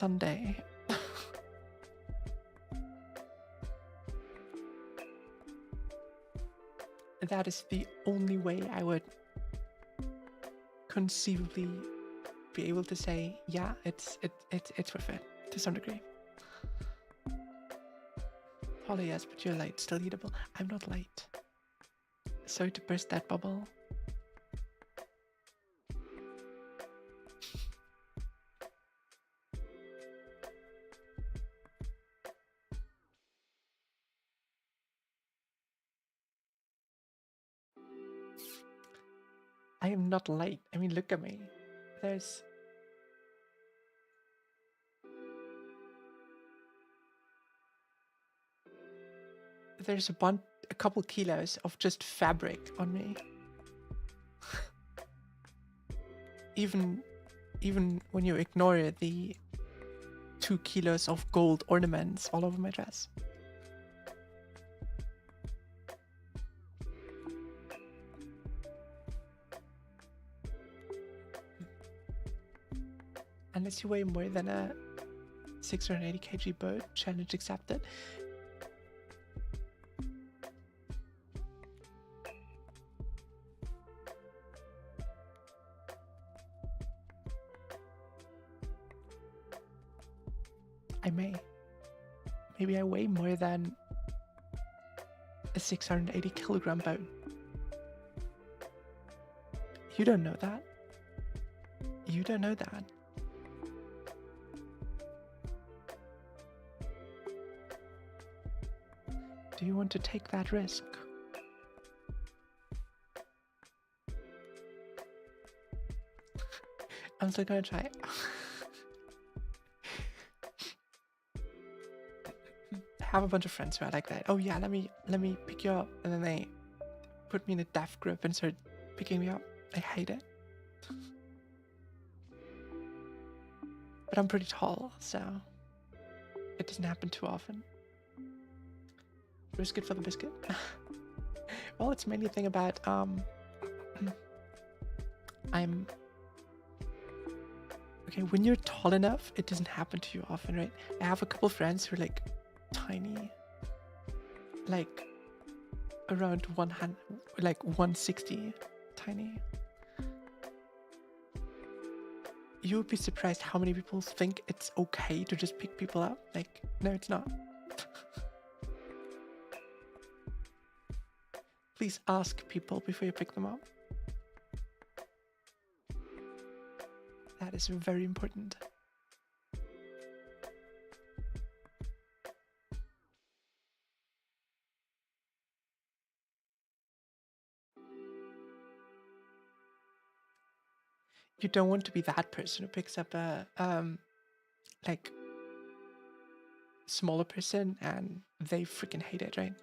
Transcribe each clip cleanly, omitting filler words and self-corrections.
Sunday. That is the only way I would conceivably be able to say, yeah, it's worth it to some degree. Paula, yes, but you're late, still eatable. I'm not late. Sorry to burst that bubble. I am not late. I mean, look at me. There's a couple kilos of just fabric on me. even when you ignore the 2 kilos of gold ornaments all over my dress. Unless you weigh more than a 680 kg bird, challenge accepted. I may. Maybe I weigh more than a 680 kilogram bone. You don't know that. You don't know that. Do you want to take that risk? I'm still gonna try. I have a bunch of friends who are like that. Oh yeah, let me pick you up, and then they put me in a death grip and start picking me up. I hate it. But I'm pretty tall, so it doesn't happen too often. Risk it for the biscuit. Well, it's mainly a thing about I'm okay. When you're tall enough, it doesn't happen to you often, right? I have a couple friends who are like tiny, like around 100, like 160, tiny. You would be surprised how many people think it's okay to just pick people up. Like, no, it's not. Please ask people before you pick them up. That is very important. You don't want to be that person who picks up a like smaller person and they freaking hate it, right?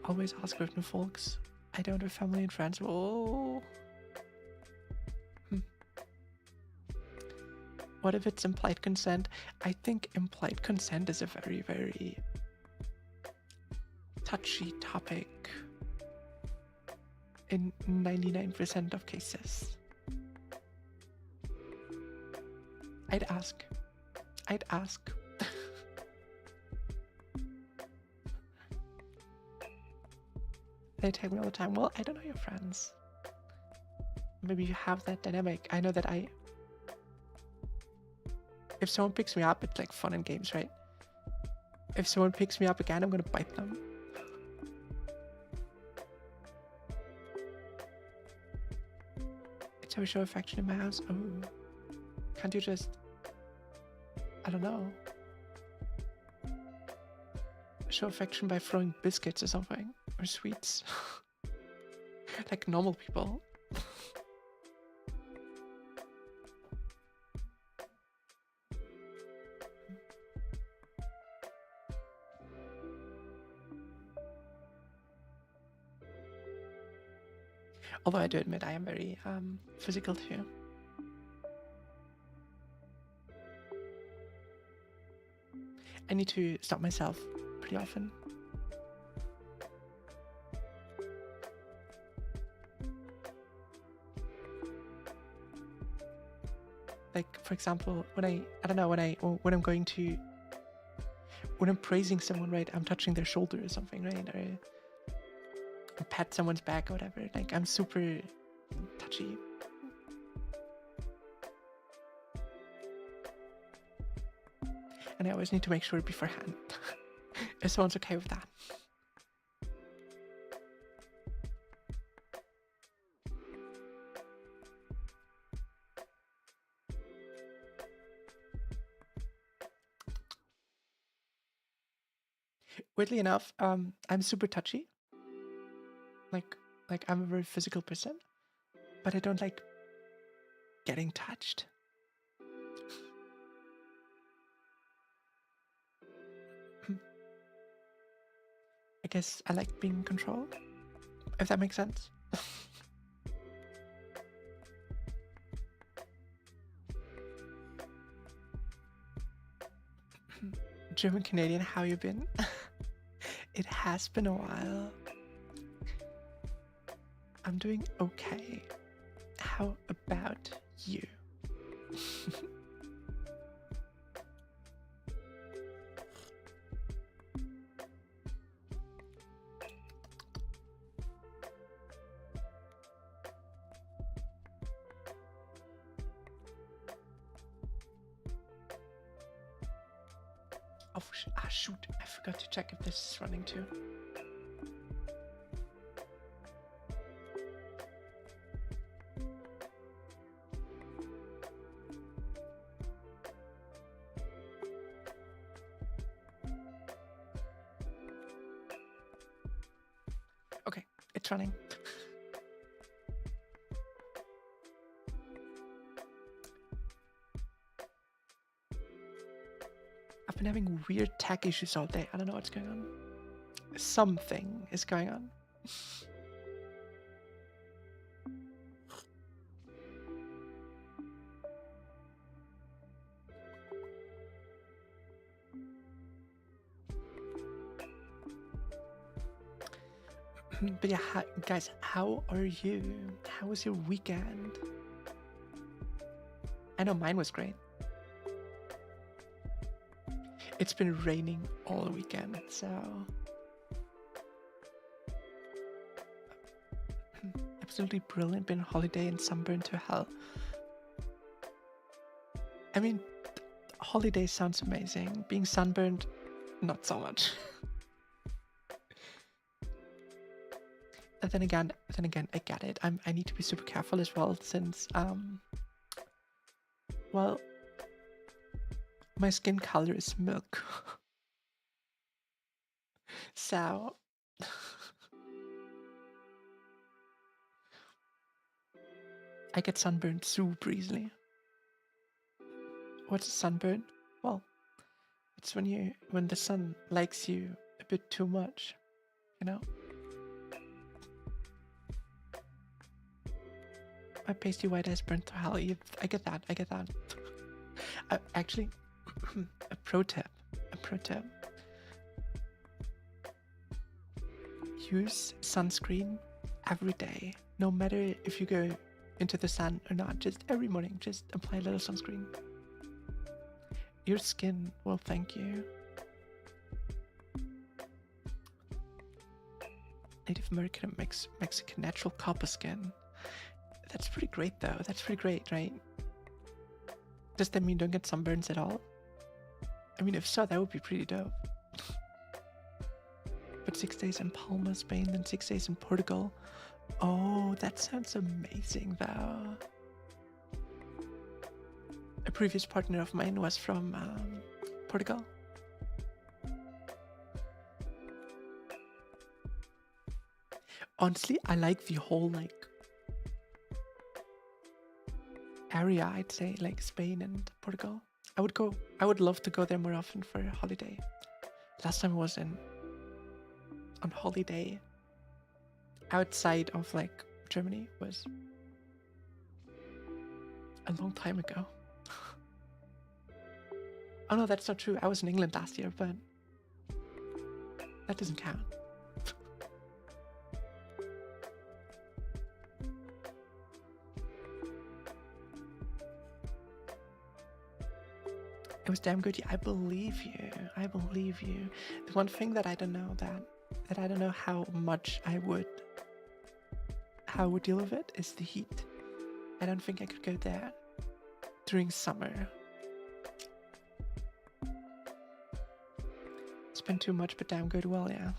Always ask with new folks. I don't have family and friends. Oh. What if it's implied consent? I think implied consent is a very, very touchy topic in 99% of cases. I'd ask. They tag me all the time. Well, I don't know your friends. Maybe you have that dynamic. I know that if someone picks me up, it's like fun and games, right? If someone picks me up again, I'm gonna bite them. It's how we show affection in my house. Oh, can't you just, I don't know, show affection by throwing biscuits or something, or sweets, like normal people. Although I do admit I am very physical too. I need to stop myself pretty often. like for example, when I don't know, when I'm going to, when I'm praising someone, right, I'm touching their shoulder or something, right, or pat someone's back or whatever. Like I'm super touchy. And I always need to make sure beforehand if someone's okay with that. Weirdly enough, I'm super touchy. Like I'm a very physical person, but I don't like getting touched. I guess I like being controlled, if that makes sense. German Canadian, how you been? It has been a while. I'm doing okay. How about you? Oh, shoot, I forgot to check if this is running too. Okay, it's running. I've been having weird tech issues all day. I don't know what's going on. Something is going on. But yeah, guys, how are you? How was your weekend? I know mine was great. It's been raining all weekend, so absolutely brilliant. Been on holiday and sunburned to hell. I mean, holiday sounds amazing. Being sunburned, not so much. And then again, I get it. I need to be super careful as well, since well, my skin color is milk. So I get sunburned super easily. What's a sunburn? Well, it's when the sun likes you a bit too much, you know? My pasty white eyes burnt to hell. I get that. Actually, a pro tip. Use sunscreen every day, no matter if you go into the sun or not. Just every morning, just apply a little sunscreen. Your skin will thank you. Native American Mexican natural copper skin. That's pretty great though. That's pretty great, right? Does that mean you don't get sunburns at all? I mean, if so, that would be pretty dope. But 6 days in Palma, Spain, then 6 days in Portugal. Oh, that sounds amazing though. A previous partner of mine was from Portugal. Honestly, I like the whole area, I'd say, like Spain and Portugal. I would love to go there more often for a holiday. Last time I was on holiday outside of Germany was a long time ago. Oh no, that's not true. I was in England last year, but that doesn't count. It was damn good. Yeah, I believe you. I believe you. The one thing that I don't know that I don't know how much I would deal with it is the heat. I don't think I could go there during summer. It's been too much, but damn good. Well, yeah.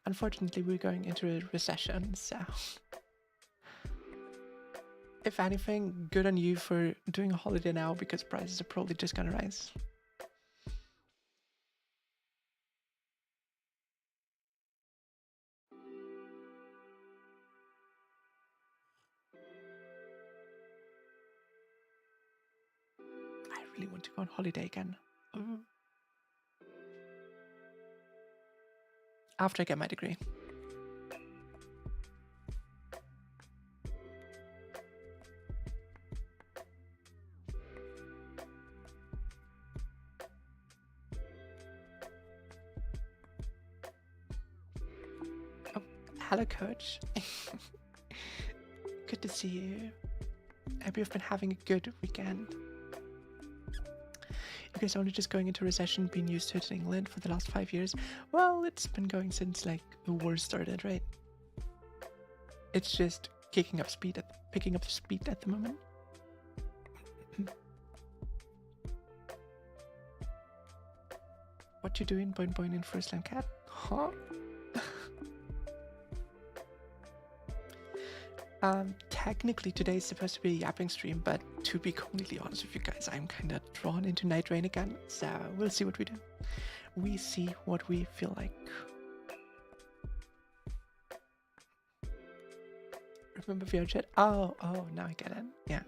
Unfortunately, we're going into a recession, so if anything, good on you for doing a holiday now because prices are probably just gonna rise. I really want to go on holiday again. After I get my degree. Oh, hello, coach. Good to see you. Hope you've been having a good weekend. You guys only just going into recession, been used to it in England for the last 5 years. Well, it's been going since like the war started, right? It's just picking up speed at the moment. What you doing, boing boing in First Land Cat? Huh? Technically today is supposed to be a yapping stream, but to be completely honest with you guys, I'm kind of drawn into Night Rain again, so we'll see what we do. We see what we feel like. Remember VRChat? Oh, now I get it. Yeah.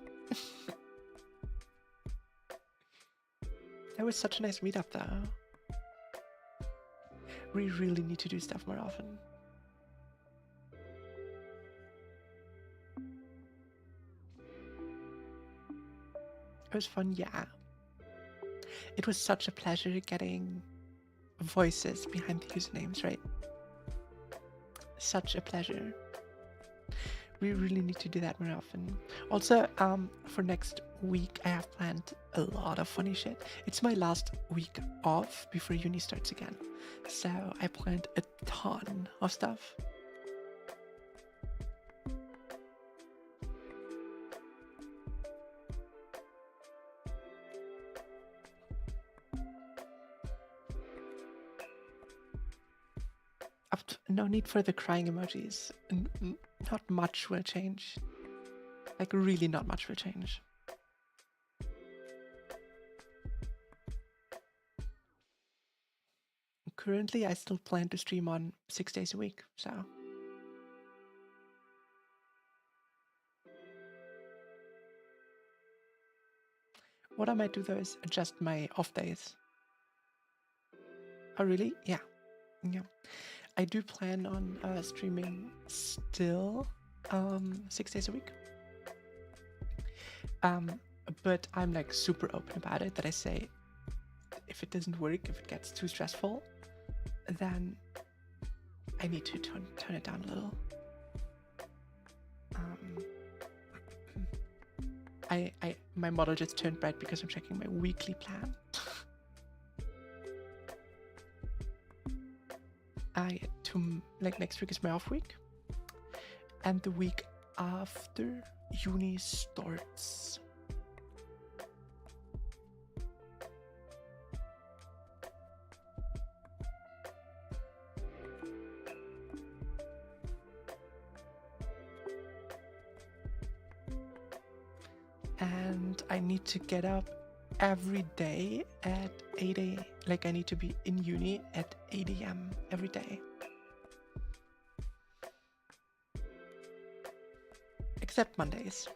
That was such a nice meetup though. We really need to do stuff more often. It was fun, yeah. It was such a pleasure getting voices behind the usernames, right? Such a pleasure. We really need to do that more often. Also, for next week, I have planned a lot of funny shit. It's my last week off before uni starts again. So I planned a ton of stuff. No need for the crying emojis. Not much will change. Like, really not much will change. Currently, I still plan to stream on 6 days a week, so. What I might do though is adjust my off days. Oh, really? Yeah. Yeah. I do plan on streaming still 6 days a week. But I'm like super open about it, that I say if it doesn't work, if it gets too stressful, then I need to turn it down a little. My model just turned bright because I'm checking my weekly plan. Like next week is my off week, and the week after uni starts. And I need to get up every day at 8 a.m. Like, I need to be in uni at 8 a.m. every day. Except Mondays.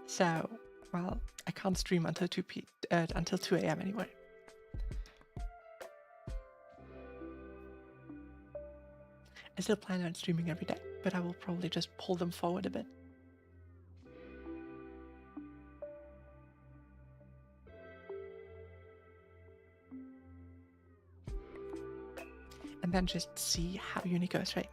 So, well, I can't stream until 2 a.m. anyway. I still plan on streaming every day, but I will probably just pull them forward a bit. And then just see how uni goes, right?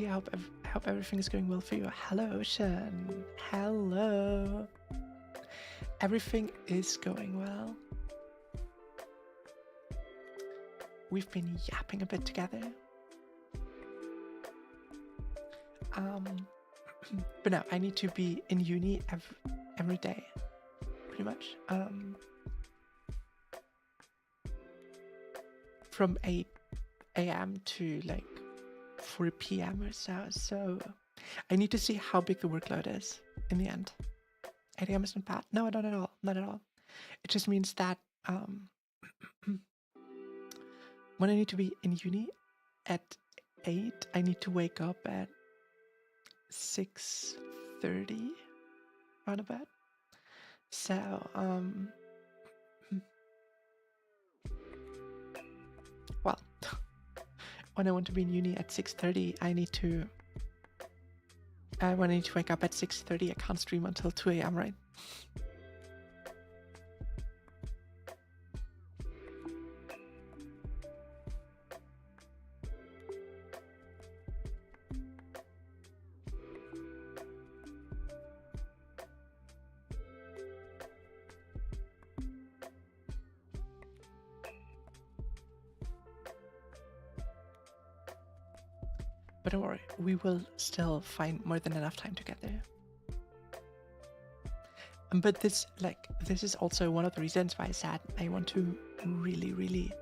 I I hope everything is going well for you. Hello, Ocean. Hello. Everything is going well. We've been yapping a bit together. But no, I need to be in uni every day, pretty much. From 8 a.m. to like 4 p.m. or so. So I need to see how big the workload is in the end. 8 a.m. is not bad. No, not at all. Not at all. It just means that when I need to be in uni at 8, I need to wake up at 6:30 round about. So well, when I want to be in uni at 6:30, I need to when I need to wake up at 6:30, I can't stream until 2 a.m. right? But don't worry, we will still find more than enough time to get there. But this is also one of the reasons why I said I want to really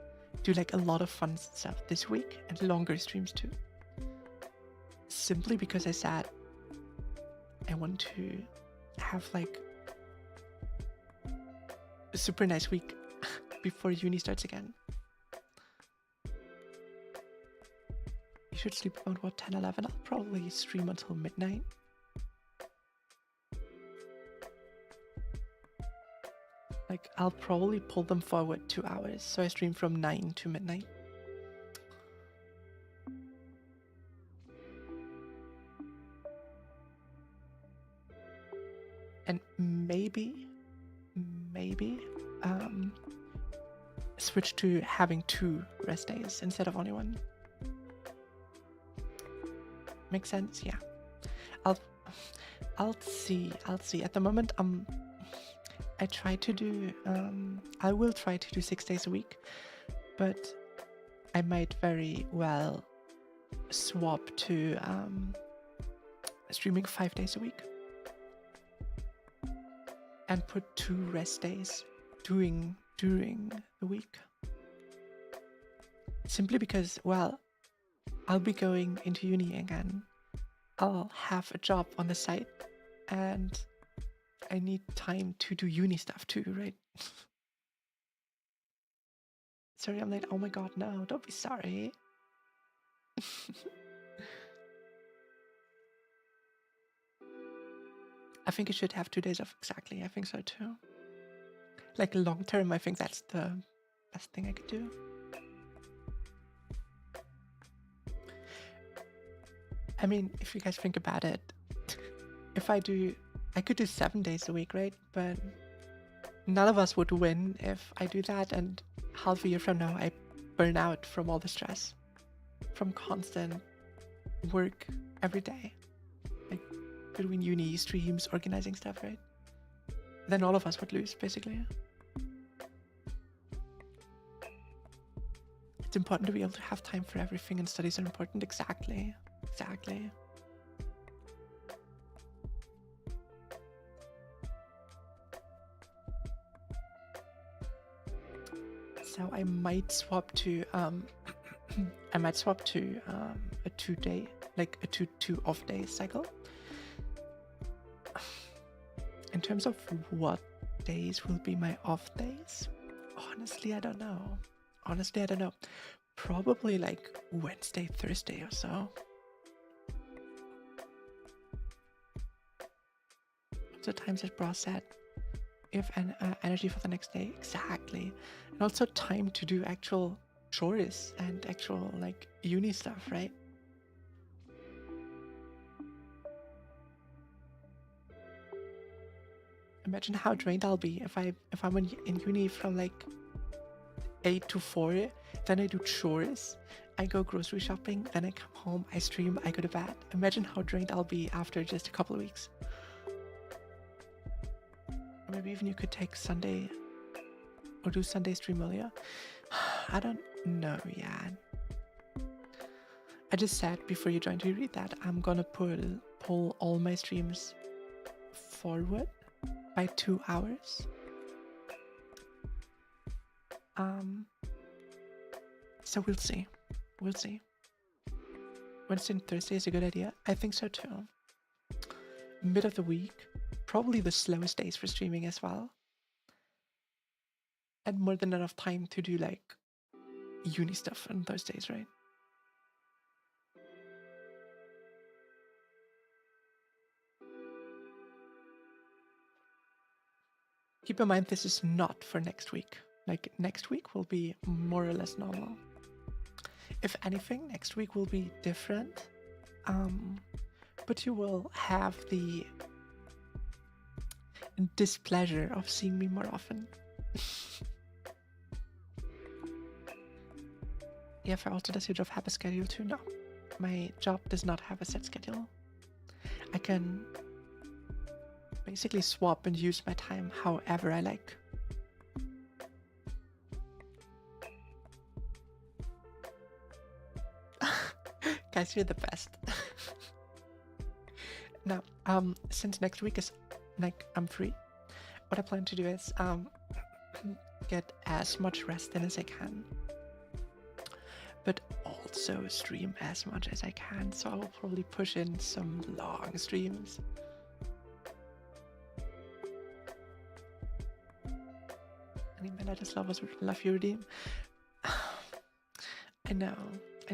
do like a lot of fun stuff this week and longer streams too. Simply because I said I want to have like a super nice week before uni starts again. You should sleep around what, 10, 11? I'll probably stream until midnight. Like, I'll probably pull them forward 2 hours, so I stream from 9 to midnight. And maybe switch to having 2 rest days instead of only 1. Makes sense? Yeah. I'll see. At the moment, I try to do I will try to do 6 days a week, but I might very well swap to streaming 5 days a week and put 2 rest days during the week. Simply because, well, I'll be going into uni again. I'll have a job on the side and I need time to do uni stuff too, right? Sorry, I'm late. Oh my god, no, don't be sorry. I think you should have 2 days off, exactly. I think so too. Like long term, I think that's the best thing I could do. I mean, if you guys think about it, I could do 7 days a week, right? But none of us would win if I do that, and half a year from now, I burn out from all the stress, from constant work every day, like between uni, streams, organizing stuff, right? Then all of us would lose, basically. It's important to be able to have time for everything, and studies are important. Exactly. So I might swap to a 2-day, like a two off day cycle. In terms of what days will be my off days, honestly, I don't know. Probably like Wednesday, Thursday or so. Sometimes, as Bra said, if energy for the next day, exactly. And also time to do actual chores and actual like uni stuff, right? Imagine how drained I'll be if I'm in uni from like 8 to 4, then I do chores, I go grocery shopping, then I come home, I stream, I go to bed. Imagine how drained I'll be after just a couple of weeks. Or maybe even you could take Sunday or do Sunday stream earlier. I don't know yet. I just said before you joined to read that I'm gonna pull all my streams forward by 2 hours. So we'll see. We'll see. Wednesday and Thursday is a good idea. I think so too. Mid of the week, probably the slowest days for streaming as well. And more than enough time to do like uni stuff on those days, right? Keep in mind this is not for next week. Like next week will be more or less normal. If anything, next week will be different. But you will have the displeasure of seeing me more often. Yeah, for also does your job have a schedule too? No, my job does not have a set schedule. I can basically swap and use my time however I like. Guys, you're the best. Now, since next week is like I'm free, what I plan to do is get as much rest in as I can, but also stream as much as I can. So I will probably push in some long streams. Any man I just love you, redeem. I know. I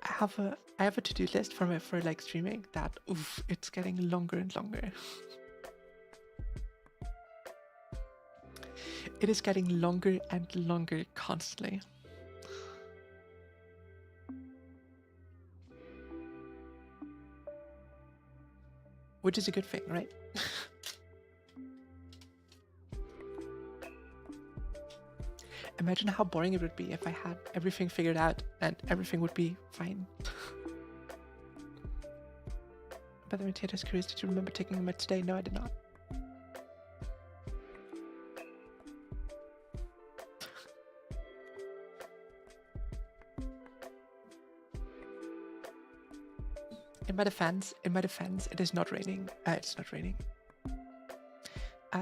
have a to-do list for like streaming that it's getting longer and longer. It is getting longer and longer constantly. Which is a good thing, right? Imagine how boring it would be if I had everything figured out and everything would be fine. By the way, Tater's curious, did you remember taking a med today? No, I did not. In my defense, it is not raining. It's not raining.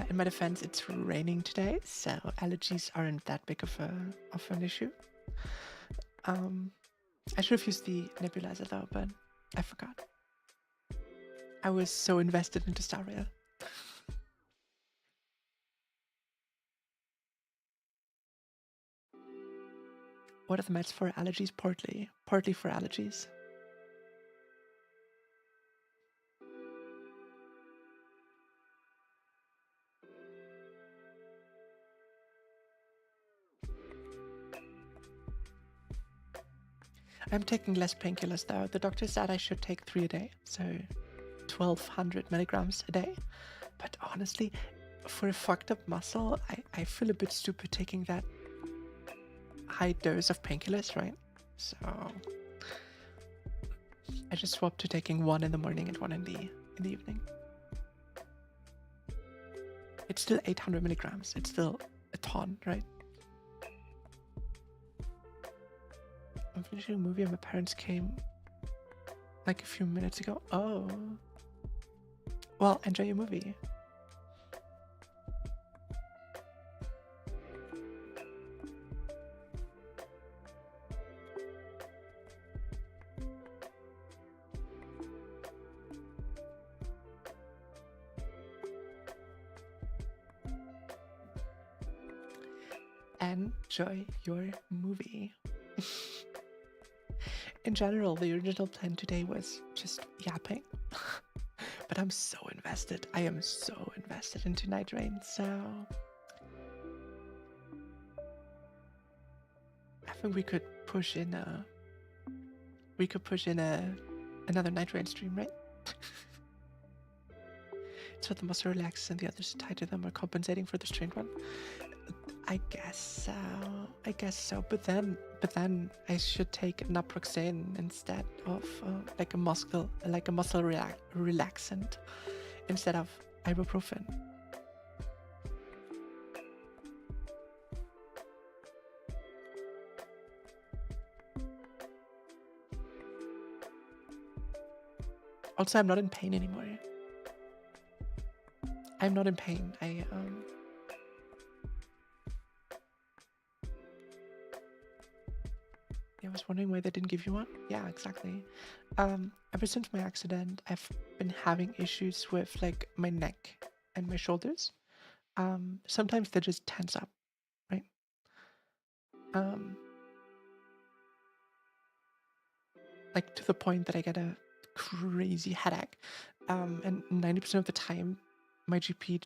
In my defense, it's raining today, so allergies aren't that big of an issue. I should have used the nebulizer though, but I forgot. I was so invested into Star Rail. What are the meds for allergies? Partly for allergies. I'm taking less painkillers though. The doctor said I should take 3 a day, so 1200 milligrams a day. But honestly, for a fucked up muscle, I feel a bit stupid taking that high dose of painkillers, right? So I just swapped to taking 1 in the morning and 1 in the evening. It's still 800 milligrams. It's still a ton, right? I'm finishing a movie and my parents came like a few minutes ago. Oh. Well, enjoy your movie. Enjoy your movie. In general, the original plan today was just yapping. But I'm so invested. I am so invested into Night Rain, so I think we could push in another Night Rain stream, right? So the muscle relaxes and the others tighter them are compensating for the strained one. I guess so. I guess so. But then I should take naproxen instead of like a muscle relaxant instead of ibuprofen. Also, I'm not in pain anymore. I'm not in pain. I was wondering why they didn't give you one. Yeah, exactly. Ever since my accident, I've been having issues with like my neck and my shoulders. Sometimes they just tense up, right? Like to the point that I get a crazy headache. And 90% of the time, my GP,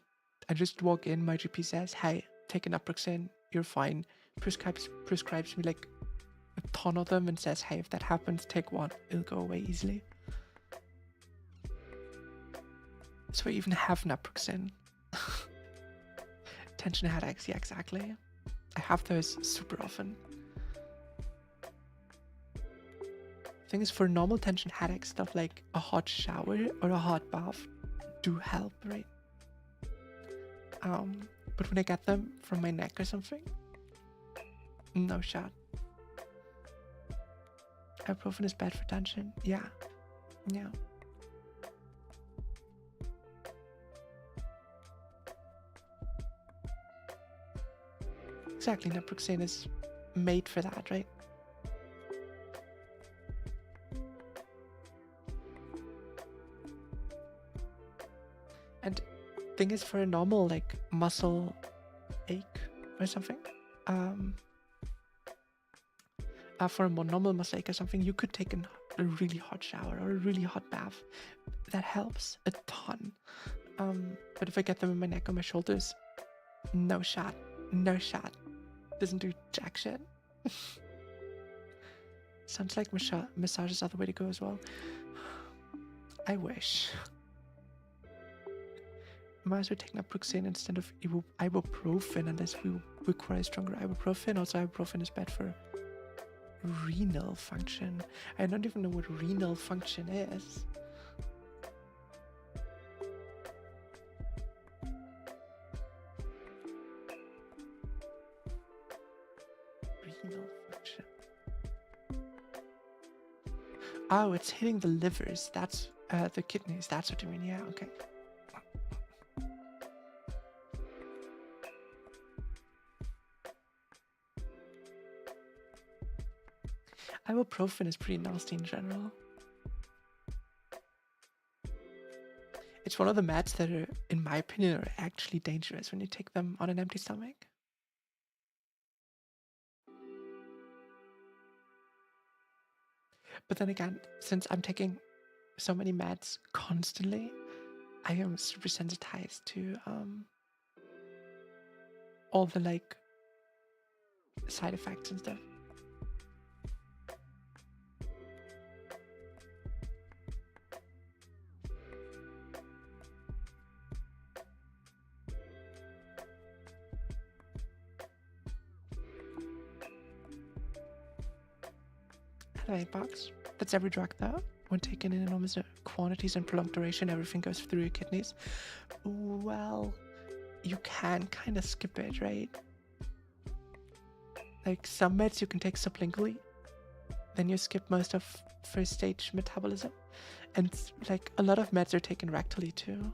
I just walk in, my GP says, "Hey, take an naproxen, you're fine." Prescribes me like a ton of them and says, "Hey, if that happens, take one, it'll go away easily." So I even have naproxen. Tension headaches, yeah, exactly. I have those super often. Thing is, for normal tension headache stuff like a hot shower or a hot bath do help, right? But when I get them from my neck or something, no shot. Ibuprofen is bad for tension. Yeah. Exactly, naproxen is made for that, right? And thing is, for a normal like muscle ache or something, for a more normal muscle ache or something, you could take a really hot shower or a really hot bath. That helps a ton. But if I get them in my neck or my shoulders, no shot. Doesn't do jack shit. Sounds like massages are the way to go as well. I wish. Might as well take naproxen instead of ibuprofen unless we require stronger ibuprofen. Also, ibuprofen is bad for renal function. I don't even know what renal function is. Renal function. Oh, it's hitting the livers. That's the kidneys. That's what you mean. Yeah, okay. Ibuprofen is pretty nasty in general. It's one of the meds that are, in my opinion, are actually dangerous when you take them on an empty stomach. But then again, since I'm taking so many meds constantly, I am super sensitized to all the like side effects and stuff. Hello, box. That's every drug though. When taken in enormous quantities and prolonged duration, everything goes through your kidneys. Well, you can kind of skip it, right? Like some meds you can take sublingually, then you skip most of first stage metabolism. And like a lot of meds are taken rectally too.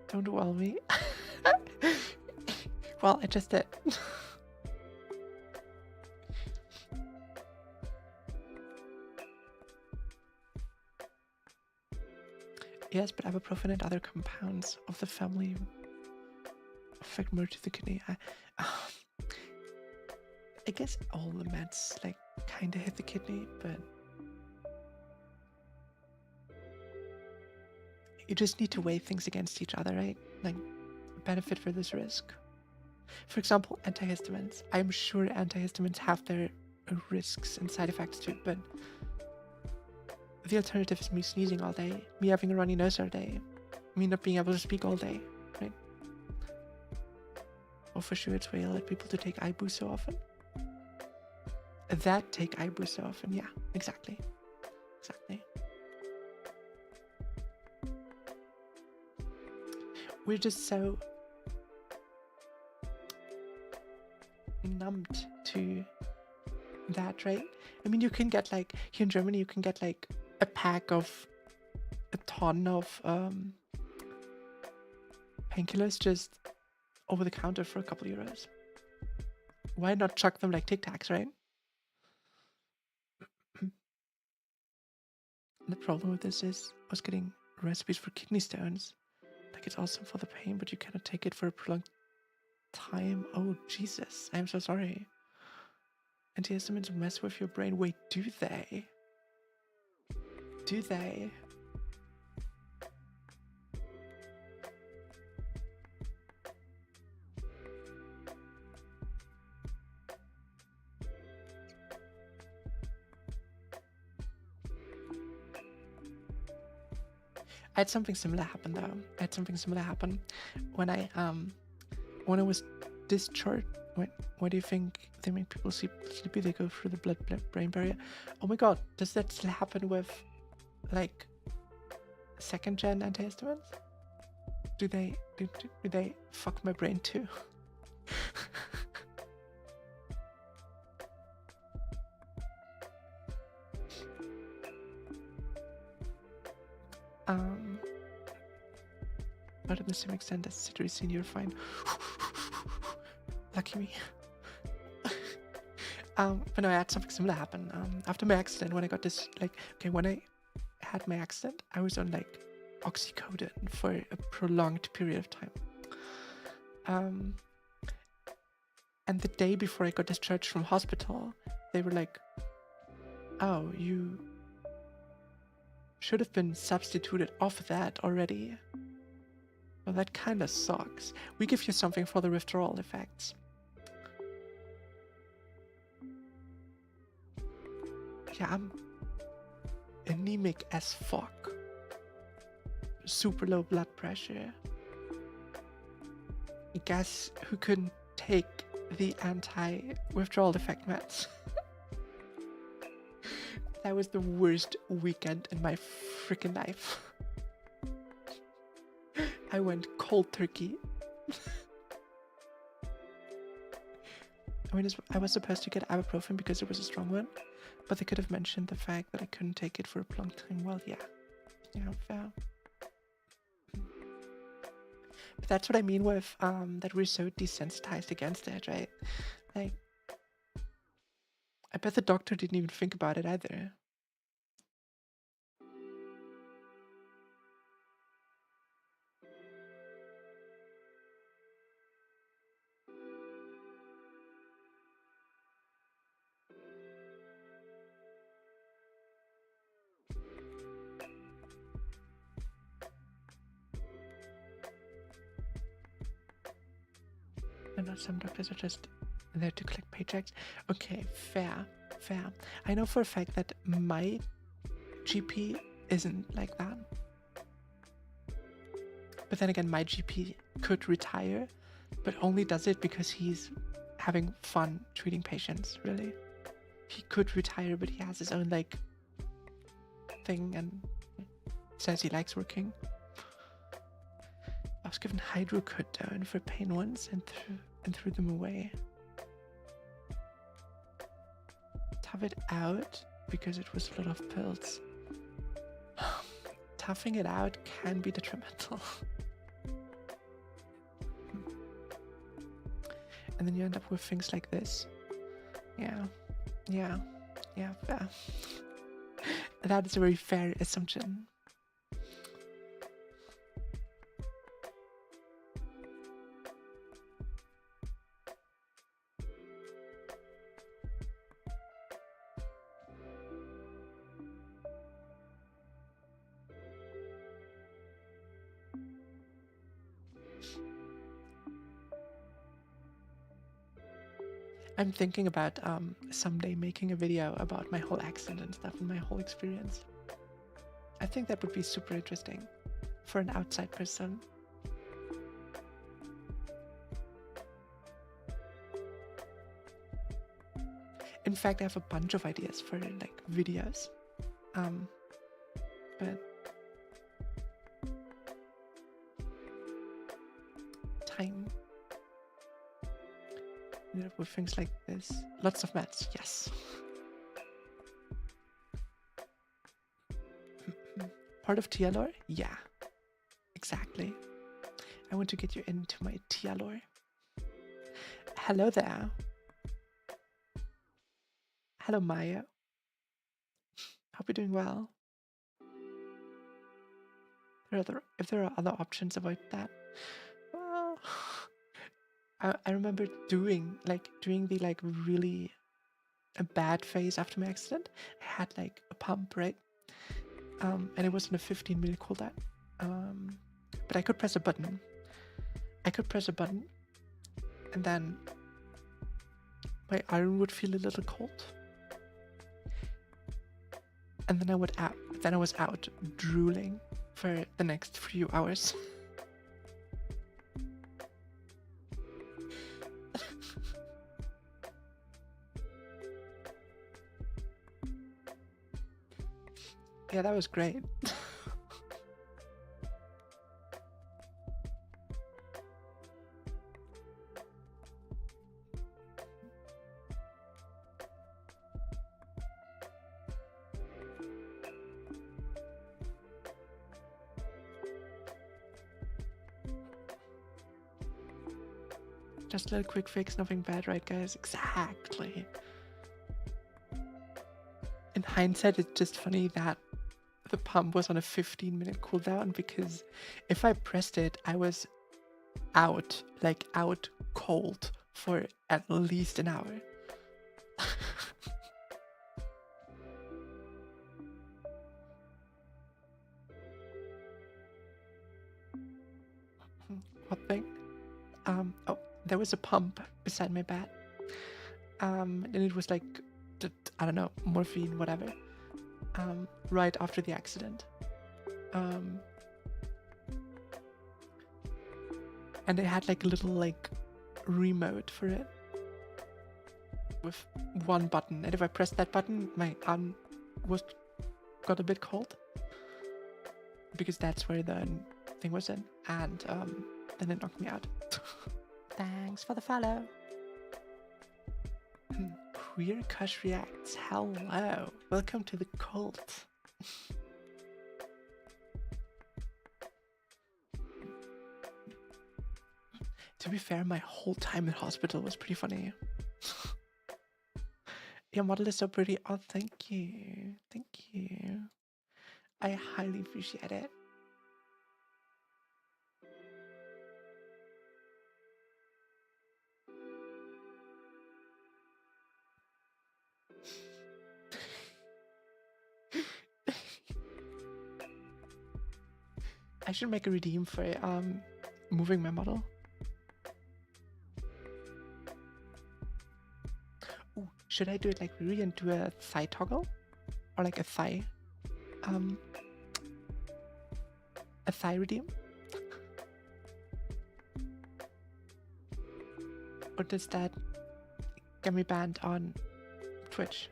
Don't well me. Well, I just did. Yes, but ibuprofen and other compounds of the family affect more to the kidney. I guess all the meds like kind of hit the kidney, but you just need to weigh things against each other, right? Like benefit versus risk. For example, antihistamines. I'm sure antihistamines have their risks and side effects to it, but the alternative is me sneezing all day, me having a runny nose all day, me not being able to speak all day, right? Or for sure it's why I let people to take iBoost so often. That take iBoost so often, yeah, exactly. We're just so numbed to that, right? I mean, you can get like, here in Germany, you can get like a pack of a ton of painkillers just over the counter for a couple euros. Why not chuck them like Tic Tacs, right? The problem with this is I was getting recipes for kidney stones. Like, it's awesome for the pain, but you cannot take it for a prolonged time. Oh, Jesus. I'm so sorry. Antihistamines mess with your brain. Wait, do they? Do they? I had something similar happen though. I had something similar happen when I was discharged. Why do you think they make people sleepy? They go through the blood-brain barrier. Oh my god, does that still happen with like second-gen antihistamines? Do they fuck my brain too? Not to the same extent as cetirizine, you're fine. Lucky me. But no, I had something similar happen. After my accident, when I got this, when I had my accident, I was on like oxycodone for a prolonged period of time. And the day before I got discharged from hospital, they were like, "Oh, you should have been substituted off that already." Well, that kind of sucks. We give you something for the withdrawal effects. Yeah, I'm anemic as fuck. Super low blood pressure. Guess who couldn't take the anti-withdrawal effect meds? That was the worst weekend in my freaking life. I went cold turkey. I mean, I was supposed to get ibuprofen because it was a strong one, but they could have mentioned the fact that I couldn't take it for a long time. Well, yeah, fair. But that's what I mean with that we're so desensitized against it, right? Like, I bet the doctor didn't even think about it either. And not some doctors are just there to collect paychecks. Okay, fair. I know for a fact that my GP isn't like that. But then again, my GP could retire, but only does it because he's having fun treating patients, really. He could retire, but he has his own, thing and says he likes working. I was given hydrocodone for pain once and threw them away. Tough it out because it was a lot of pills. Toughing it out can be detrimental. And then you end up with things like this. Yeah, fair. That is a very fair assumption. I'm thinking about someday making a video about my whole accident and stuff and my whole experience. I think that would be super interesting for an outside person. In fact, I have a bunch of ideas for like videos, but time. With things like this, lots of maths. Yes. Part of Tia lore? Yeah, exactly. I want to get you into my Tia lore. Hello there. Hello, Maya. Hope you're doing well. If there are other options about that, well, I remember doing the like really a bad phase after my accident. I had like a pump, right? And it was on a 15-minute cooldown. But I could press a button. And then my iron would feel a little cold. And then I was out drooling for the next few hours. Yeah, that was great. Just a little quick fix, nothing bad, right, guys? Exactly. In hindsight, it's just funny that the pump was on a 15-minute cooldown, because if I pressed it, I was out cold for at least an hour. What thing? Oh, there was a pump beside my bed. And it was like, I don't know, morphine, whatever. Right after the accident. And they had like a little like remote for it with one button, and if I pressed that button, my arm got a bit cold, because that's where the thing was in, and then it knocked me out. Thanks for the follow. Queer Kush reacts. Hello, welcome to the cult. To be fair, my whole time in hospital was pretty funny. Your model is so pretty. Oh, thank you. Thank you. I highly appreciate it. I should make a redeem for moving my model. Ooh, should I do it like really and do a thigh toggle? Or like a thigh redeem? Or does that get me banned on Twitch?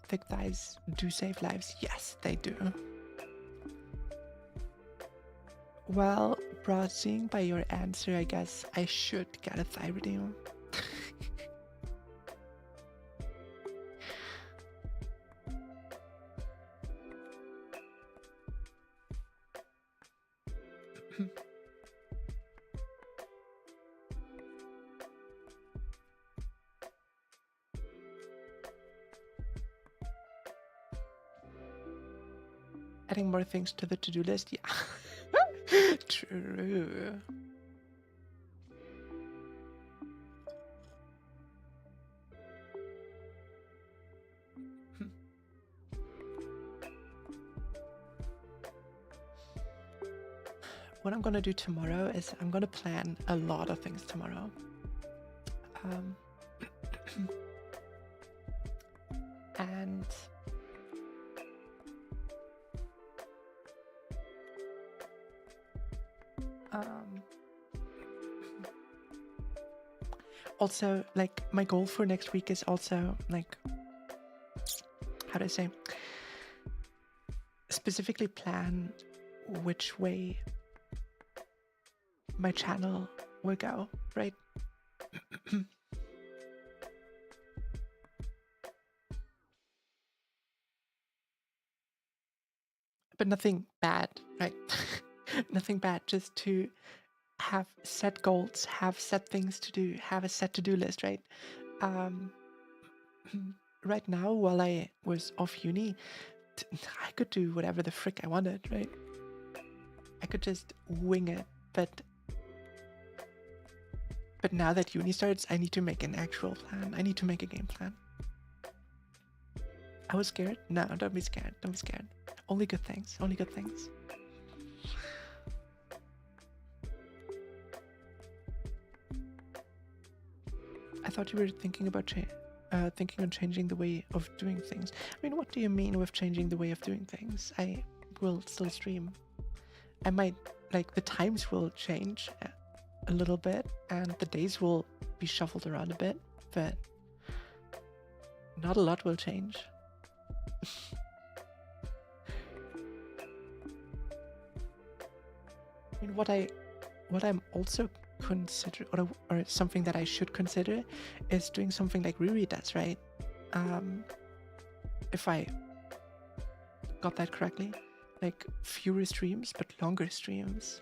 Thick thighs do save lives. Yes, they do. Well, browsing by your answer, I guess I should get a thigh redeem. Adding more things to the to-do list? Yeah. True. what I'm gonna do tomorrow is I'm gonna plan a lot of things tomorrow. And also, like, my goal for next week is also, like, how do I say, specifically plan which way my channel will go, right? But nothing bad, right? Nothing bad, just to have set goals, have set things to do, have a set to-do list, right? Right now, while I was off uni, I could do whatever the frick I wanted, right? I could just wing it, but now that uni starts, I need to make an actual plan. I need to make a game plan. I was scared? No, don't be scared. Don't be scared. Only good things. Only good things. I thought you were thinking about thinking on changing the way of doing things. I mean, what do you mean with changing the way of doing things? I will still stream. I might, like, the times will change a little bit and the days will be shuffled around a bit, but not a lot will change. I mean, what I'm also consider, or something that I should consider, is doing something like Riri does, right? If I got that correctly, like fewer streams but longer streams.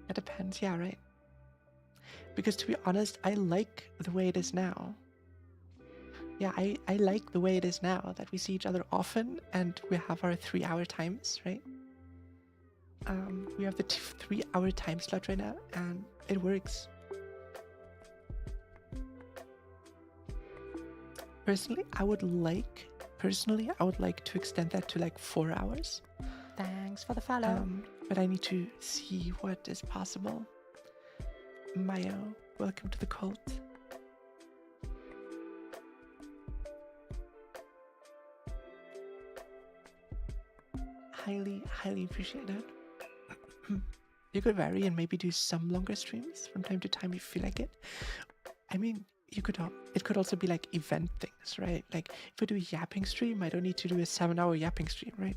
It depends, yeah, right? Because to be honest, I like the way it is now. Yeah, I like the way it is now, that we see each other often and we have our 3-hour times, right? We have the 3-hour time slot right now and it works. Personally, I would like to extend that to like 4 hours. Thanks for the follow. But I need to see what is possible. Mayo, welcome to the cult. Highly appreciate it. You could vary and maybe do some longer streams from time to time if you feel like it. I mean, it could also be like event things, right? Like if I do a yapping stream, I don't need to do a 7-hour yapping stream, right?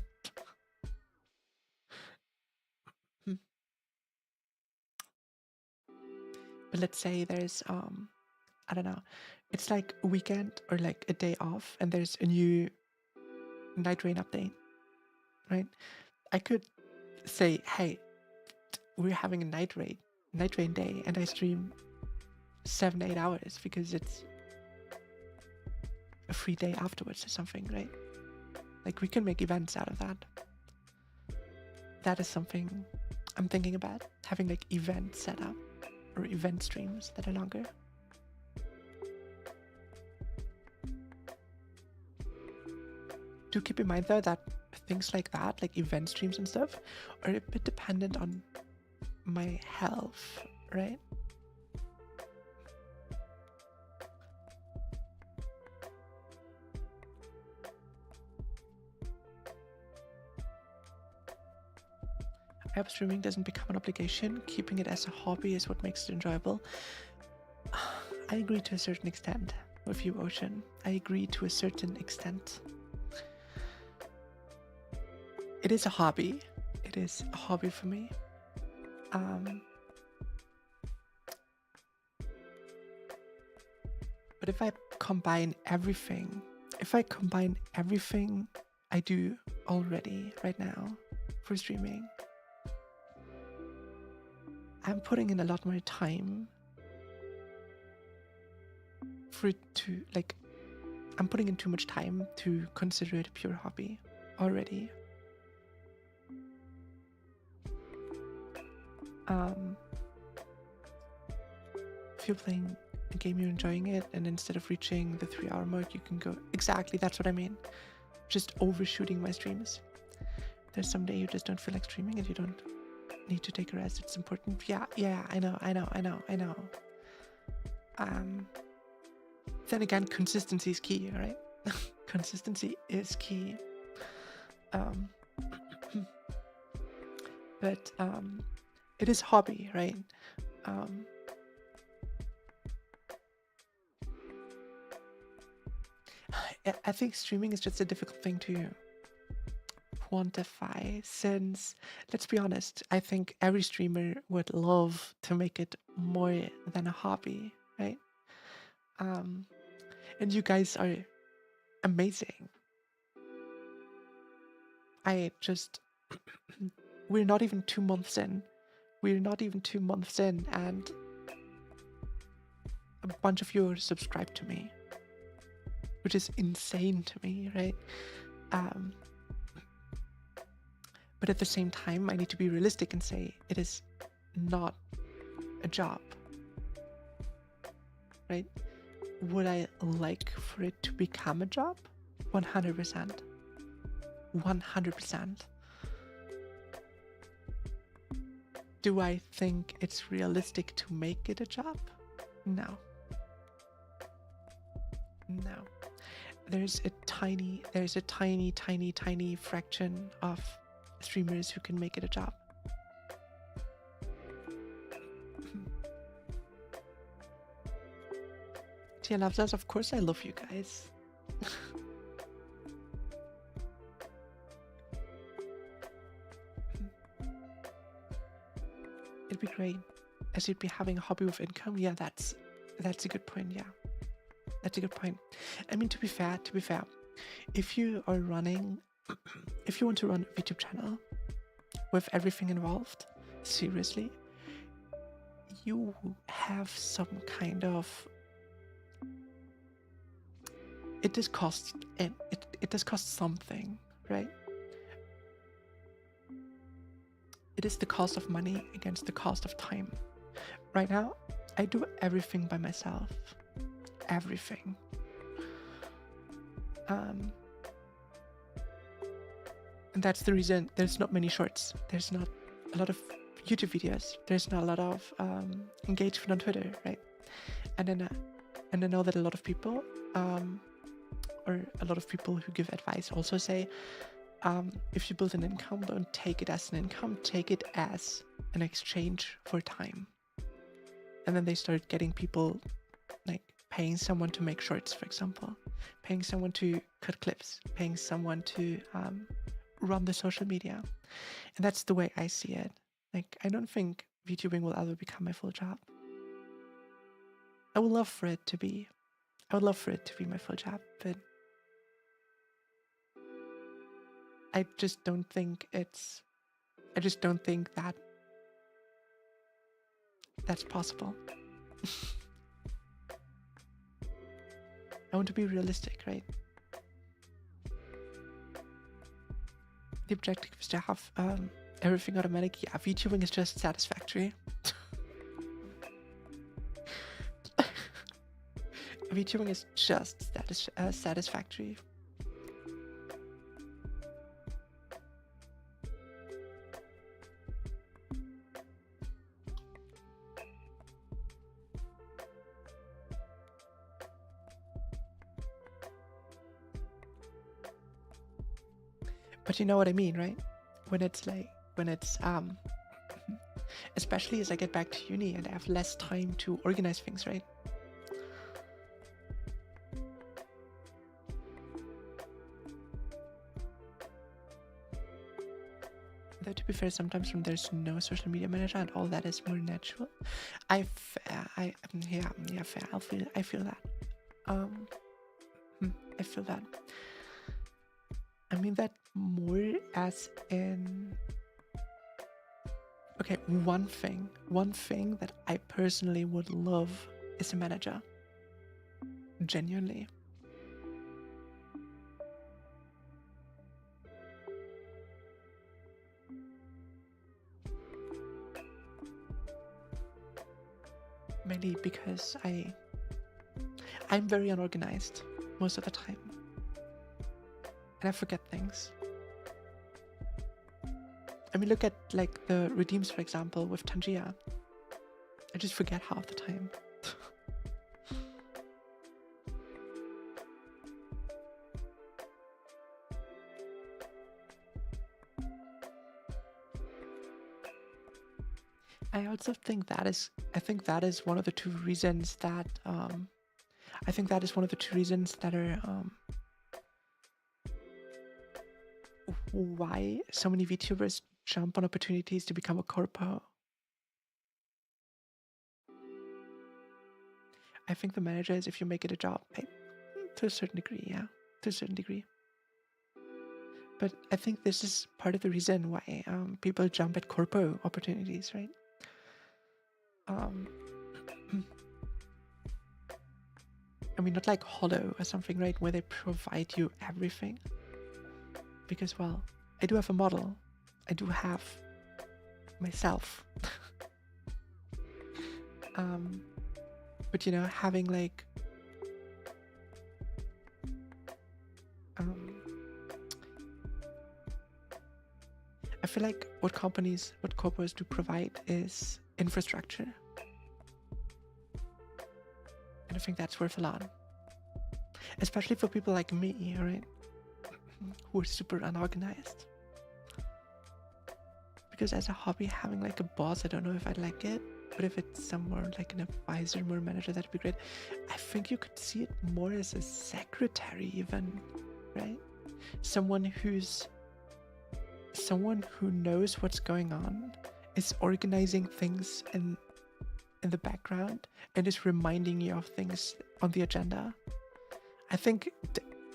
But let's say there's I don't know, it's like a weekend or like a day off and there's a new Night Rain update, right? I could say, hey, we're having a Night Rain day, and I stream 7-8 hours because it's a free day afterwards or something, right? Like we can make events out of that. That is something I'm thinking about, having like event setup or event streams that are longer. Do keep in mind though that things like that, like event streams and stuff, are a bit dependent on my health, right? I hope streaming doesn't become an obligation. Keeping it as a hobby is what makes it enjoyable. I agree to a certain extent with you, Ocean. I agree to a certain extent. It is a hobby. It is a hobby for me. But if I combine everything I do already right now for streaming, I'm putting in a lot more time for it to, like, I'm putting in too much time to consider it a pure hobby already. if you're playing a game, you're enjoying it, and instead of reaching the 3-hour mark, you can go, exactly, that's what I mean. Just overshooting my streams. There's some day you just don't feel like streaming and you don't need to take a rest. It's important. Yeah, I know. Then again, consistency is key, right? Consistency is key. But it is hobby, right? I think streaming is just a difficult thing to quantify, since, let's be honest, I think every streamer would love to make it more than a hobby, right? And you guys are amazing. We're not even 2 months in. And a bunch of you are subscribed to me, which is insane to me, right? But at the same time, I need to be realistic and say it is not a job, right? Would I like for it to become a job? 100%. 100%. Do I think it's realistic to make it a job? No. There's a tiny fraction of streamers who can make it a job. Tia loves us. Of course I love you guys. It'd be great as you'd be having a hobby with income. Yeah, that's a good point. Yeah, that's a good point. I mean, to be fair, if you are running, if you want to run a YouTube channel with everything involved, seriously, you have some kind of, it does cost something, right? It is the cost of money against the cost of time. Right now, I do everything by myself. Everything. And that's the reason there's not many shorts. There's not a lot of YouTube videos. There's not a lot of engagement on Twitter, right? And I know that a lot of people, or a lot of people who give advice also say, if you build an income, don't take it as an income, take it as an exchange for time. And then they start getting people, like paying someone to make shorts, for example, paying someone to cut clips, paying someone to run the social media. And that's the way I see it. Like, I don't think VTubing will ever become my full job. I would love for it to be my full job, but I just don't think that that's possible. I want to be realistic, right? The objective is to have everything automatic. Yeah, VTubing is just satisfactory. VTubing is just satisfactory. But you know what I mean, right? When it's especially as I get back to uni and I have less time to organize things, right? Though to be fair, sometimes when there's no social media manager and all that is more natural, fair. I feel that. I feel that. I mean that more as in, okay, one thing that I personally would love is a manager. Genuinely. mainly because I'm very unorganized most of the time, and I forget things. I mean, look at like the redeems, for example, with Tangia. I just forget half the time. I also think that is one of the two reasons that are why so many VTubers jump on opportunities to become a corpo. I think the manager is if you make it a job, right? To a certain degree, yeah, to a certain degree. But I think this is part of the reason why people jump at corpo opportunities, right? I mean, not like Hollow or something, right? Where they provide you everything. Because, well, I do have a model. I do have myself. But, you know, having like... I feel like what corporates do provide is infrastructure. And I think that's worth a lot. Especially for people like me, right? Who are super unorganized. Because as a hobby, having like a boss, I don't know if I'd like it. But if it's somewhere like an advisor or manager, that'd be great. I think you could see it more as a secretary even, right? Someone who knows what's going on, is organizing things in the background, and is reminding you of things on the agenda. I think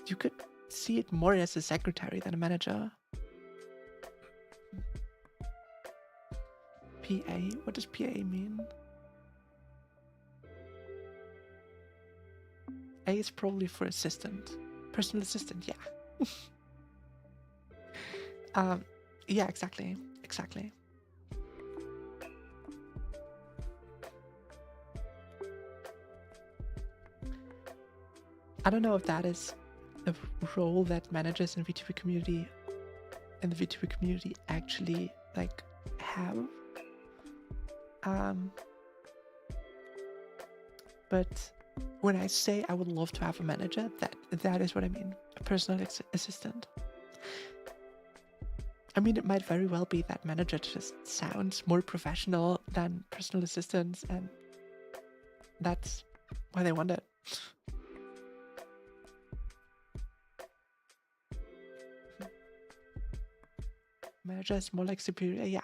you could see it more as a secretary than a manager. PA? What does PA mean? A is probably for assistant. Personal assistant, yeah. Yeah, exactly. I don't know if that is the role that managers in the VTuber community actually like have. But when I say I would love to have a manager, that is what I mean. A personal assistant. I mean, it might very well be that manager just sounds more professional than personal assistants, and that's why they want it. Manager is more like superior, yeah.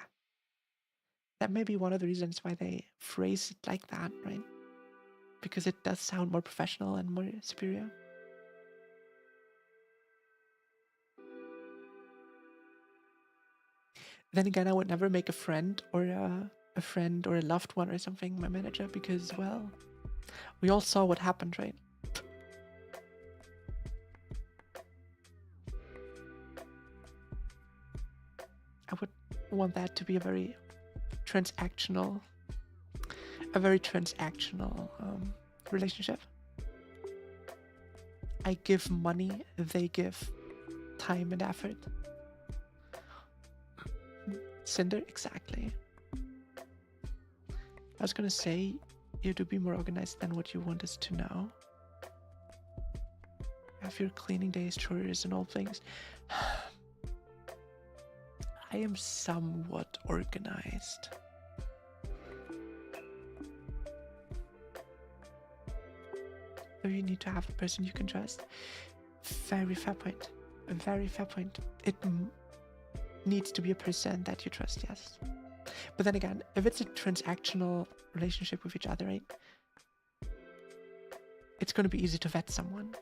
That may be one of the reasons why they phrase it like that, right? Because it does sound more professional and more superior. Then again, I would never make a friend or a loved one or something my manager, because, well, we all saw what happened, right? I would want that to be a very transactional relationship. I give money, they give time and effort. Cinder, exactly. I was gonna say you have to be more organized than what you want us to know. Have your cleaning days, chores, and all things. I am somewhat organized. So you need to have a person you can trust. Very fair point. A very fair point. It needs to be a person that you trust, yes. But then again, if it's a transactional relationship with each other, right? It's going to be easy to vet someone.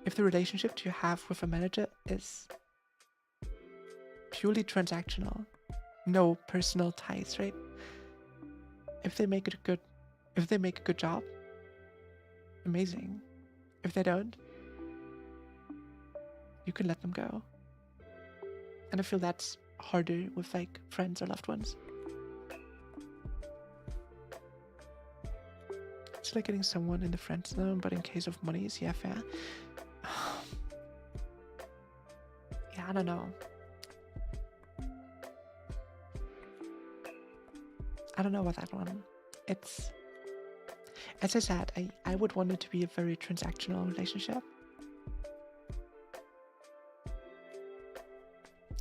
If the relationship you have with a manager is purely transactional, no personal ties, right? If they make a good job, amazing. If they don't, you can let them go. And I feel that's harder with like friends or loved ones. It's like getting someone in the friend zone, but in case of monies, yeah, fair. Yeah, I don't know. I don't know about that one. It's, as I said, I would want it to be a very transactional relationship.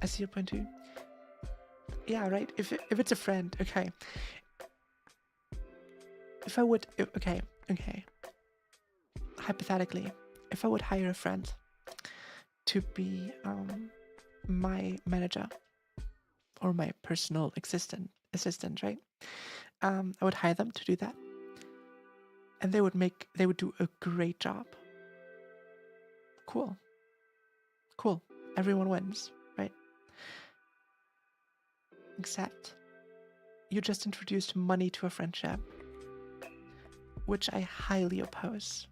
I see your point too. Yeah, right. If it's a friend, okay. If I would, okay. Hypothetically, if I would hire a friend to be my manager or my personal assistant, right? I would hire them to do that, and they would do a great job. Cool. Everyone wins, right? Except you just introduced money to a friendship, which I highly oppose.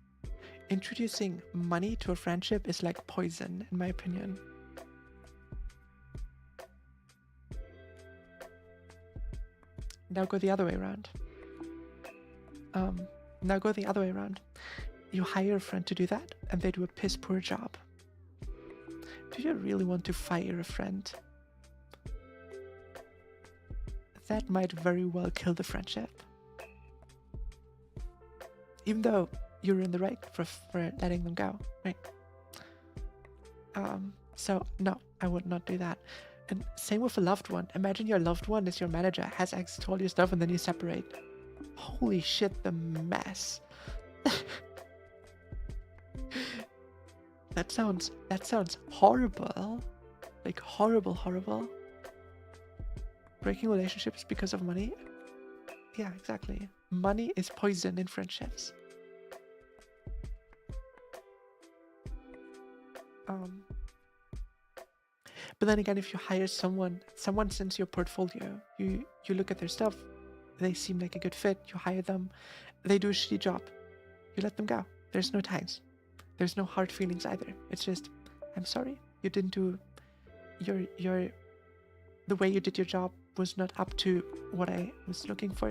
Introducing money to a friendship is like poison, in my opinion. Now go the other way around. You hire a friend to do that, and they do a piss poor job. Do you really want to fire a friend? That might very well kill the friendship. Even though you're in the right for letting them go, right? So no, I would not do that. And same with a loved one. Imagine your loved one is your manager, has access to all your stuff, and then you separate. Holy shit, the mess. That sounds horrible. Like horrible. Breaking relationships because of money? Yeah, exactly. Money is poison in friendships. But then again, if you hire someone sends you a portfolio, you look at their stuff, they seem like a good fit, you hire them, they do a shitty job, you let them go. There's no ties. There's no hard feelings either. It's just, I'm sorry, you didn't do the way you did your job was not up to what I was looking for.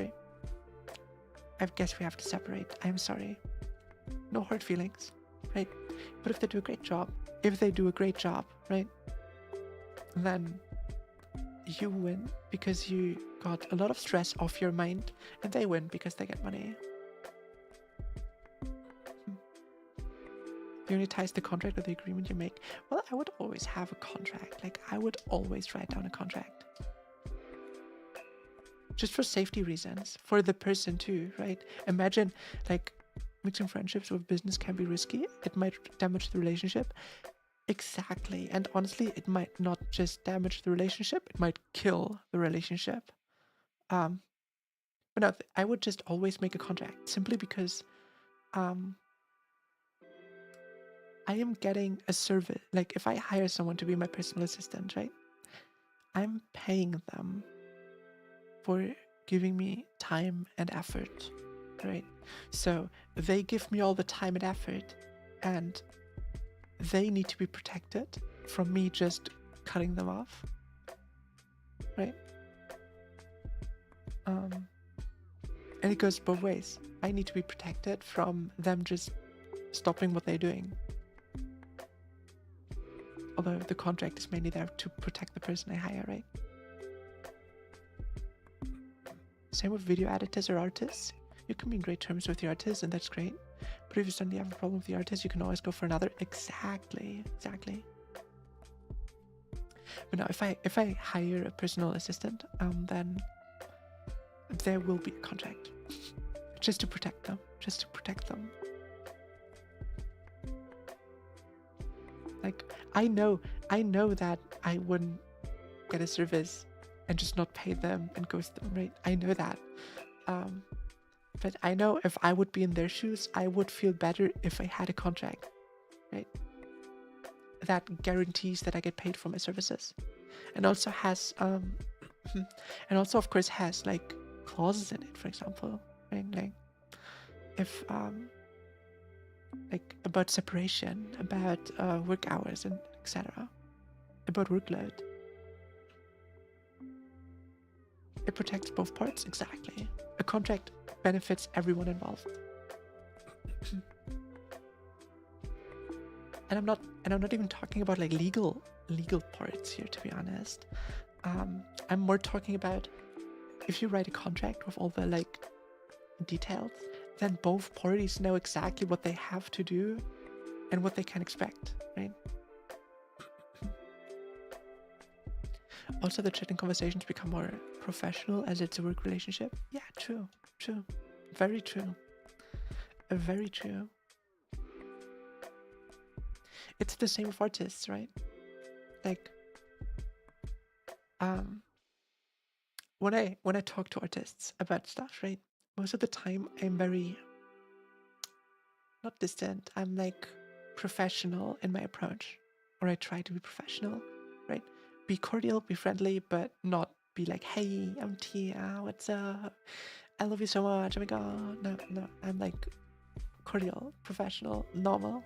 I guess we have to separate. I'm sorry. No hard feelings, right? But if they do a great job, right, then you win because you got a lot of stress off your mind, and they win because they get money. The only ties the contract or the agreement you make. Well, I would always have a contract. Like, I would always write down a contract. Just for safety reasons, for the person too, right? Imagine, like, mixing friendships with business can be risky. It might damage the relationship. Exactly. And honestly, it might not just damage the relationship, it might kill the relationship. But no, I would just always make a contract simply because I am getting a service. Like, if I hire someone to be my personal assistant, right? I'm paying them for giving me time and effort, right? So they give me all the time and effort, and they need to be protected from me just cutting them off, right? And it goes both ways. I need to be protected from them just stopping what they're doing. Although the contract is mainly there to protect the person I hire, right? Same with video editors or artists. You can be in great terms with the artist, and that's great. But if you suddenly have a problem with the artist, you can always go for another. Exactly. But no, if I hire a personal assistant, then there will be a contract, just to protect them. Like, I know that I wouldn't get a service and just not pay them and ghost them, right? I know that. But I know if I would be in their shoes, I would feel better if I had a contract, right? That guarantees that I get paid for my services. And also has, and also of course has like clauses in it, for example, right? Like, if, like about separation, about work hours, and etc. About workload. It protects both parts, exactly. A contract benefits everyone involved. And I'm not even talking about like legal parts here, to be honest. I'm more talking about if you write a contract with all the like details, then both parties know exactly what they have to do and what they can expect, right? Also, the chatting conversations become more professional as it's a work relationship. Yeah, true, very true, very true. It's the same with artists, right? Like, when I talk to artists about stuff, right? Most of the time, I'm very not distant. I'm like professional in my approach, or I try to be professional, right? Be cordial, be friendly, but not be like, "Hey, I'm Tia. What's up? I love you so much. Oh my god." No. I'm like cordial, professional, normal.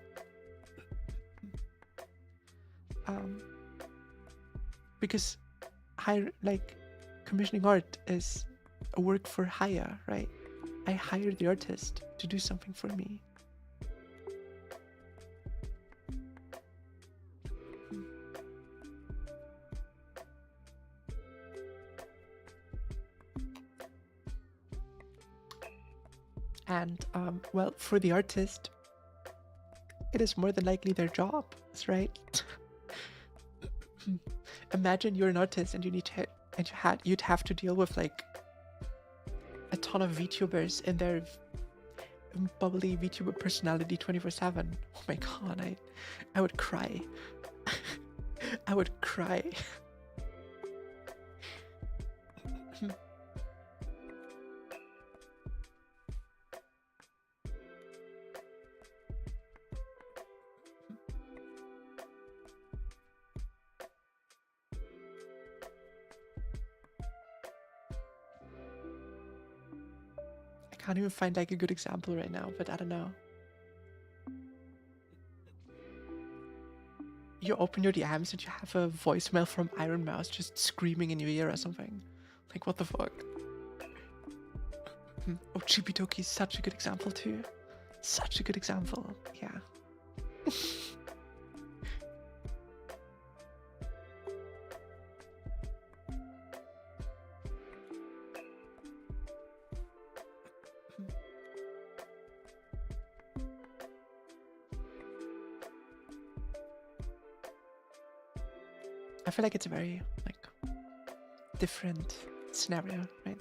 Because commissioning art is a work for hire, right? I hire the artist to do something for me. And well, for the artist, it is more than likely their job, right? Imagine you're an artist and you'd have to deal with like a ton of VTubers in their bubbly VTuber personality 24/7. Oh my god, I would cry. I would cry. I can't even find like a good example right now, but I don't know. You open your DMs and you have a voicemail from Iron Mouse just screaming in your ear or something. Like, what the fuck? Oh, Chibidoki is such a good example too. Such a good example, yeah. I feel like it's a very like different scenario, right?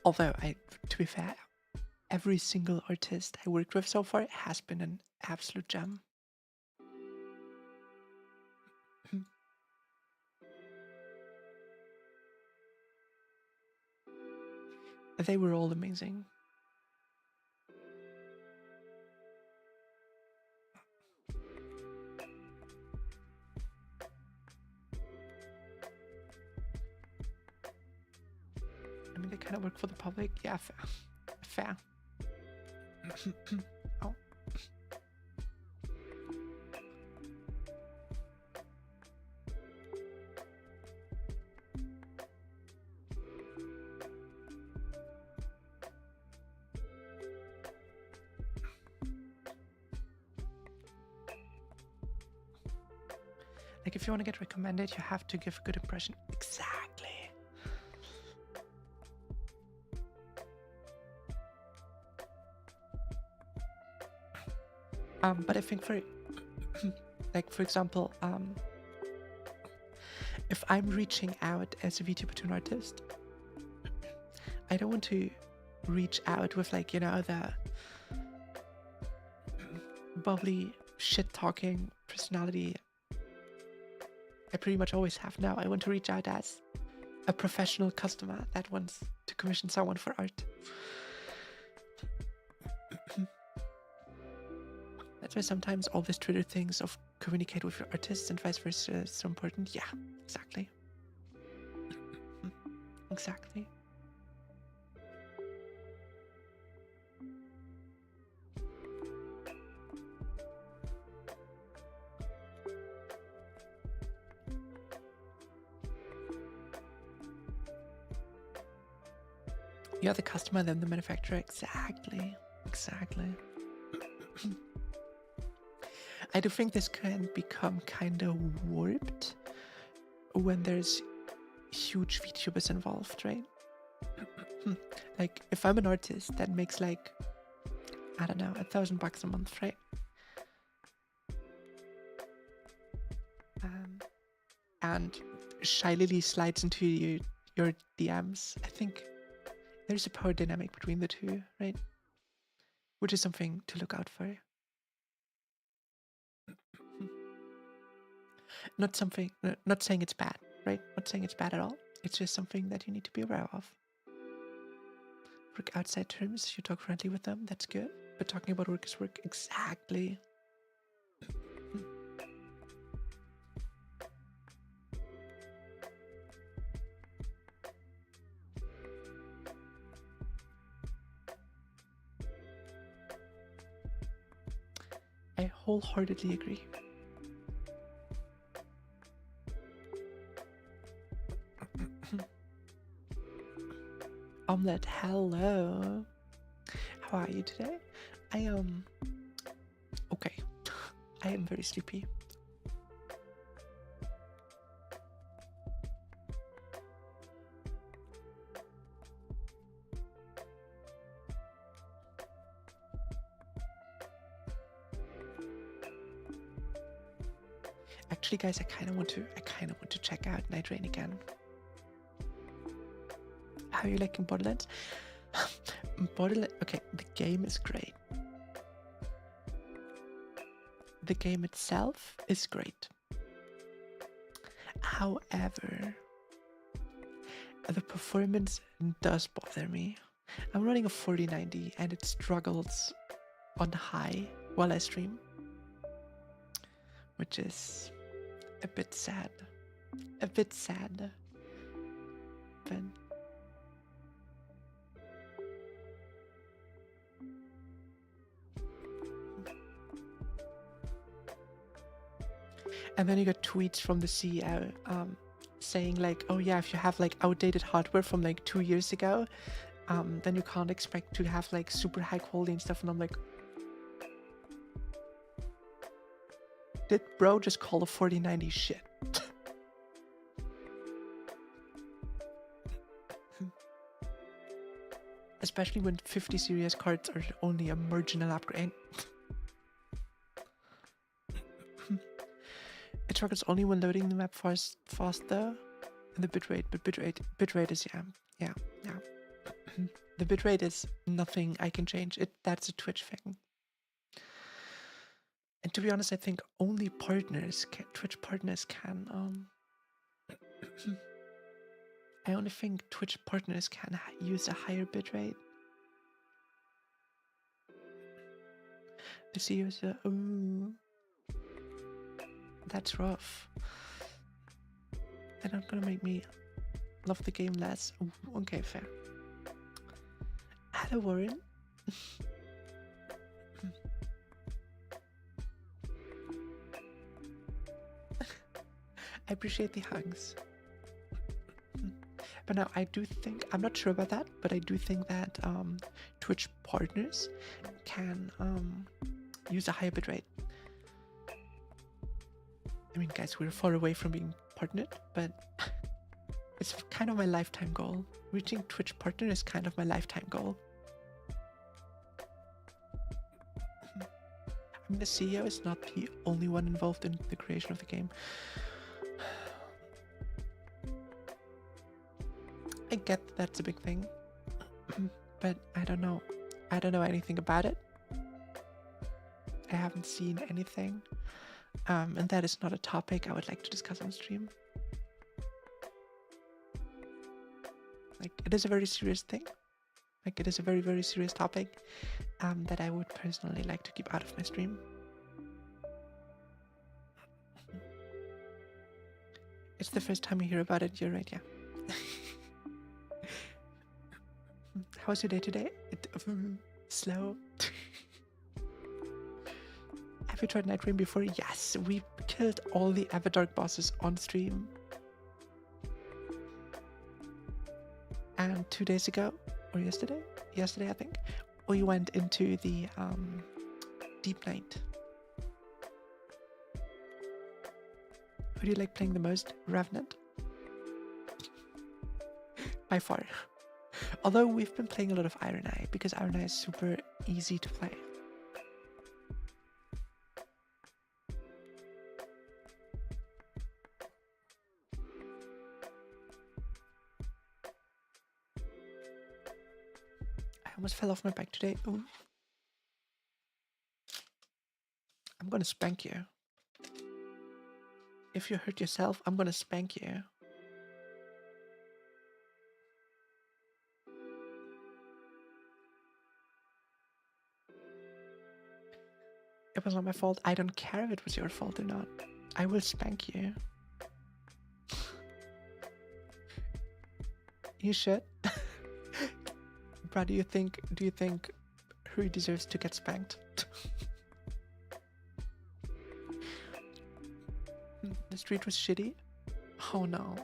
Although to be fair, every single artist I worked with so far has been an absolute gem. They were all amazing. I mean, they kind of work for the public. Yeah, fair. Oh. Like, if you want to get recommended, you have to give a good impression. Exactly. But I think for example, if I'm reaching out as a VTuber to an artist, I don't want to reach out with like, you know, the bubbly shit-talking personality I pretty much always have now. I want to reach out as a professional customer that wants to commission someone for art. That's why sometimes all these Twitter things of communicate with your artists and vice versa is so important. Yeah, exactly. Exactly. You're the customer, then the manufacturer. Exactly. I do think this can become kind of warped when there's huge VTubers involved, right? Like, if I'm an artist that makes like, I don't know, $1,000 a month, right? And Shy Lily slides into your DMs. I think there's a power dynamic between the two, right? Which is something to look out for. Not saying it's bad, right? Not saying it's bad at all. It's just something that you need to be aware of. Work outside terms, you talk friendly with them, that's good. But talking about work is work, exactly. I wholeheartedly agree. Omelette, hello. How are you today? I am okay. I am very sleepy. Actually, guys, I kind of want to check out Night Rain again. How are you liking Borderlands? Borderlands, okay, the game is great. The game itself is great. However, the performance does bother me. I'm running a 4090 and it struggles on high while I stream, which is a bit sad. But and then you got tweets from the CEO saying like, oh yeah, if you have like outdated hardware from like 2 years ago, then you can't expect to have like super high quality and stuff. And I'm like, did bro just call a 4090 shit? Especially when 50 series cards are only a marginal upgrade. It struggles only when loading the map faster. And the bitrate, but bitrate is yeah. The bitrate is nothing I can change. That's a Twitch thing. And to be honest, I think only Twitch partners can I only think Twitch partners can use a higher bitrate. The CEO is ooh, that's rough. They're not gonna make me love the game less. Ooh, okay, fair. Hello, Warren. I appreciate the hugs. But now I do think, I'm not sure about that, but I do think that Twitch partners can use a higher bitrate. I mean, guys, we're far away from being partnered, but it's kind of my lifetime goal. Reaching Twitch partner is kind of my lifetime goal. I mean, the CEO is not the only one involved in the creation of the game. I get that that's a big thing, but I don't know. I don't know anything about it. I haven't seen anything, and that is not a topic I would like to discuss on stream. Like, it is a very serious thing. Like, it is a very, very serious topic that I would personally like to keep out of my stream. It's the first time you hear about it. You're right, yeah. How's your day today? Slow. Have you tried Night Rain before? Yes, we killed all the Everdark bosses on stream. And 2 days ago, or yesterday. Yesterday, I think. We went into the Deep Night. Who do you like playing the most? Revenant? By far. Although we've been playing a lot of Iron Eye because Iron Eye is super easy to play. I almost fell off my bike today. Ooh. I'm gonna spank you. If you hurt yourself, I'm gonna spank you. It was not my fault. I don't care if it was your fault or not. I will spank you. You should. Brad, do you think who deserves to get spanked? The street was shitty. Oh no.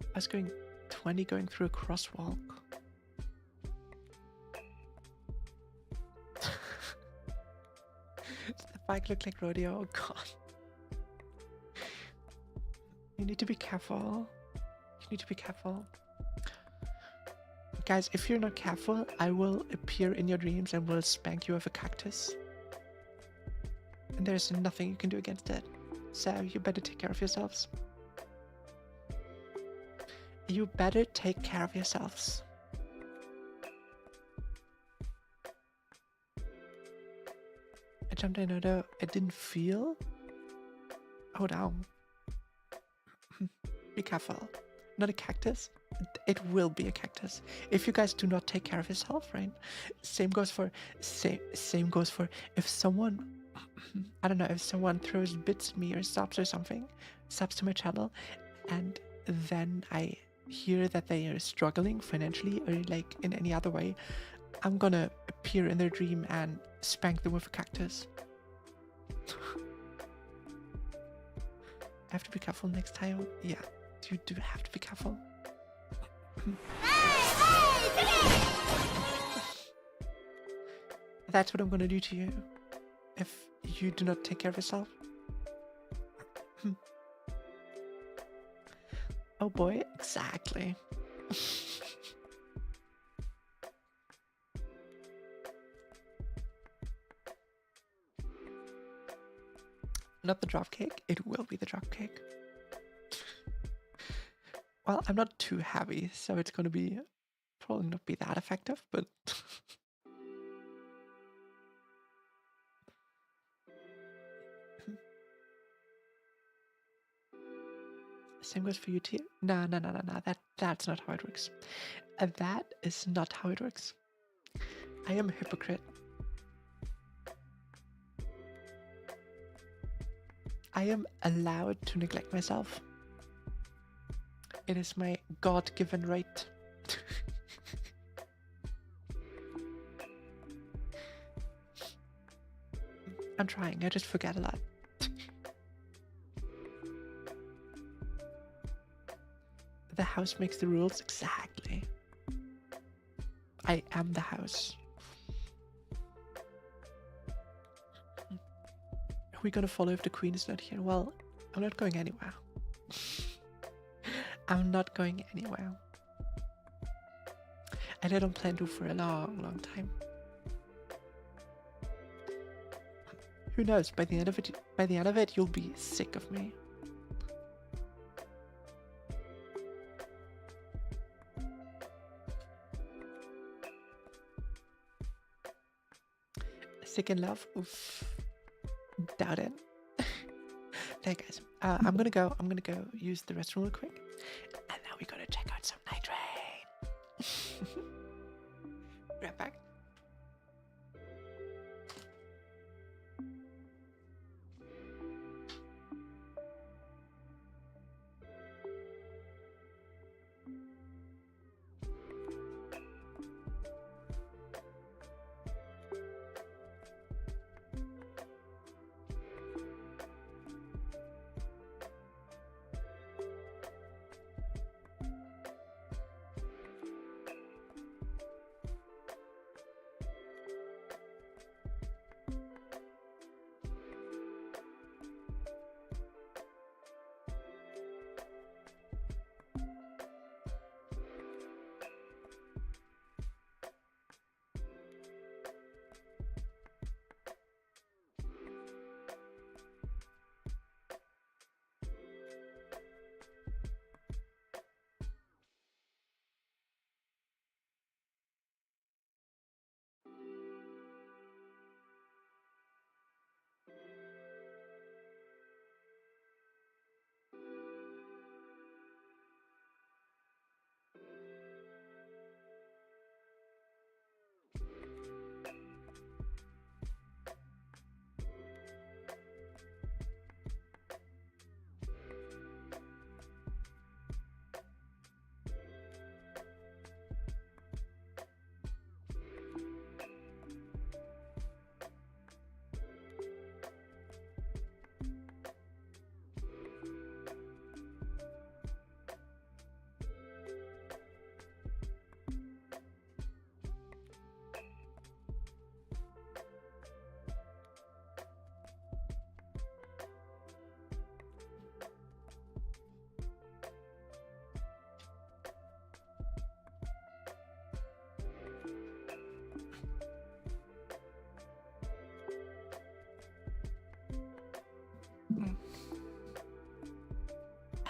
I was going 20 going through a crosswalk. The bike looked like rodeo. Oh god. You need to be careful. You need to be careful. Guys, if you're not careful, I will appear in your dreams and will spank you with a cactus. And there's nothing you can do against it. So you better take care of yourselves. You better take care of yourselves. I jumped in although it didn't feel. Oh down. Be careful. Not a cactus. It will be a cactus if you guys do not take care of yourself, right? Same goes for if someone I don't know, if someone throws bits at me or subs or something, subs to my channel, and then I hear that they are struggling financially or like in any other way, I'm gonna appear in their dream and spank them with a cactus. I have to be careful next time. Yeah, you do have to be careful. That's what I'm gonna do to you if you do not take care of yourself. Oh boy, exactly. Not the dropkick, it will be the dropkick. Well, I'm not too heavy, so it's gonna be probably not be that effective, but same goes for you too. No. That's not how it works. That is not how it works. I am a hypocrite. I am allowed to neglect myself. It is my God-given right. I'm trying, I just forget a lot. The house makes the rules, exactly. I am the house. Are we gonna follow if the queen is not here? Well, I'm not going anywhere. I'm not going anywhere. And I don't plan to for a long time. Who knows? By the end of it, you'll be sick of me. Sick in love? Oof. Doubt it. There, guys. I'm gonna go use the restroom real quick, and then we're gonna check out some Night Rain. Right back.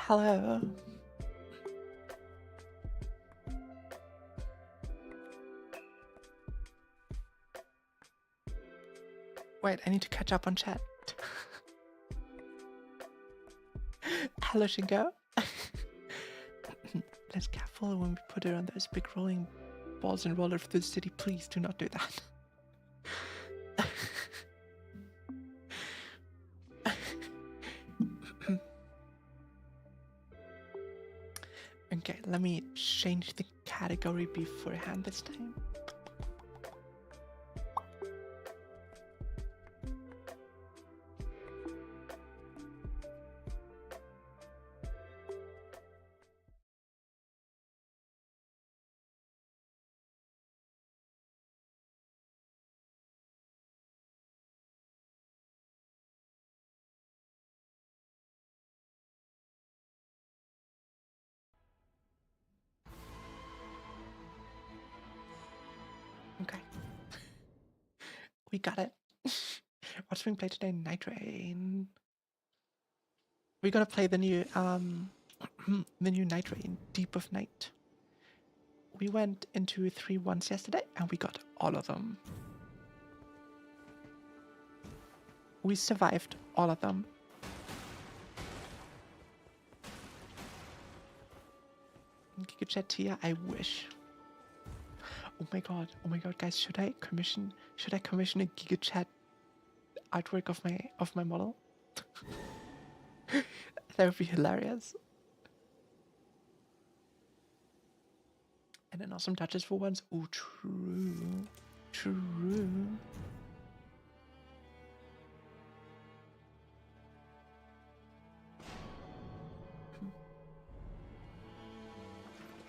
Hello. Wait, I need to catch up on chat. Hello, Shingo. Let's careful when we put it on those big rolling balls and roll it through the city. Please do not do that. Okay, let me change the category beforehand this time. Okay. We got it. What's being played today? Night Rain. We're gonna play the new the new Night Rain, Deep of Night. We went into 3-1s yesterday and we got all of them. We survived all of them. Giga Tia, I wish. Oh my god, guys, should I commission a Giga Chat artwork of my model? That would be hilarious. And then awesome touches for once. Oh, true.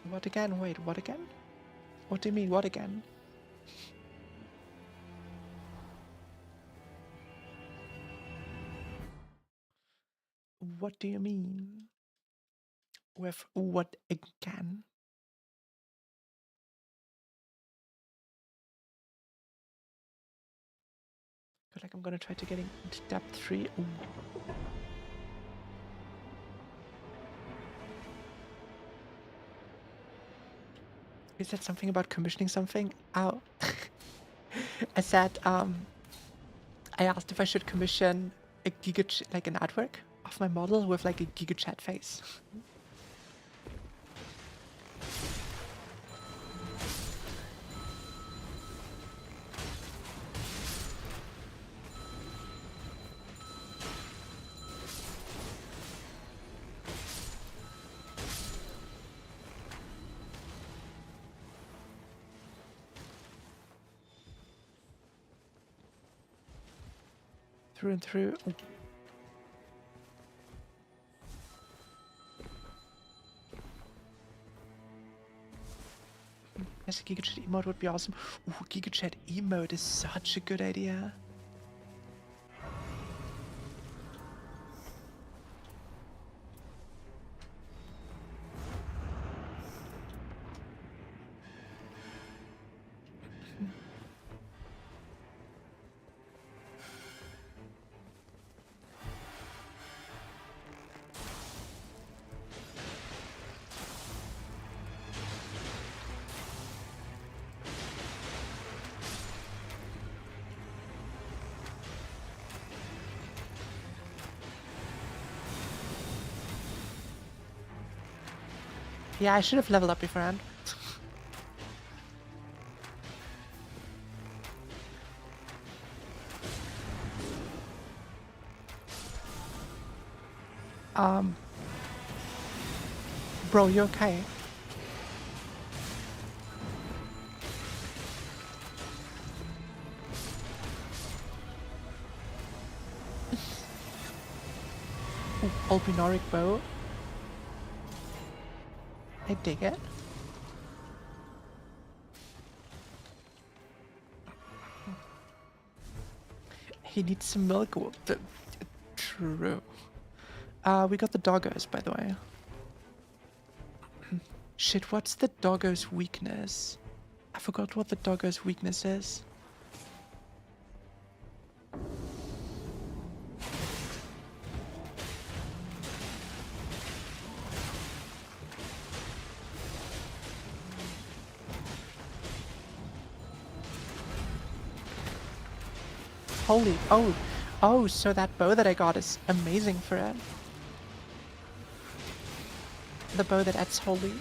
What again? Wait, what again? What do you mean, what again? What do you mean? With what again? Feel like I'm gonna try to get into depth 3. Ooh. You said something about commissioning something? Oh. I said, I asked if I should commission a like an artwork of my model with like a Giga Chat face. Through and through. Ooh. Yes, a Giga Chat emote would be awesome. Ooh, Giga Chat emote is such a good idea. Yeah, I should have leveled up beforehand. Bro, you okay? Ooh, Albinoric bow. I dig it. He needs some milk. True. We got the doggos, by the way. Shit, what's the doggo's weakness? I forgot what the doggo's weakness is. holy. Oh, so that bow that I got is amazing for it. The bow that adds holy.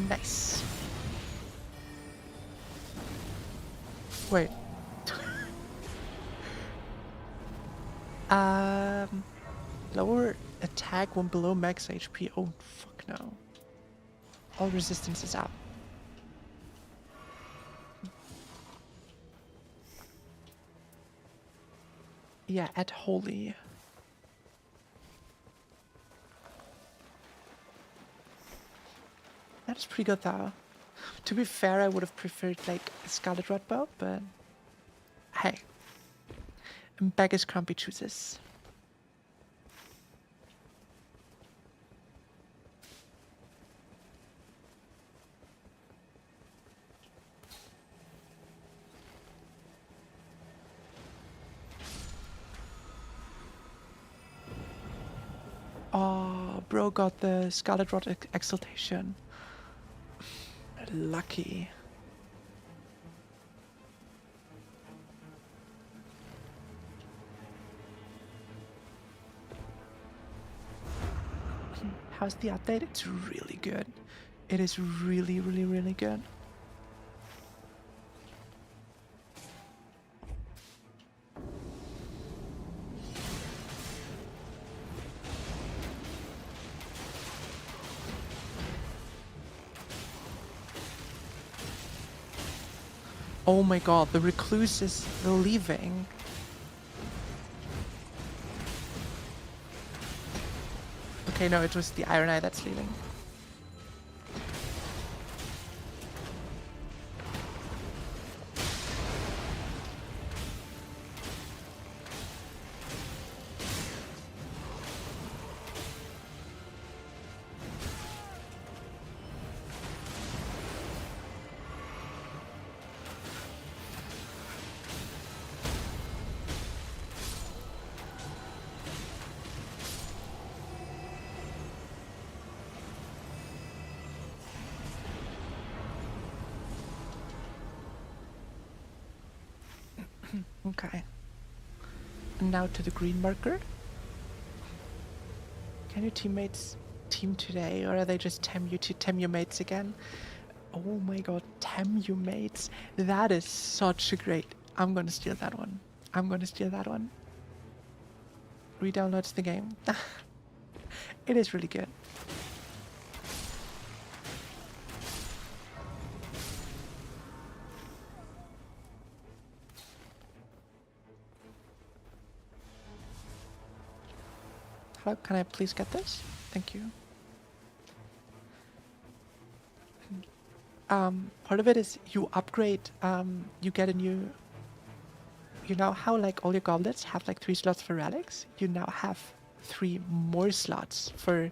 Nice. Wait. Lower attack when below max HP. Oh, fuck no. All resistance is up. Yeah, add holy. That's pretty good though. To be fair, I would have preferred like a Scarlet Rod bow, but hey. Beggars can't be choosers. Oh, bro got the Scarlet Rod Exaltation. Lucky. How's the update? It's really good. It is really, really, really good. Oh my god, the recluse is leaving. Okay, no, it was the Iron Eye that's leaving. Okay. And now to the green marker. Can your teammates team today, or are they just tem your mates again? Oh my god, tem your mates. That is such a great... I'm gonna steal that one. I'm gonna steal that one. Re-downloads the game. It is really good. Hello, can I please get this? Thank you. Part of it is you upgrade, you get a new... You know how like all your goblets have like 3 slots for relics? You now have 3 more slots for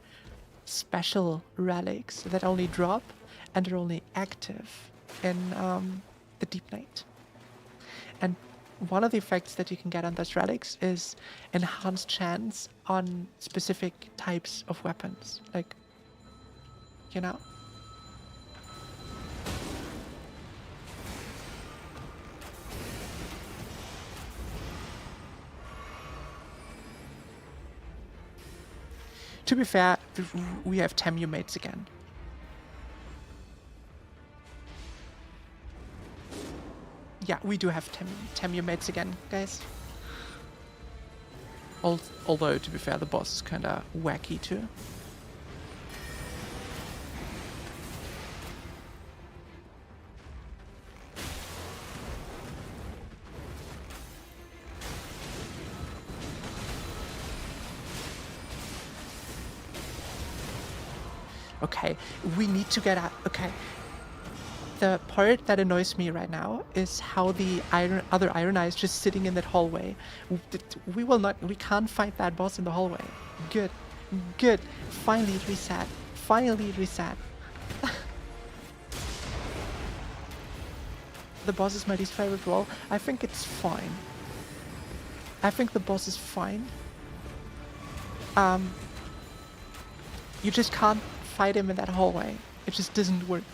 special relics that only drop and are only active in the Deep Night. And one of the effects that you can get on those relics is enhanced chance on specific types of weapons. Like, you know? To be fair, we have Temu mates again. Yeah, we do have Temu mates again, guys. Although, to be fair, the boss is kinda wacky too. Okay, we need to get out. Okay. The part that annoys me right now is how the other Iron Eye is just sitting in that hallway. We can't fight that boss in the hallway. Good, good. Finally it reset. Finally it reset. The boss is my least favorite role. I think it's fine. I think the boss is fine. You just can't fight him in that hallway. It just doesn't work.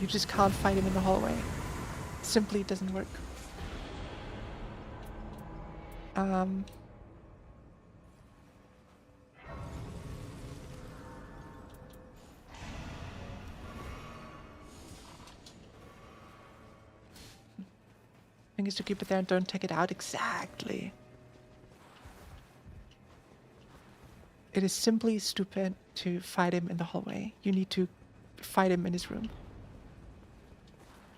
You just can't fight him in the hallway. Simply doesn't work. Thing is to keep it there and don't take it out. Exactly. It is simply stupid to fight him in the hallway. You need to fight him in his room.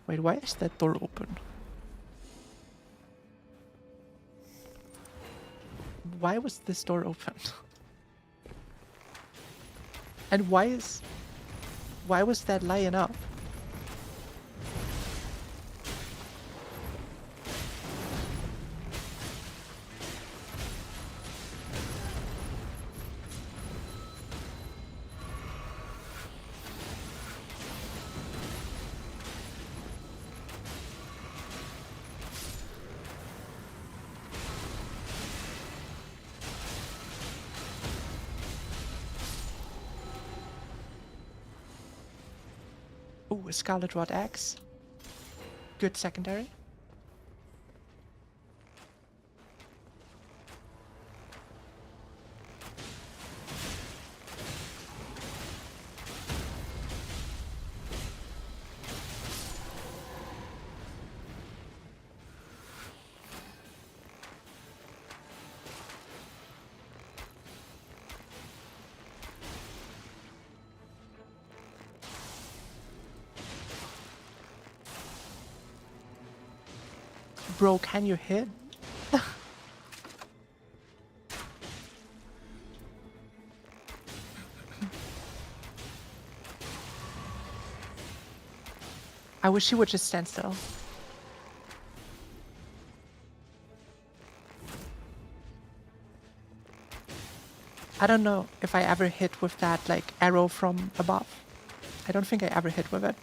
Wait, why is that door open? Why was this door open? And why was that lying up? Ooh, a Scarlet Rod Axe. Good secondary. Bro, can you hit? I wish he would just stand still. I don't know if I ever hit with that, like, arrow from above. I don't think I ever hit with it.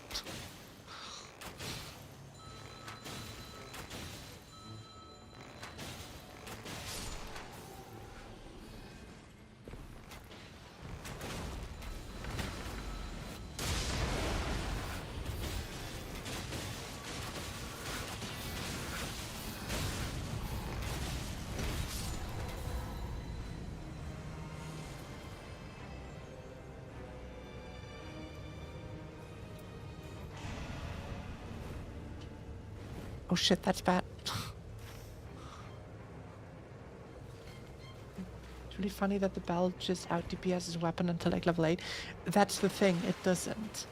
Oh shit, that's bad. It's really funny that the bell just out DPS his weapon until like level 8. That's the thing, it doesn't.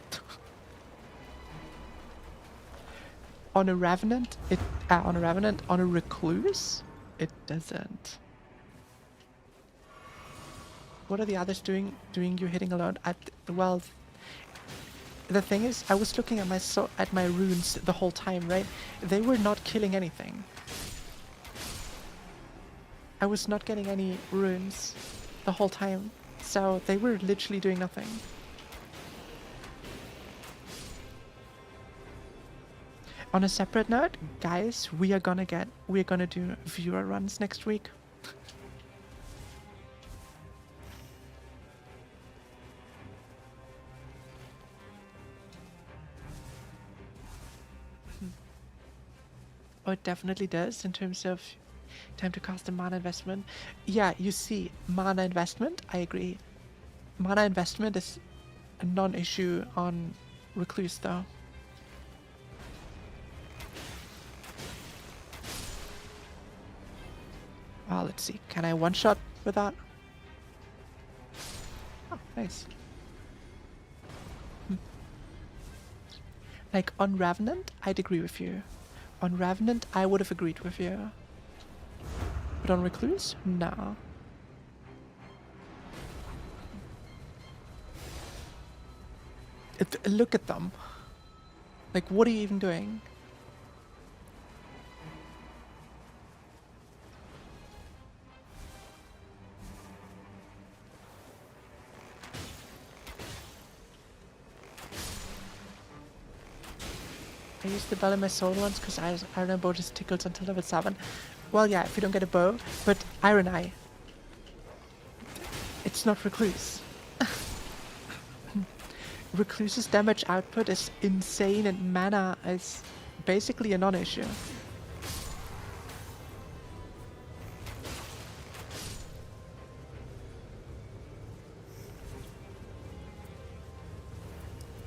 On a Revenant, on a Recluse, it doesn't. What are the others doing you hitting alone? Well, the thing is, I was looking at my runes the whole time, right? They were not killing anything. I was not getting any runes the whole time, so they were literally doing nothing. On a separate note, guys, we are gonna do viewer runs next week. Oh, it definitely does in terms of time to cost and mana investment. Yeah, you see, mana investment, I agree. Mana investment is a non-issue on Recluse though. Let's see, can I one-shot with that? Oh, nice. Like on Revenant, I'd agree with you. On Revenant, I would have agreed with you. But on Recluse, no. Look at them. Like, what are you even doing? I used the bell in my soul once because iron and bow just tickles until level 7. Well, yeah, if you don't get a bow, but Iron Eye. It's not Recluse. Recluse's damage output is insane and mana is basically a non-issue.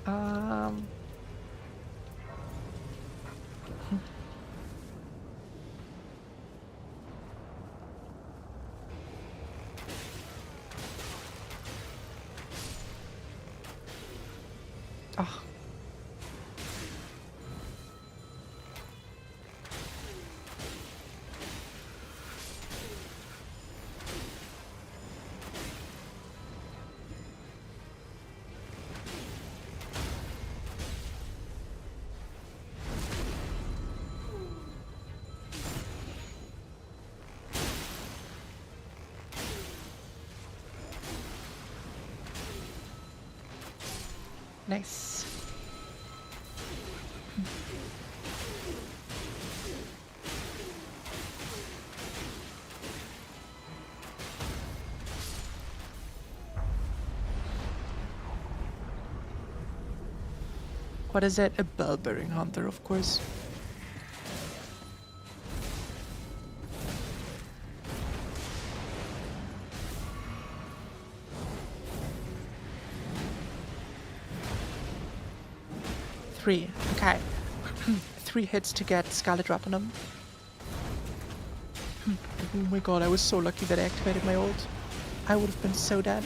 Oh. Nice. What is it? A bell-bearing hunter, of course. Three. Okay. 3 hits to get Scarlet Rot on him. Oh my god, I was so lucky that I activated my ult. I would have been so dead.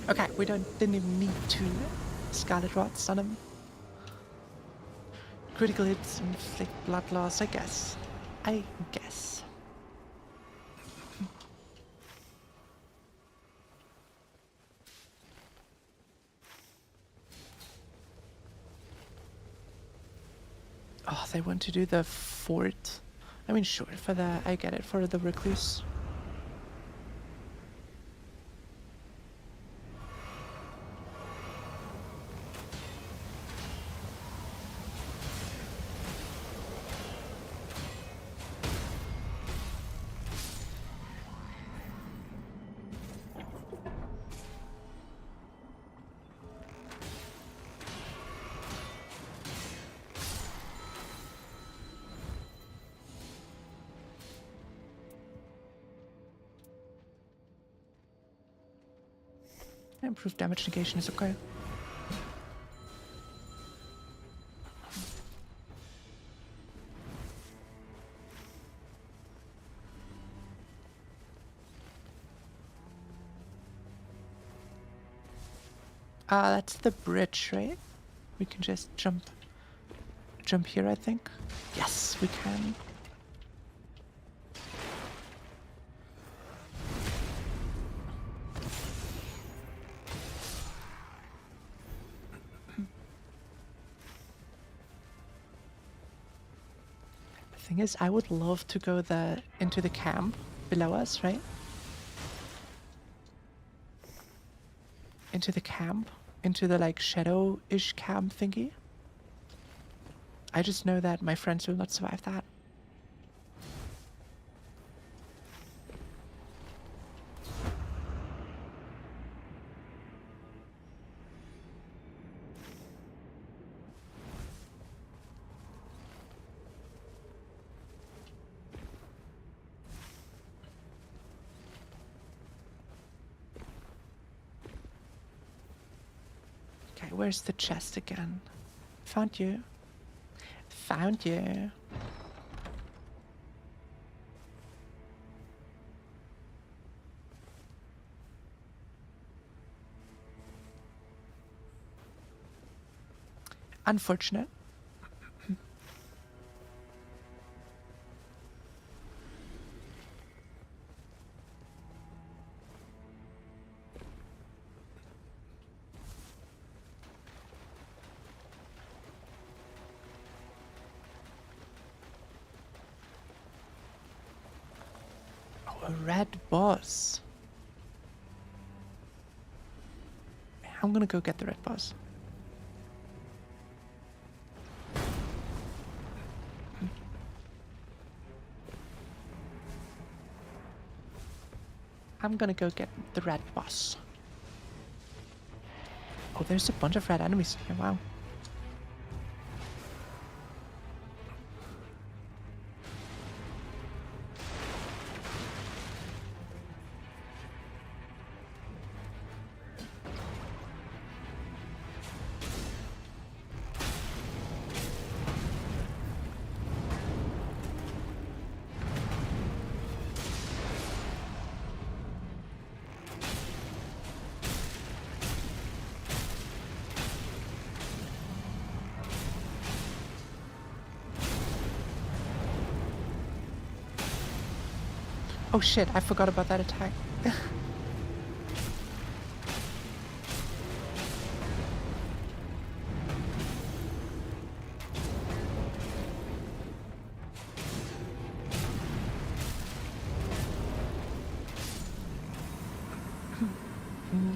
Okay, we didn't even need 2 Scarlet Rots on him. Critical hits inflict blood loss, I guess. Oh, they want to do the fort. I mean, sure, I get it, for the Recluse. Improved damage negation is okay. That's the bridge, right? We can just jump here, I think. Yes, we can. Thing is, I would love to go into the camp below us, right? Into the camp, into the like shadow-ish camp thingy. I just know that my friends will not survive that. where's the chest again? Found you. Found you. Unfortunate. Oh, a red boss. I'm gonna go get the red boss. I'm gonna go get the red boss. Oh, there's a bunch of red enemies here. Wow. Oh shit, I forgot about that attack.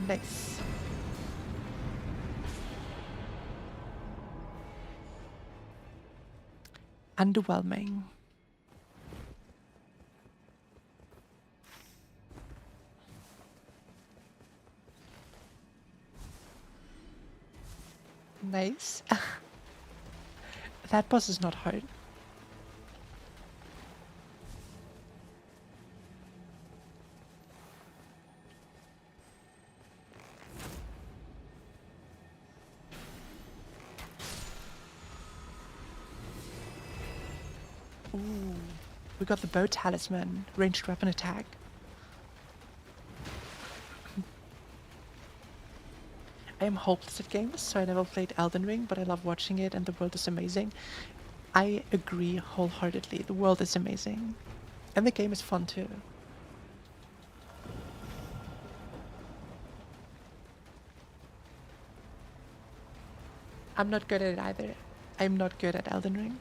Nice. Underwhelming. Nice. That boss is not hard. Ooh, we got the bow talisman, ranged weapon attack. I am hopeless at games, so I never played Elden Ring, but I love watching it and the world is amazing. I agree wholeheartedly, the world is amazing. And the game is fun too. I'm not good at it either. I'm not good at Elden Ring.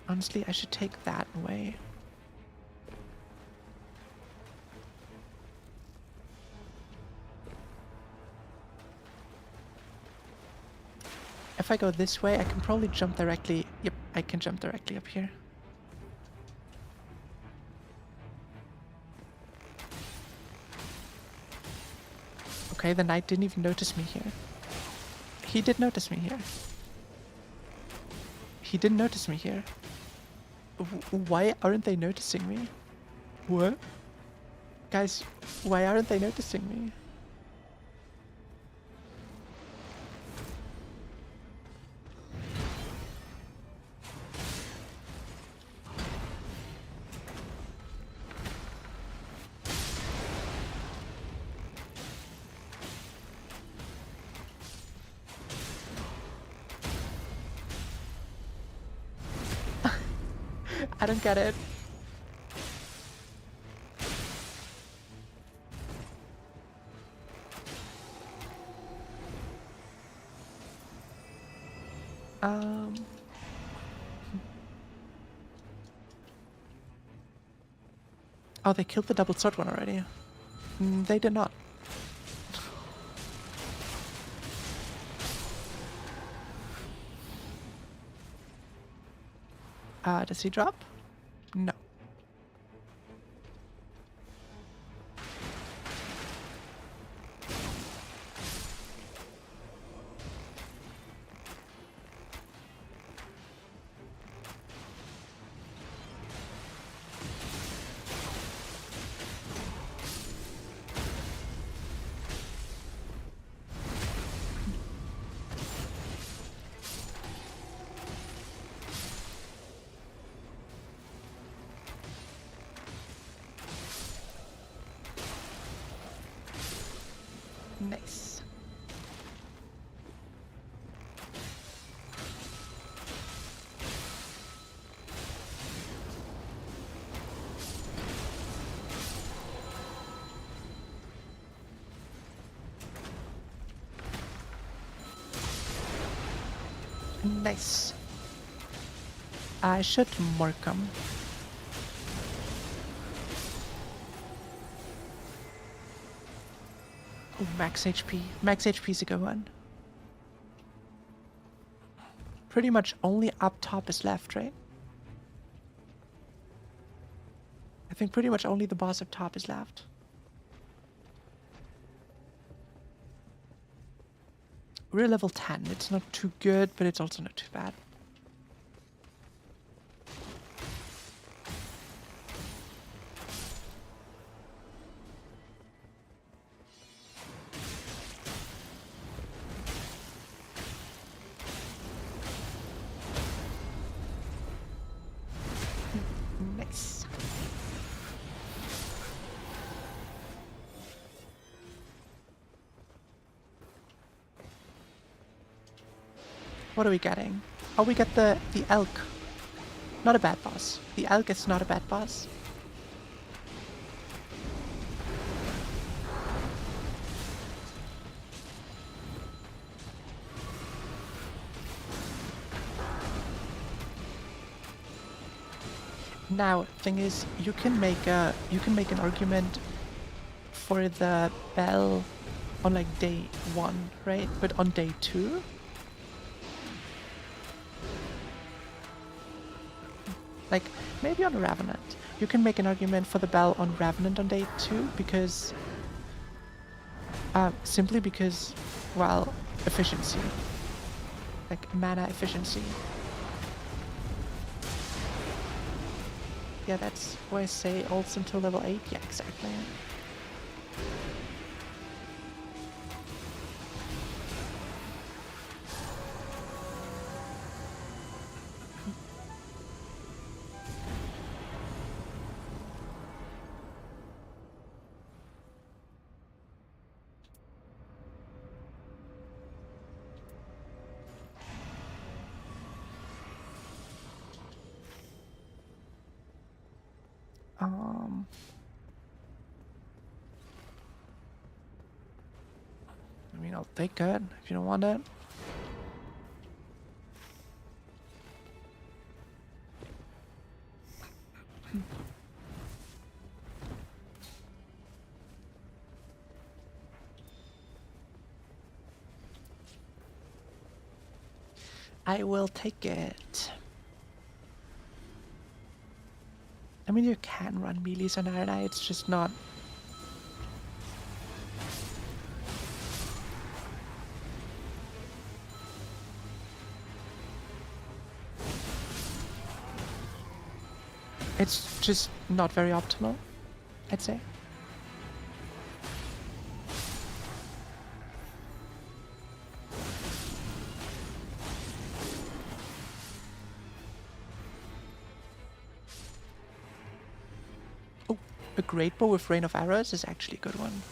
Honestly, I should take that away. If I go this way, I can probably jump directly. Yep, I can jump directly up here. Okay, the knight didn't even notice me here. He did notice me here. He didn't notice me here. Why aren't they noticing me? What? Guys, why aren't they noticing me? I don't get it. Oh, they killed the double sword one already. They did not. Does he drop? No. Nice. I should mark them. Oh, max HP. Max HP is a good one. Pretty much only up top is left, right? I think pretty much only the boss up top is left. We're level 10. It's not too good, but it's also not too bad. Nice. What are we getting? Oh, we get the elk. Not a bad boss. The elk is not a bad boss. Now, thing is, you can make an argument for the bell on like day 1, right? But on day 2, like maybe on Revenant, you can make an argument for the bell on Revenant on day 2 because simply because, well, efficiency, like mana efficiency. Yeah, that's why I say ults until level 8. Yeah, exactly. I mean, I'll take it if you don't want it. I will take it. I mean, you can run melees on Iron Eye, it's just not. It's just not very optimal, I'd say. Oh, a great bow with Rain of Arrows is actually a good one.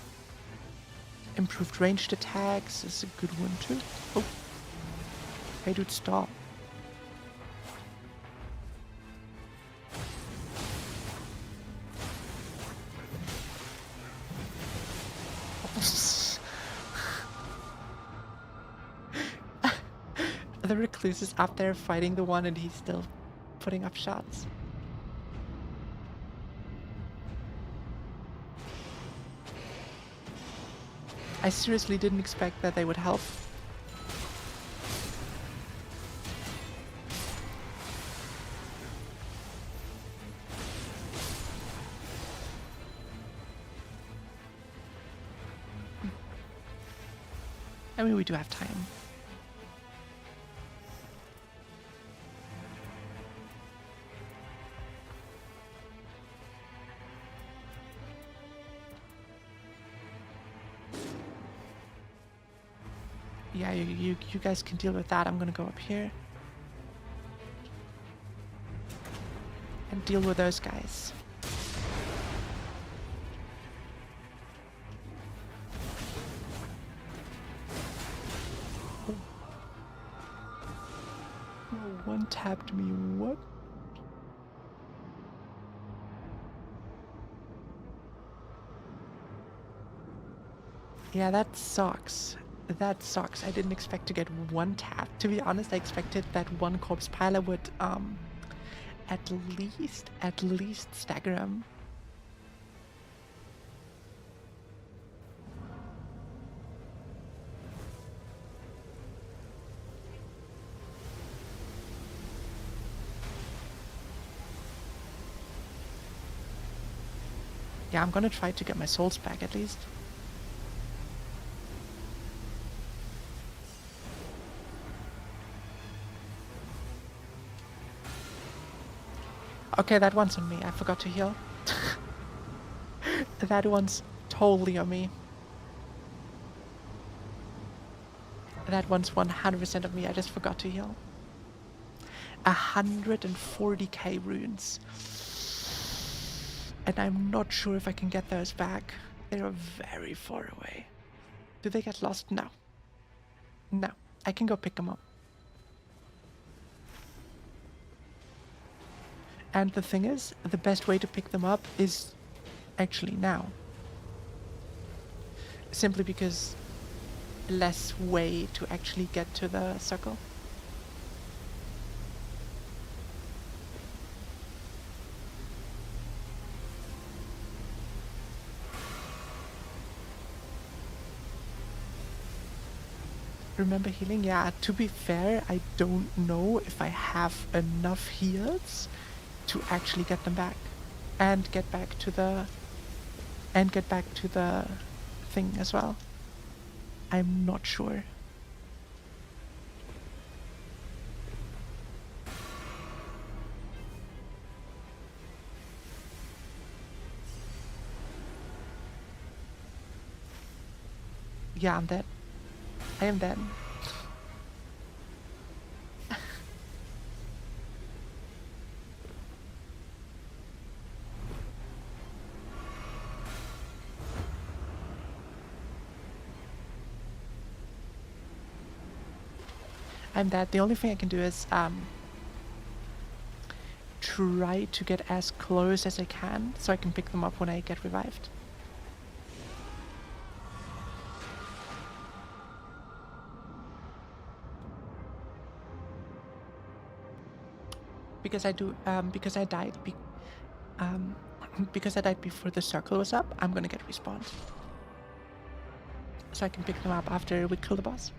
Improved ranged attacks is a good one too. Oh, hey dude, stop. The recluse is up there fighting the one and he's still putting up shots. I seriously didn't expect that they would help. I mean, we do have time. Yeah, you guys can deal with that. I'm gonna go up here and deal with those guys. Oh. Oh, one tapped me. What? Yeah, that sucks. That sucks. I didn't expect to get one tap. To be honest, I expected that one corpse piler would at least stagger him. Yeah, I'm gonna try to get my souls back at least. Okay, that one's on me. I forgot to heal. That one's totally on me. That one's 100% of me. I just forgot to heal. 140k runes. And I'm not sure if I can get those back. They are very far away. Do they get lost? No. No. I can go pick them up. And the thing is, the best way to pick them up is actually now. Simply because less way to actually get to the circle. Remember healing? Yeah, to be fair, I don't know if I have enough heals to actually get them back and get back to the thing as well. I'm not sure. Yeah, I'm dead. I am dead. I'm dead. The only thing I can do is try to get as close as I can so I can pick them up when I get revived. Because I do, because I died before the circle was up, I'm gonna get respawned. So I can pick them up after we kill the boss.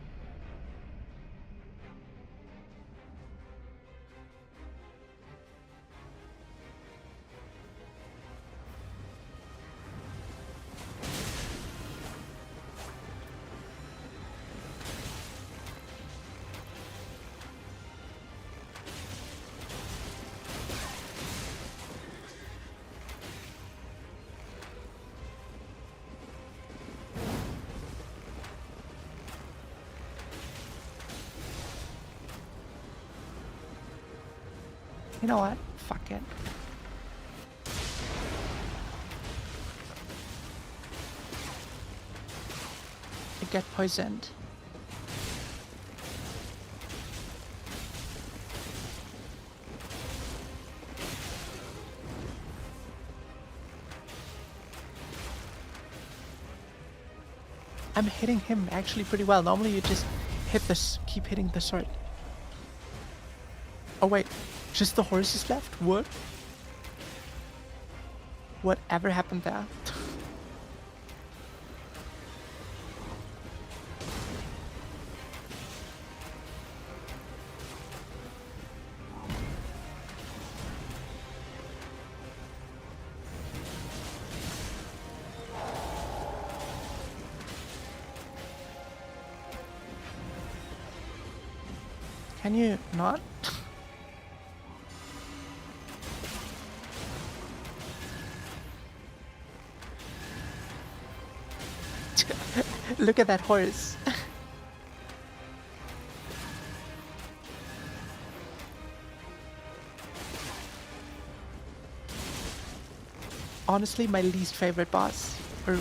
You know what? Fuck it. I get poisoned. I'm hitting him actually pretty well. Normally you just hit this, keep hitting the sword. Oh wait, just the horses left? What? Whatever happened there? Can you not? Look at that horse. Honestly, my least favorite boss, or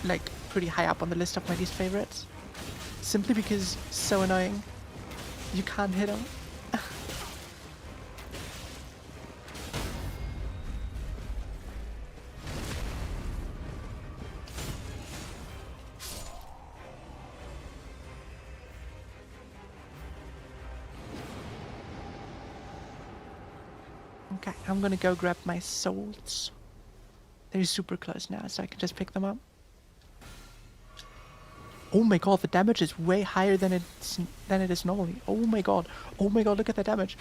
like pretty high up on the list of my least favorites. Simply because so annoying. You can't hit him. Okay, I'm gonna go grab my souls. They're super close now, so I can just pick them up. Oh my god, the damage is way higher than it is normally. Oh my god. Oh my god, look at the damage.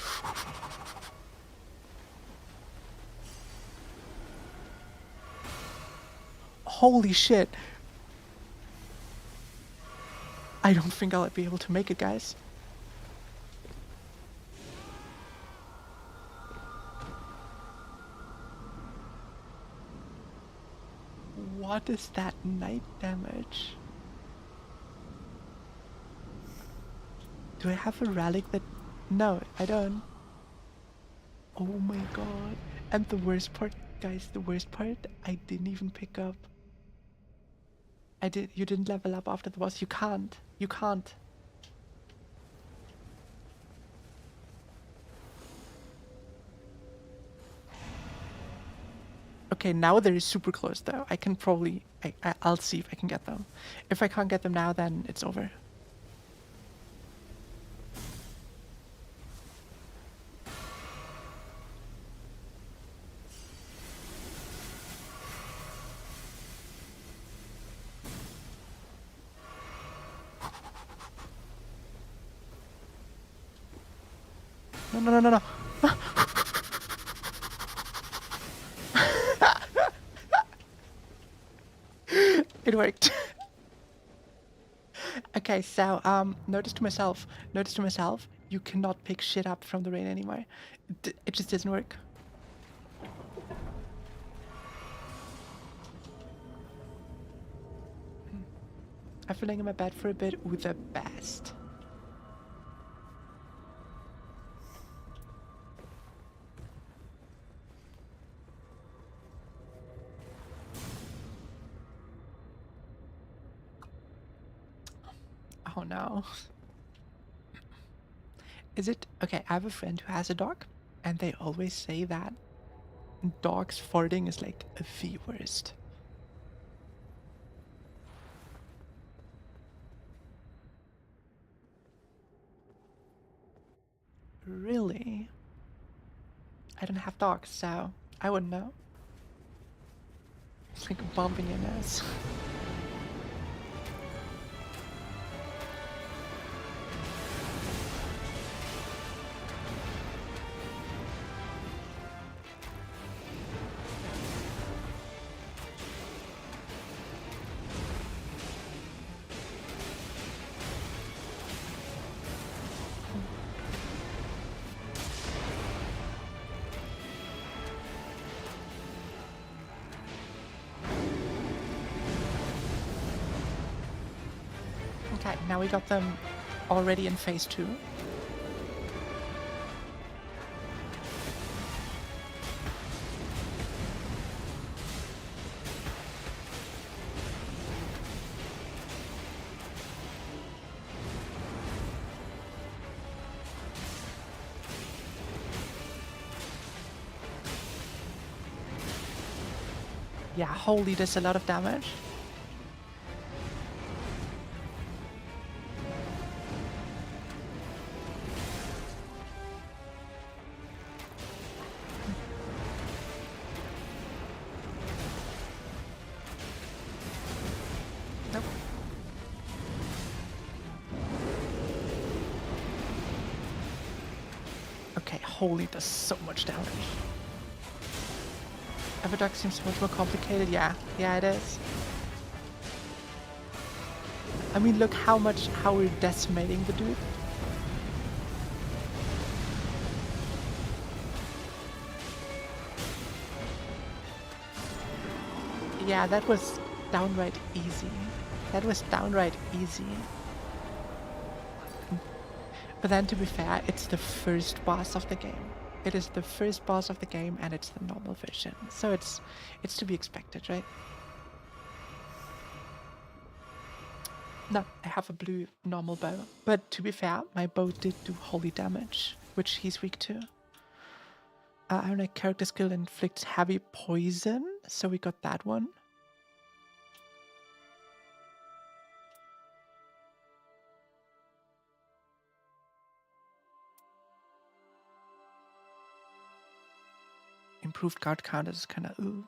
Holy shit. I don't think I'll be able to make it, guys. What is that night damage? Do I have a relic that... No, I don't. Oh my god. And the worst part, guys, the worst part, I didn't even pick up. You didn't level up after the boss. You can't. You can't. Okay, now they're super close though. I can probably... I'll see if I can get them. If I can't get them now, then it's over. No, no, no, no, no. It worked. Okay, so notice to myself, you cannot pick shit up from the rain anymore. It just doesn't work. I've been laying in my bed for a bit with the best. Oh no. Is it... Okay, I have a friend who has a dog, and they always say that dogs farting is like the worst. Really? I don't have dogs, so I wouldn't know. It's like bumping your nose. Okay, now we got them already in phase 2. Yeah, holy, there's a lot of damage. Nope. Okay, holy, there's so much damage. Everduck seems much more complicated. Yeah, it is. I mean, look how we're decimating the dude. Yeah, that was downright easy. But then, to be fair, it's the first boss of the game. It is the first boss of the game, and it's the normal version. So it's to be expected, right? No, I have a blue normal bow. But to be fair, my bow did do holy damage, which he's weak to. Our character skill inflicts heavy poison, so we got that one. improved guard count is kind of ooh.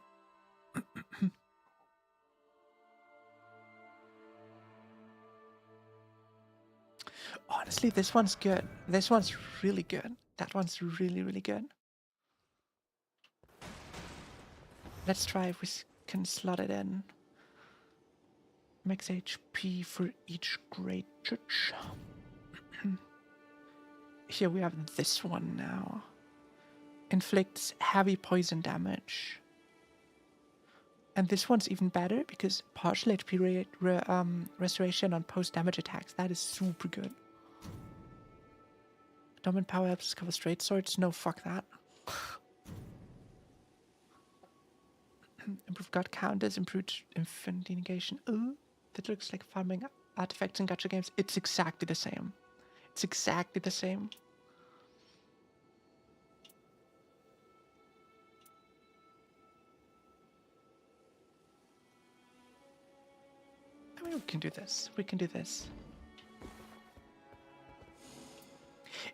Honestly, this one's good. This one's really good. That one's really, really good. Let's try if we can slot it in. Max HP for each great judge. Here we have this one now. Inflicts heavy poison damage. And this one's even better because partial HP restoration on post-damage attacks. That is super good. Dominant power helps cover straight swords. No, fuck that. Improved guard counters, improved infinity negation. Ooh, that looks like farming artifacts in gacha games. It's exactly the same. It's exactly the same. I mean, we can do this. We can do this.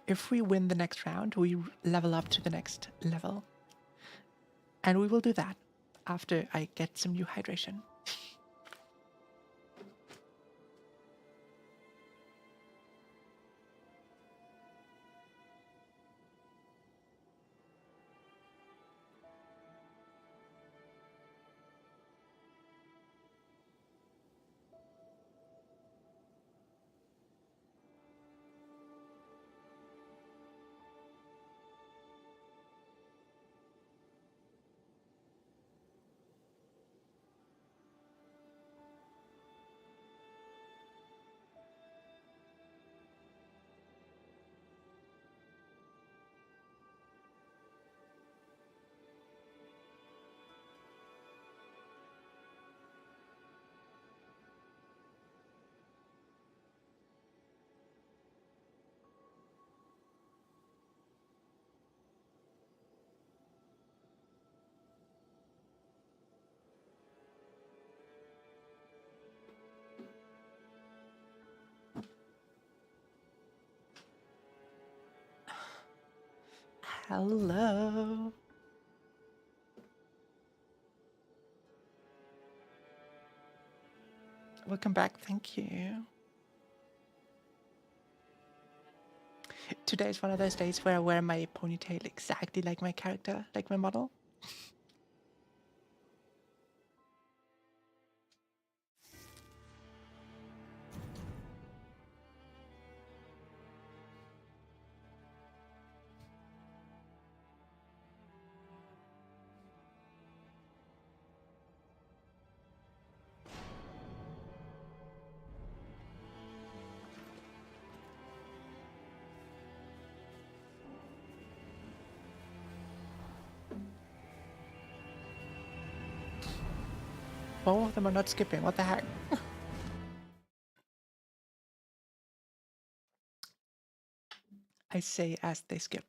If we win the next round, we level up to the next level. And we will do that after I get some new hydration. Hello. Welcome back. Thank you. Today is one of those days where I wear my ponytail exactly like my character, like my model. Both of them are not skipping. What the heck? I say as they skip.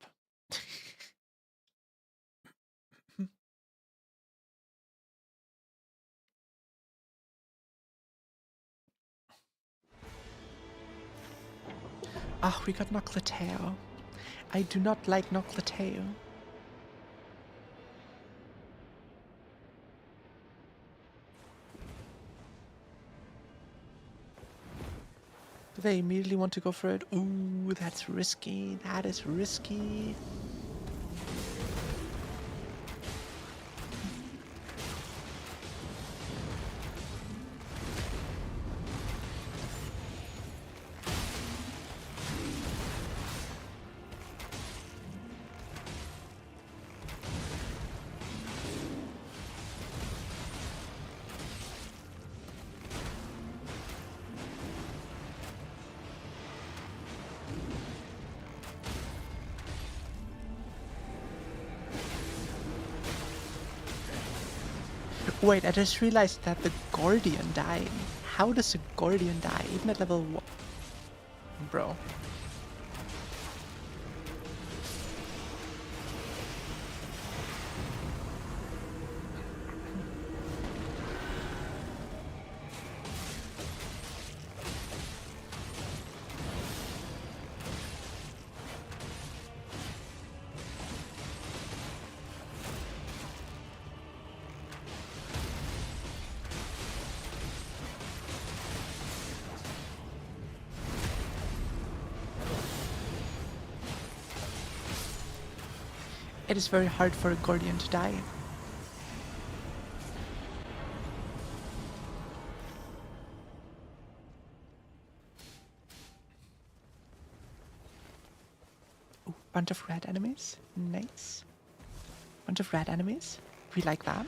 Ah, we got Nocleteo. I do not like Nocleteo. Do they immediately want to go for it? Ooh, that's risky. That is risky. Wait, I just realized that the Guardian died. How does a Guardian die? Even at level 1? Bro. It is very hard for a guardian to die. Ooh, bunch of red enemies. Nice. Bunch of red enemies. We like that.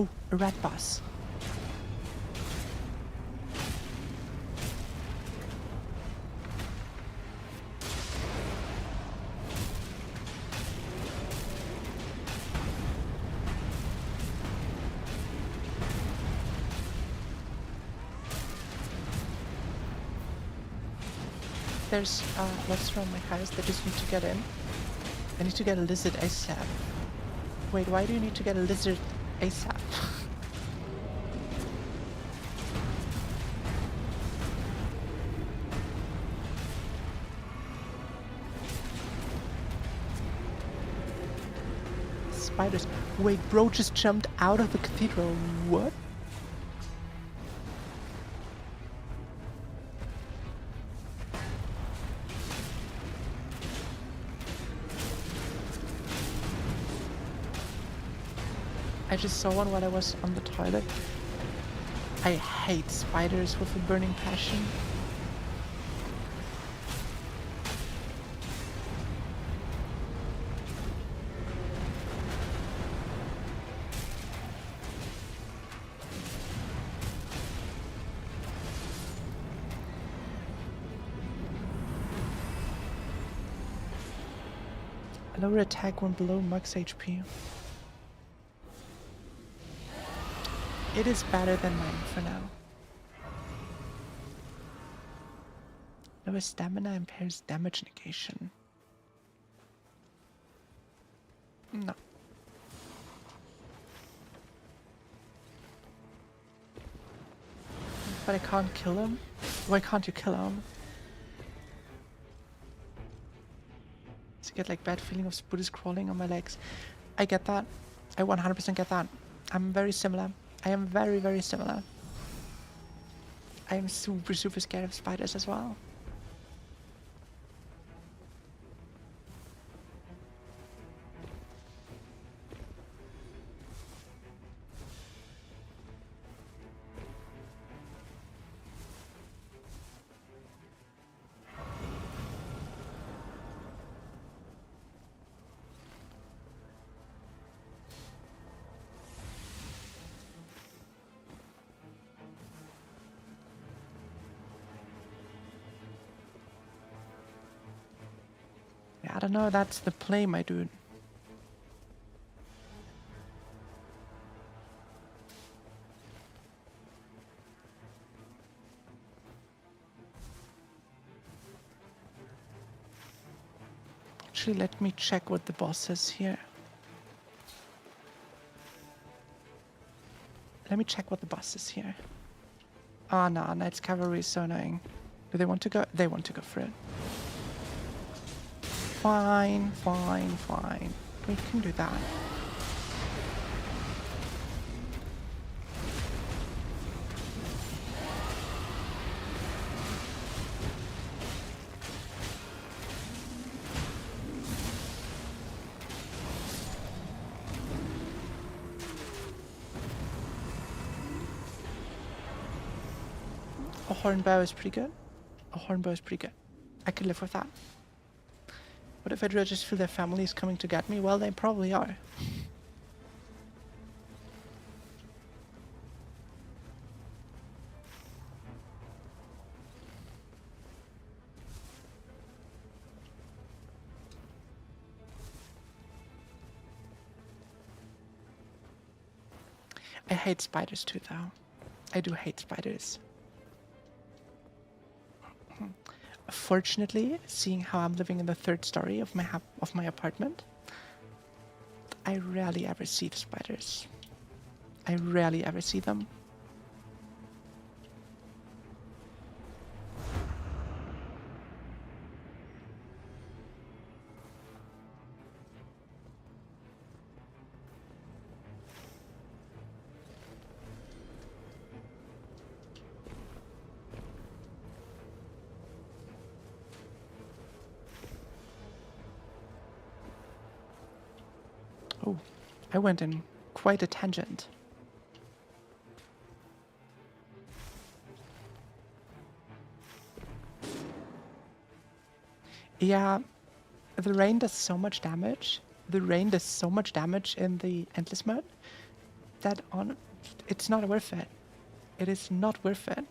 Ooh, a red boss. There's lots around my house that just need to get in. I need to get a lizard ASAP. Wait, why do you need to get a lizard ASAP? Spiders. Wait, bro just jumped out of the cathedral. What? I just saw one while I was on the toilet. I hate spiders with a burning passion. Lower attack when below max HP. It is better than mine for now. Lower stamina impairs damage negation. No. But I can't kill him? Why can't you kill him? To get like bad feeling of spiders crawling on my legs. I get that. I 100% get that. I'm very similar. I am very, very similar. I am super, super scared of spiders as well. I don't know, that's the play, my dude. Actually, let me check what the boss says here. Let me check what the boss is here. Oh no, Knight's Cavalry is so annoying. Do they want to go? They want to go for it. Fine, fine, fine. We can do that. A hornbow is pretty good. A hornbow is pretty good. I could live with that. What if I just feel their family is coming to get me? Well, they probably are. I hate spiders too, though. I do hate spiders. Fortunately, seeing how I'm living in the third story of my apartment, I rarely ever see the spiders. I rarely ever see them. Oh, I went in quite a tangent. Yeah, the rain does so much damage. The rain does so much damage in the endless mode that it's not worth it. It is not worth it.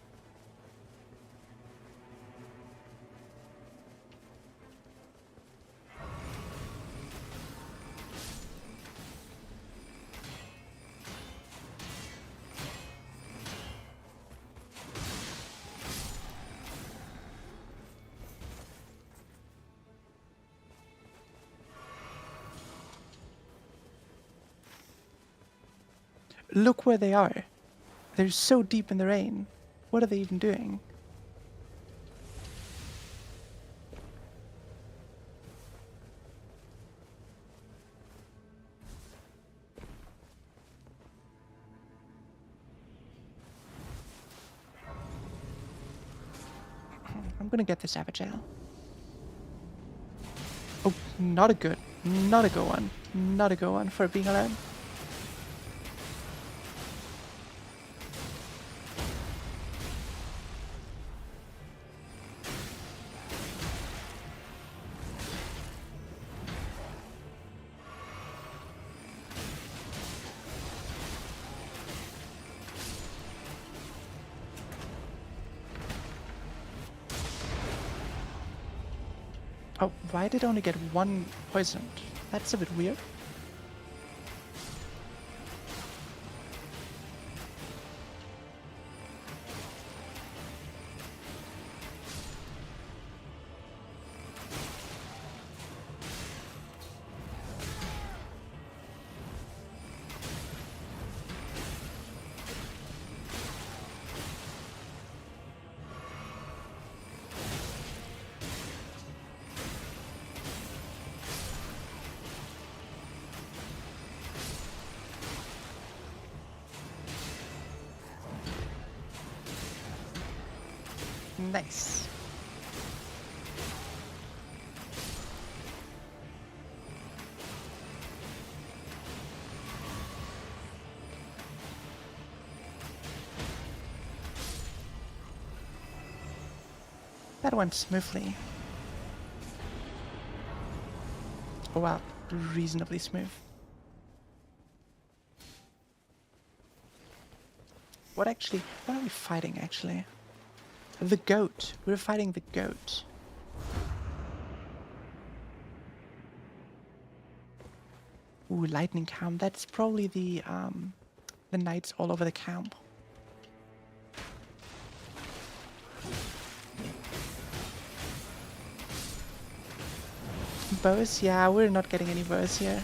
Look where they are. They're so deep in the rain. What are they even doing? I'm gonna get this Savage Ale. Oh, not a good one. Not a good one for being alone. Oh, why did I only get one poisoned? That's a bit weird. Nice. That went smoothly. Oh wow, reasonably smooth. What are we fighting actually? The goat. We're fighting the goat. Ooh, lightning camp. That's probably the knights all over the camp. Bows? Yeah, we're not getting any bows here.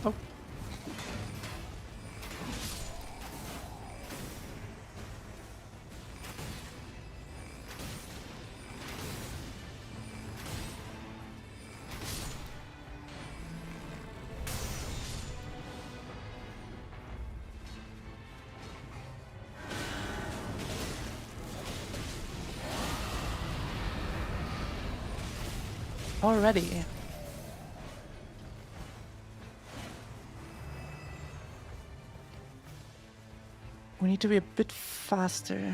Oh. Already. We need to be a bit faster.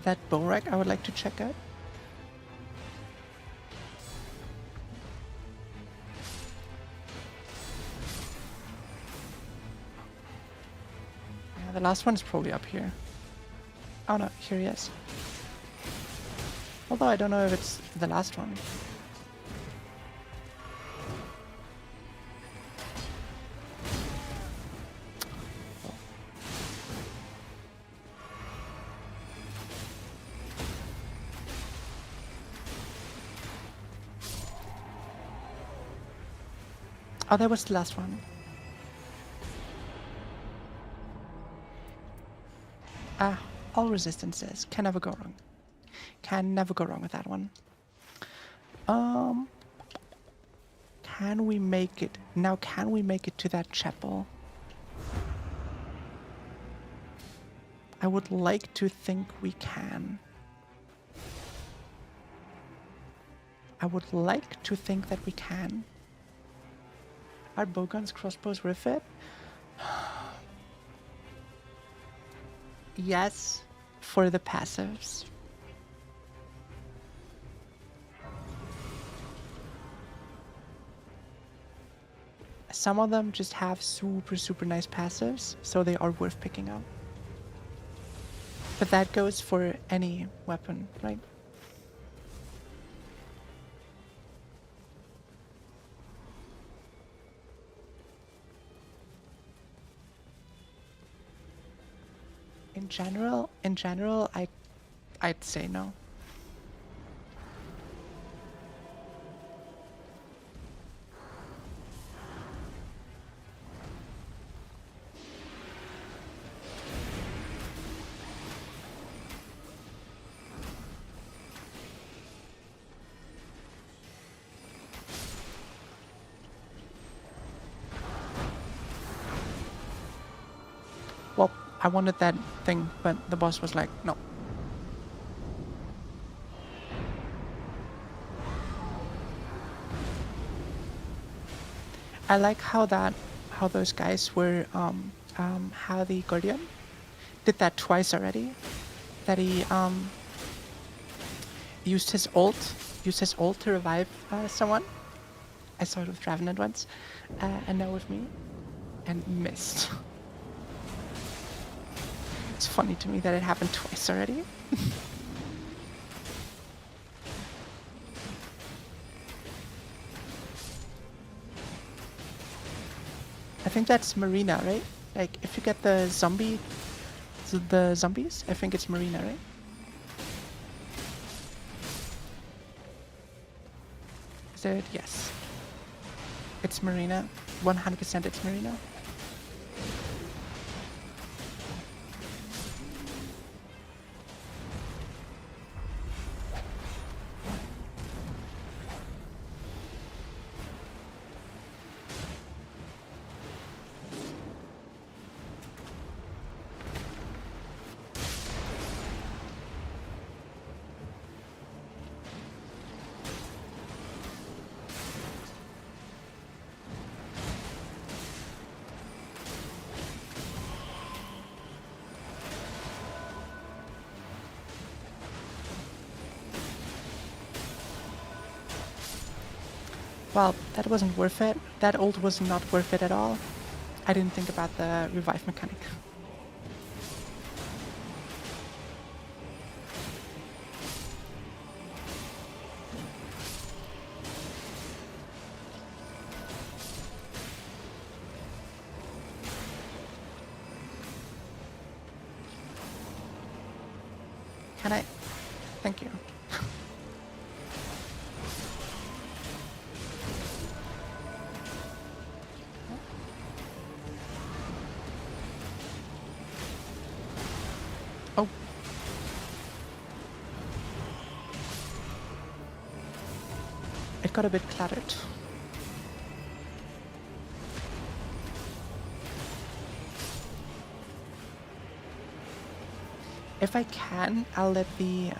That bow rack I would like to check out. Yeah, the last one is probably up here. Oh no, here he is. Although I don't know if it's the last one. Oh, that was the last one. Ah, all resistances. Can never go wrong. Can never go wrong with that one. Can we make it? Now, can we make it to that chapel? I would like to think we can. I would like to think that we can. Are bowguns, crossbows worth it? Yes, for the passives. Some of them just have super nice passives, so they are worth picking up. But that goes for any weapon, right? In general, I'd say no. Well, I wanted that thing, but the boss was like, no. I like how those guys were, how the Guardian did that twice already. That he, used his ult to revive someone. I saw it with Dravenant once, and now with me, and missed. It's funny to me that it happened twice already. I think that's Marina, right? Like, if you get the zombies, I think it's Marina, right? Is it? Yes. It's Marina. 100% it's Marina. Well, that wasn't worth it. That ult was not worth it at all. I didn't think about the revive mechanic. Can I? Thank you. Oh. It got a bit cluttered. If I can, I'll let the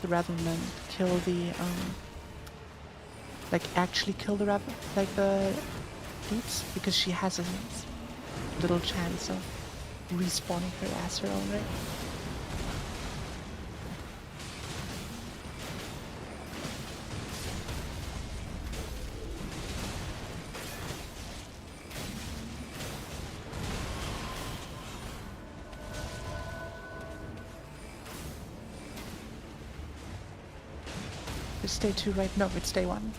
Ravenman kill the like actually kill the the dudes, because she has a little chance of respawning her as her own, right? It's day 2, right? No, it's day 1.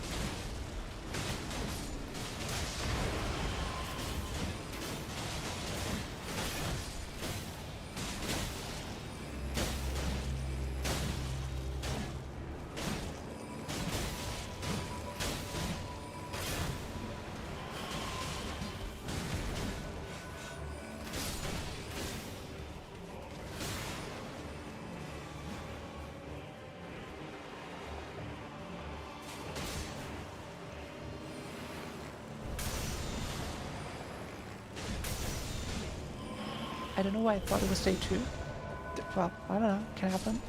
I don't know why I thought it was day 2. Well, I don't know. Can happen.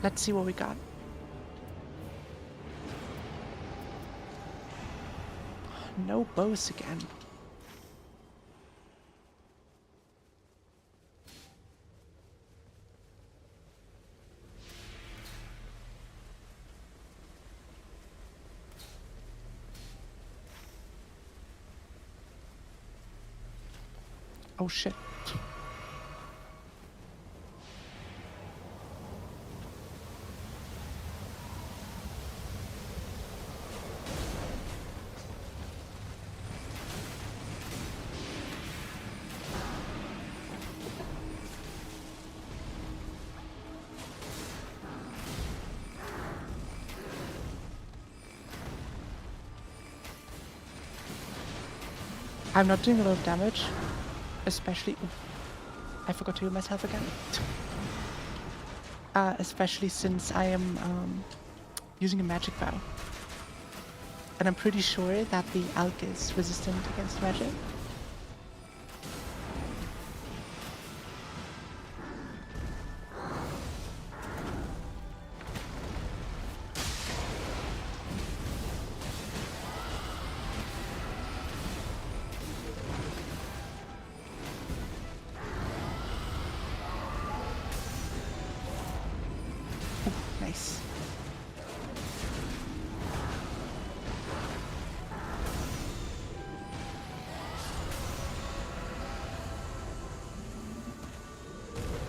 Let's see what we got. No bows again. Oh shit. I'm not doing a lot of damage, especially... Oof, I forgot to heal myself again. Especially since I am using a magic bow. And I'm pretty sure that the Alk is resistant against magic. Nice.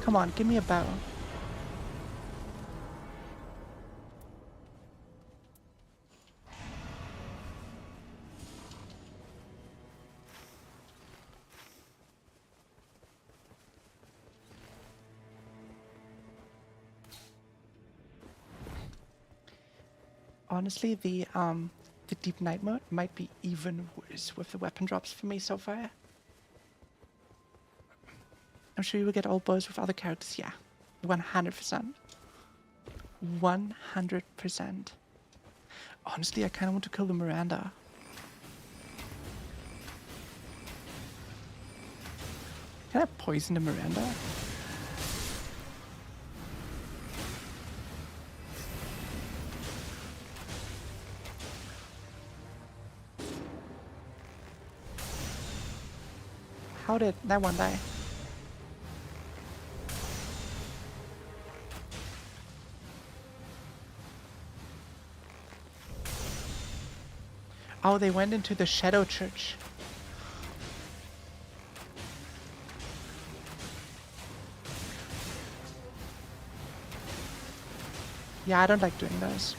Come on, give me a bow. Honestly, the deep night mode might be even worse with the weapon drops for me so far. I'm sure you will get all bows with other characters. Yeah, 100%. 100%. Honestly, I kind of want to kill the Miranda. Can I poison the Miranda? How did that one die? Oh, they went into the Shadow Church. Yeah, I don't like doing those.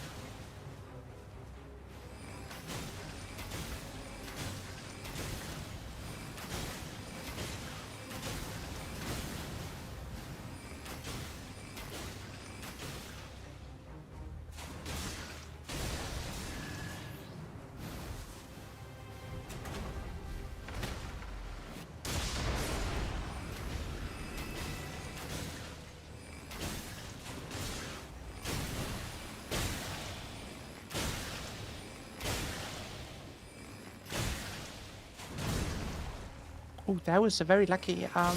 Oh, that was a very lucky, dodge.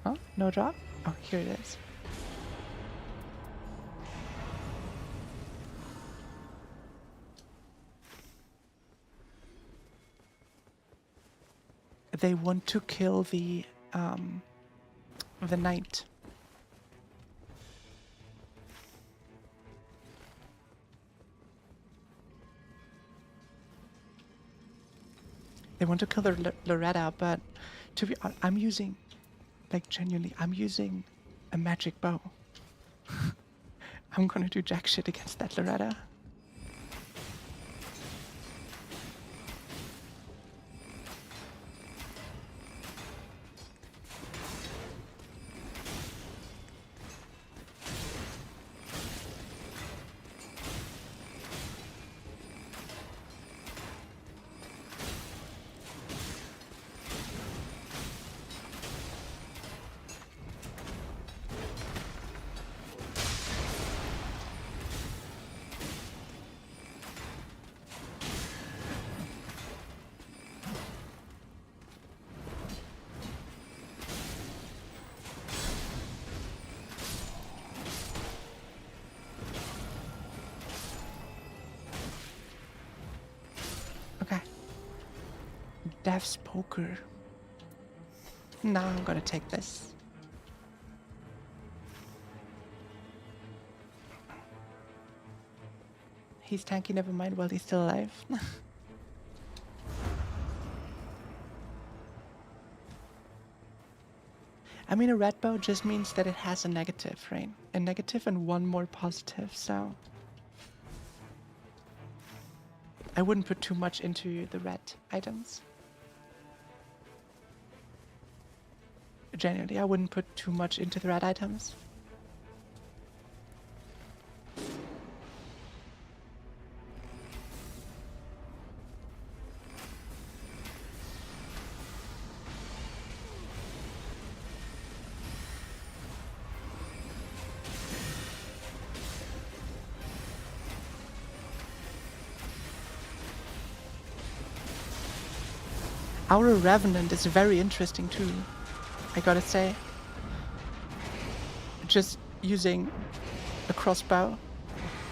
Huh? No drop? Oh, here it is. They want to kill the knight. They want to kill the Loretta, but to be honest, I'm using, like genuinely, I'm using a magic bow. I'm gonna do jack shit against that Loretta. Death's Poker. Now I'm gonna take this. He's tanky, never mind, while he's still alive. I mean, a red bow just means that it has a negative, right? A negative and one more positive, so... I wouldn't put too much into the red items. Genuinely, I wouldn't put too much into the red items. Our Revenant is very interesting too, I gotta say. Just using a crossbow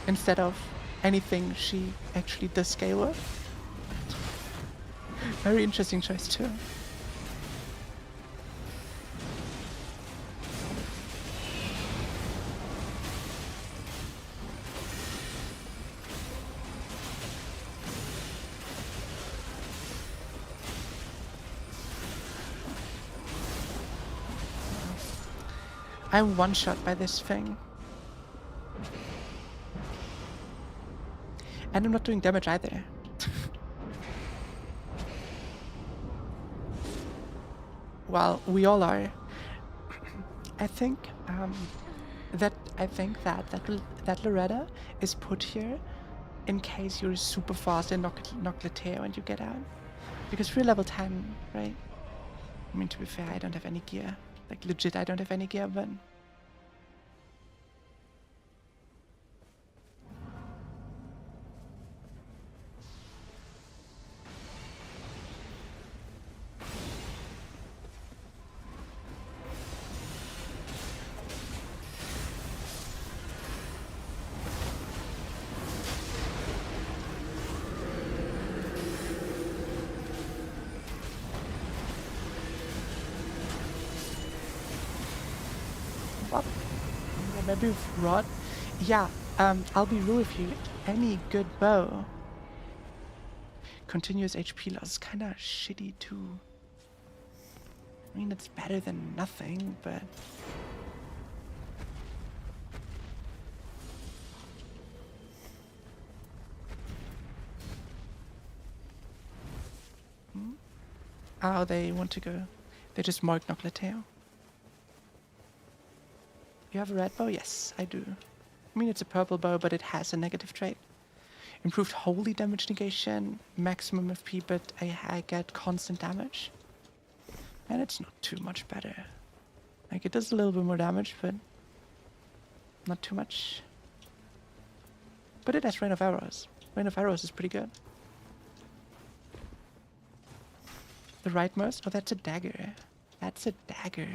instead of anything she actually does scale with. Very interesting choice too. I'm one shot by this thing. And I'm not doing damage either. Well, we all are. I think that Loretta is put here in case you're super fast and knock Lateo and you get out. Because we're level 10, right? I mean, to be fair, I don't have any gear. Like, legit, I don't have any gear, but... What? Yeah, maybe with Rod? Yeah, I'll be real with you. Any good bow. Continuous HP loss is kinda shitty too. I mean, it's better than nothing, but... Oh, they want to go. They just marked Noclateo. You have a red bow? Yes, I do. I mean, it's a purple bow, but it has a negative trait. Improved holy damage negation, maximum FP, but I get constant damage. And it's not too much better. Like, it does a little bit more damage, but not too much. But it has Rain of Arrows. Rain of Arrows is pretty good. The rightmost? Oh, that's a dagger. That's a dagger.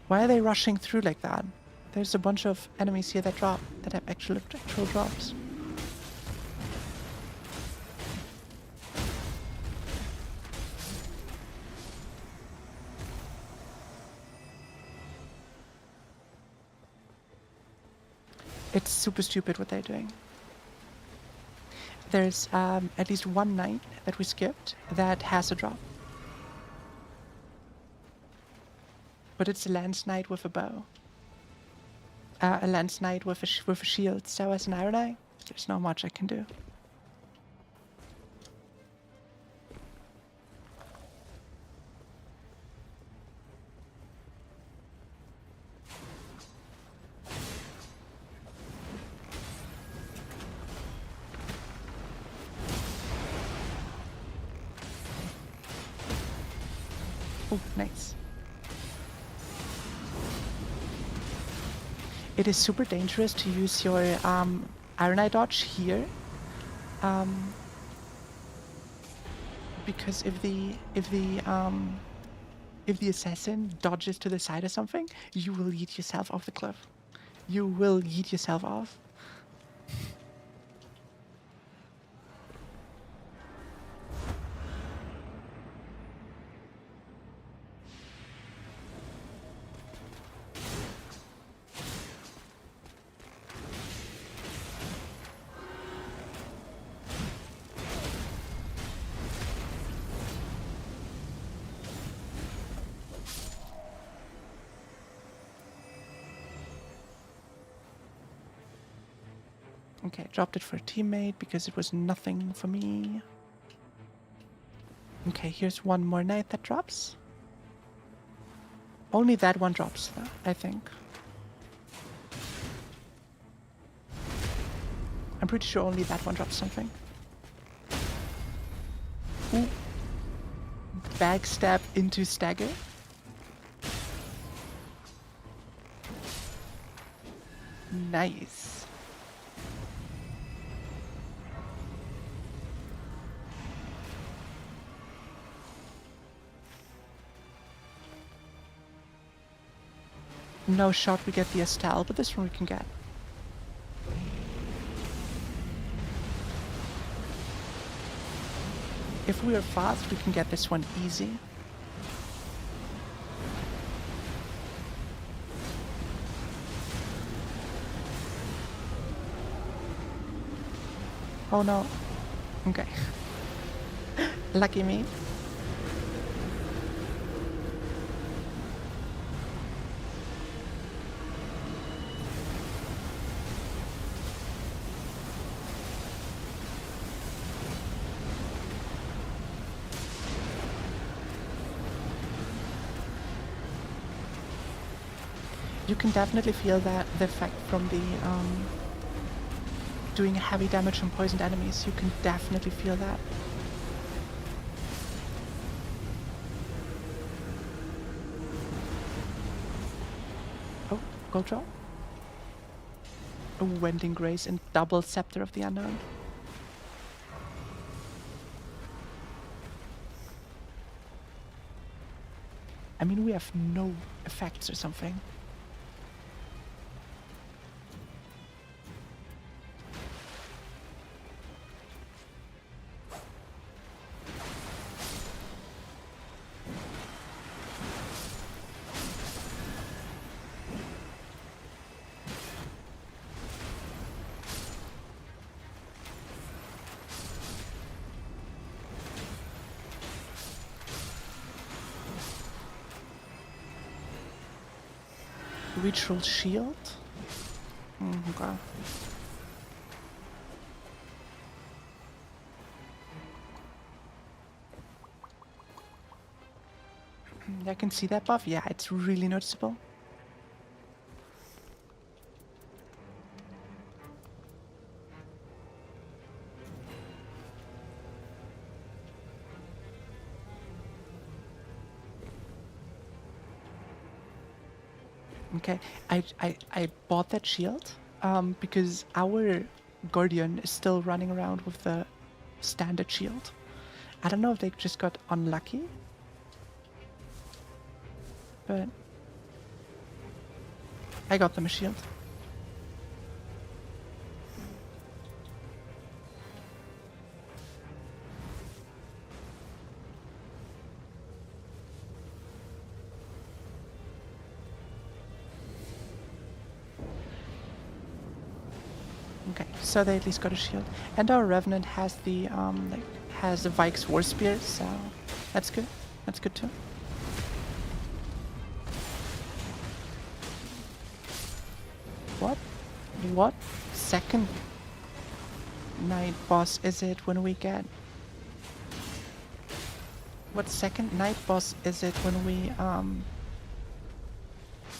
Why are they rushing through like that? There's a bunch of enemies here that drop, that have actual drops. It's super stupid what they're doing. There's at least one knight that we skipped that has a drop. But it's a lance knight with a bow. A lance knight with a shield. So as an iron eye, there's not much I can do. Oh, nice. It is super dangerous to use your Iron Eye dodge here, because if the assassin dodges to the side or something, you will yeet yourself off the cliff. You will yeet yourself off. Okay, dropped it for a teammate because it was nothing for me. Okay, here's one more knight that drops. Only that one drops, though, I think. I'm pretty sure only that one drops something. Ooh. Backstab into stagger. Nice. No shot we get the Estelle, but this one we can get. If we are fast, we can get this one easy. Oh no. Okay. Lucky me. You can definitely feel that the effect from the doing heavy damage on poisoned enemies. You can definitely feel that. Oh, gold draw. A Wending Grace and double Scepter of the Unknown. I mean, we have no effects or something. Ritual Shield? Okay. I can see that buff. Yeah, it's really noticeable. Okay, I bought that shield because our Guardian is still running around with the standard shield. I don't know if they just got unlucky, but I got them a shield. Okay, so they at least got a shield, and our Revenant has the has the Vike's War Spear, so that's good. That's good too. What? What second night boss is it when we get? What second night boss is it when we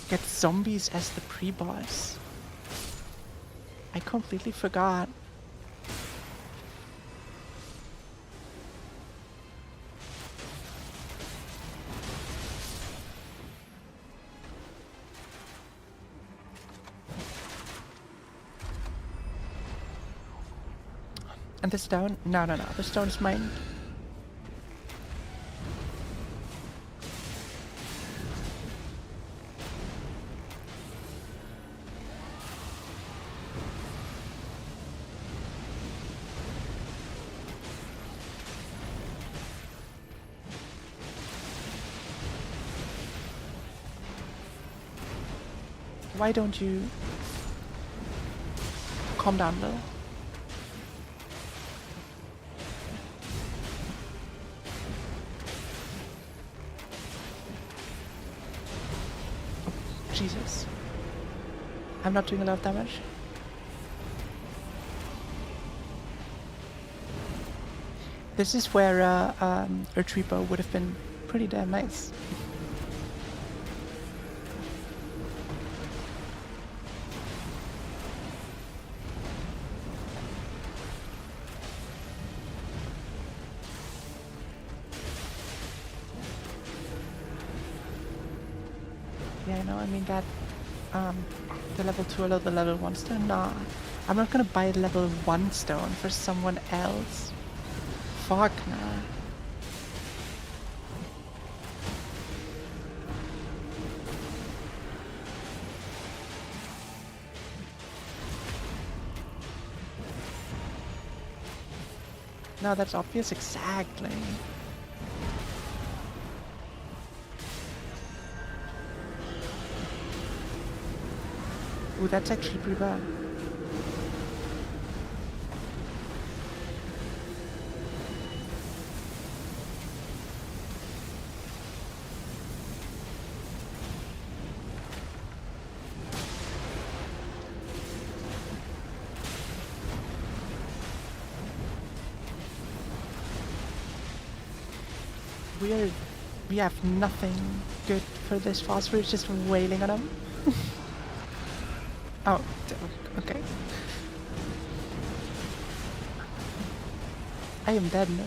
get zombies as the pre-boss? I completely forgot. And the stone? No, no, no. The stone is mine. Why don't you calm down, though? Oh, Jesus. I'm not doing a lot of damage. This is where ENVTuber would have been pretty damn nice. Yeah, no, I mean that, the level 2 or the level 1 stone? Nah, I'm not gonna buy a level 1 stone for someone else. Fuck, nah. No, that's obvious, exactly. Ooh, that's actually pretty bad. We have nothing good for this boss. We're just wailing on him. Oh, okay. I am dead now.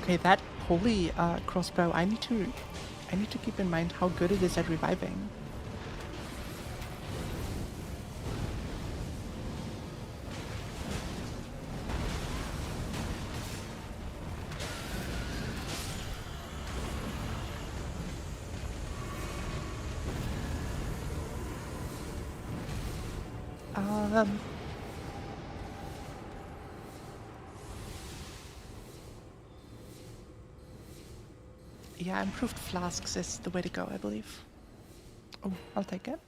Okay, that holy crossbow. I need to keep in mind how good it is at reviving. Yeah, improved flasks is the way to go, I believe. Oh, I'll take it.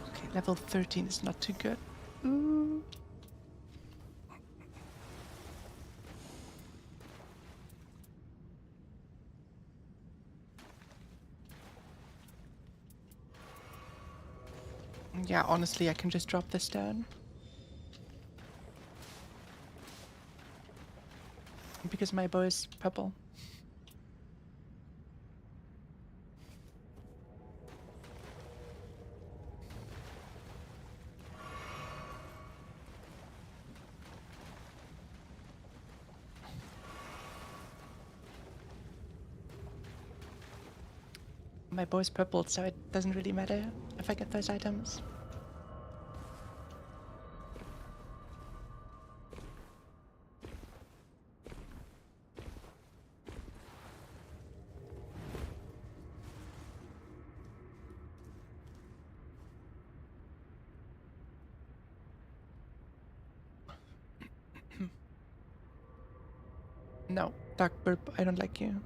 Okay, level 13 is not too good. Ooh. Yeah, honestly, I can just drop this down. Because my bow is purple. My bow is purple, so it doesn't really matter if I get those items. No, Dark Burp, I don't like you.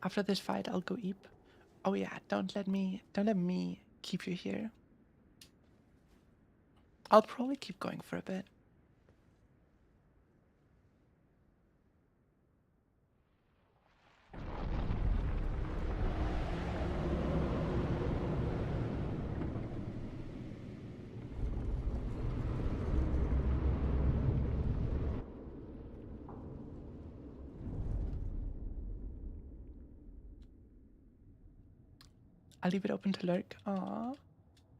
After this fight, I'll go eep. Oh yeah, don't let me keep you here. I'll probably keep going for a bit. I'll leave it open to lurk. Aw,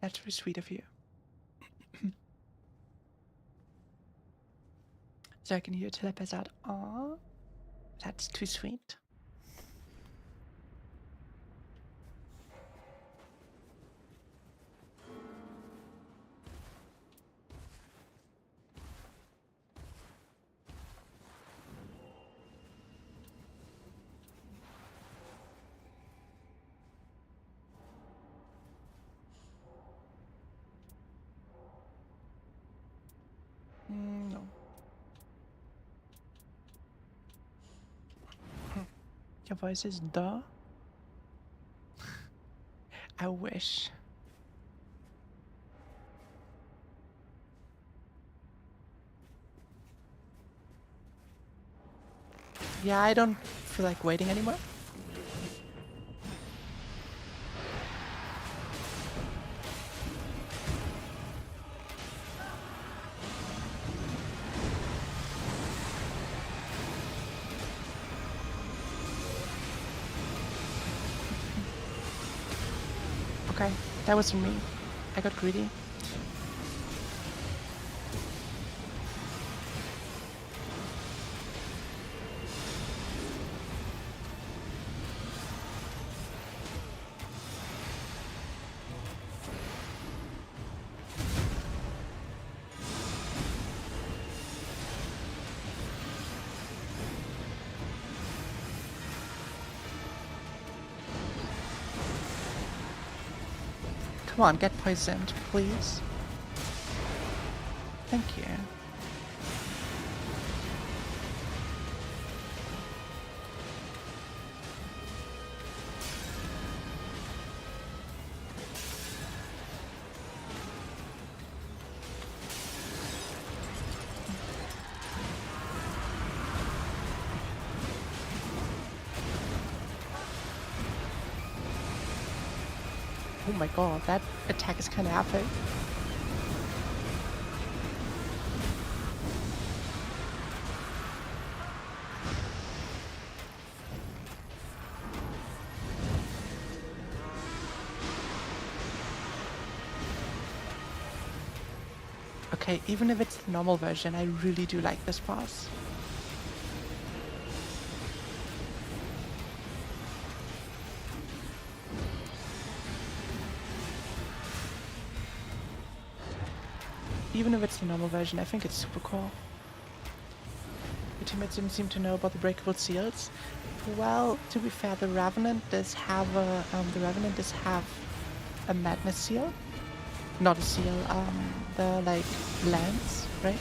that's very sweet of you. So I can hear Telepath out. Aw, that's too sweet. No. Your voice is duh. I wish. Yeah, I don't feel like waiting anymore. Okay, that wasn't me. I got greedy. Come on, get poisoned, please. Thank you. Oh my god, that attack is kind of epic. Okay, even if it's the normal version, I really do like this boss. Even if it's the normal version, I think it's super cool. The teammates didn't seem to know about the breakable seals. Well, to be fair, the Revenant does have a madness seal. Not a seal, the like lance, right?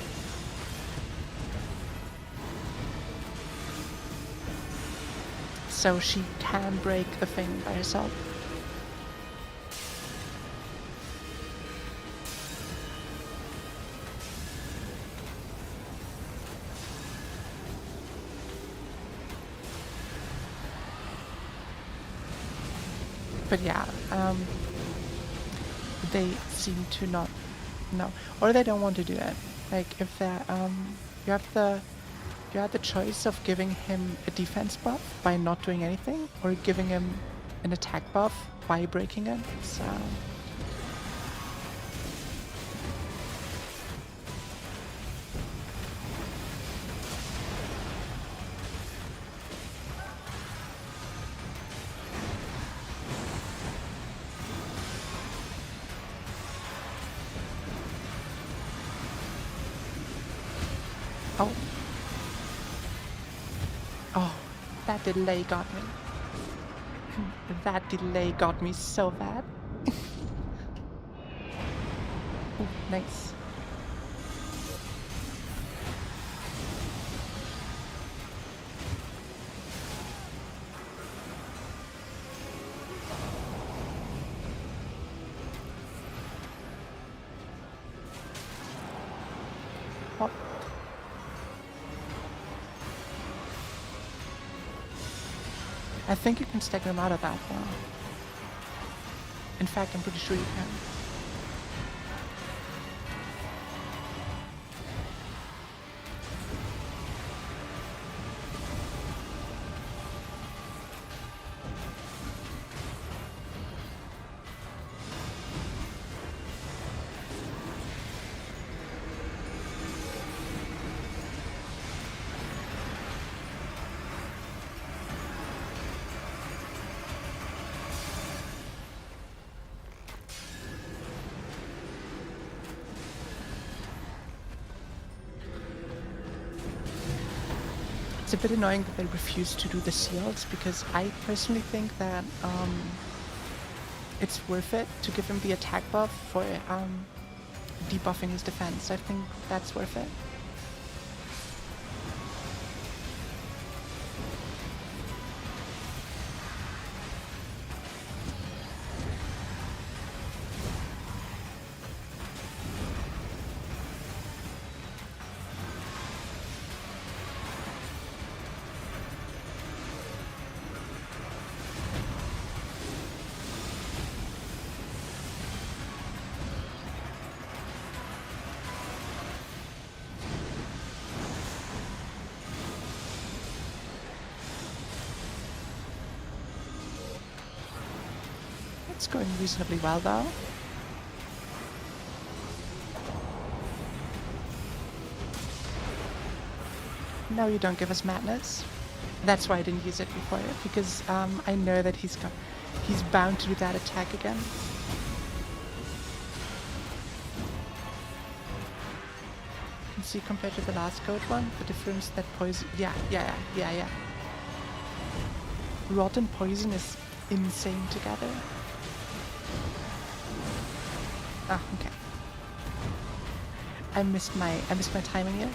So she can break the thing by herself. But yeah, they seem to not know, or they don't want to do it. Like if they're, you have the choice of giving him a defense buff by not doing anything, or giving him an attack buff by breaking it. So oh, that delay got me. That delay got me so bad. Ooh, nice. Oh. I think you can stack them out of that one. In fact, I'm pretty sure you can. it's a bit annoying that they refuse to do the seals, because I personally think that it's worth it to give him the attack buff for debuffing his defense. I think that's worth it. It's going reasonably well though. No, you don't give us madness. That's why I didn't use it before, because I know that he's bound to do that attack again. You can see compared to the last code one, the difference that poison. Yeah. Rot and poison is insane together. Ah, okay. I missed my timing here.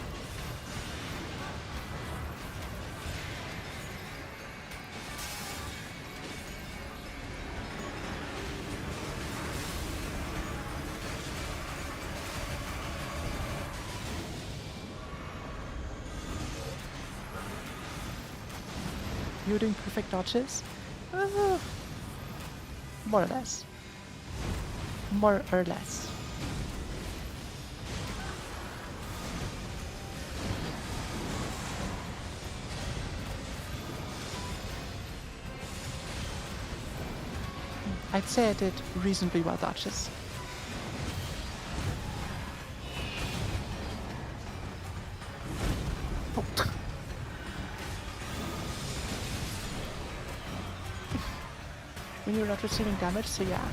You're doing perfect dodges? More or less. More or less. I'd say I did reasonably well dodges. Oh. When you're not receiving damage, so yeah.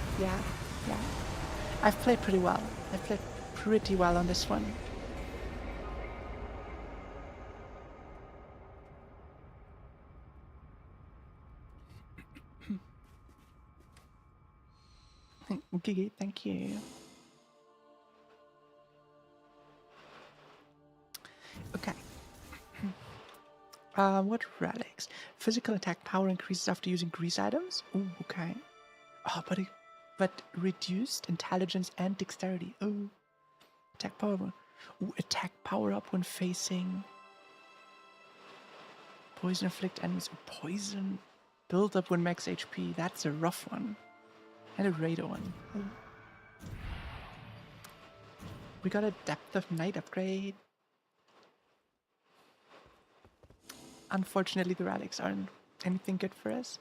I've played pretty well. I've played pretty well on this one. Gigi, thank you. Okay. What relics? Physical attack power increases after using grease items? Ooh, okay. Oh, but reduced intelligence and dexterity. Oh. Attack power. Ooh, attack power up when facing poison inflict enemies. Poison build up when max HP. That's a rough one. And a radar one. Ooh. We got a depth of night upgrade. Unfortunately, the relics aren't anything good for us.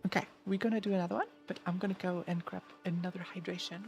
Okay, we're gonna do another one, but I'm gonna go and grab another hydration.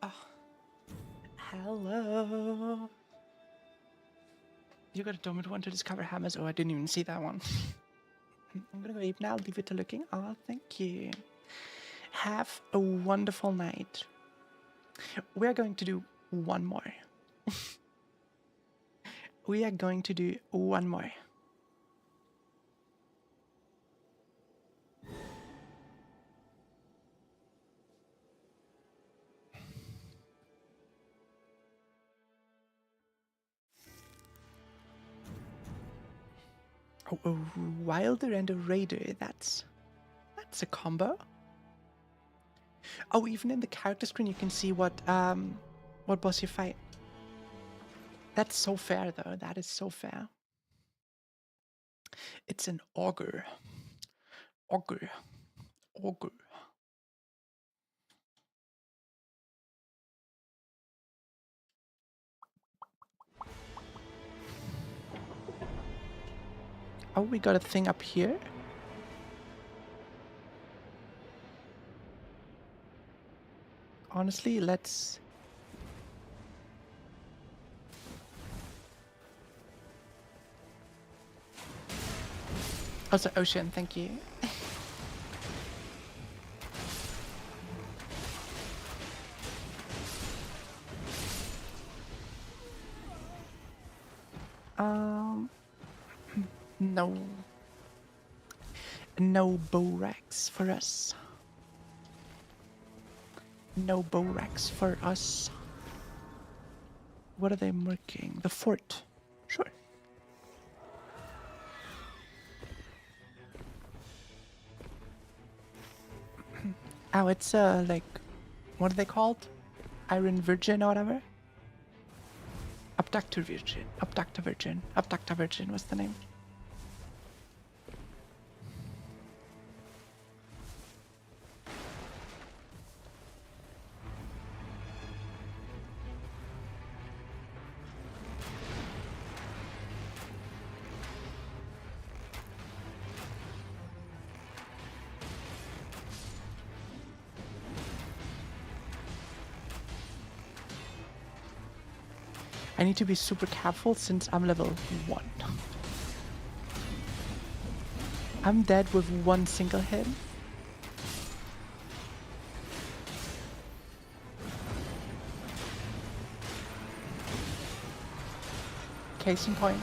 Oh. Hello. You got a dormant one to discover hammers. Oh, I didn't even see that one. I'm gonna go Ape now. Leave it to looking. Oh, thank you. Have a wonderful night. We are going to do one more. We are going to do one more. Oh, a Wilder and a Raider. That's a combo. Oh, even in the character screen, you can see what boss you fight. That's so fair, though. That is so fair. It's an augur. Augur. Augur. Oh, we got a thing up here. Honestly, let's... Also, Ocean, thank you. No. No Borax for us. No Borax for us. What are they marking? The fort. Sure. Oh, it's like, what are they called? Iron Virgin or whatever? Abductor Virgin. Abductor Virgin. Abductor Virgin was the name. I need to be super careful since I'm level 1. I'm dead with one single hit. Case in point.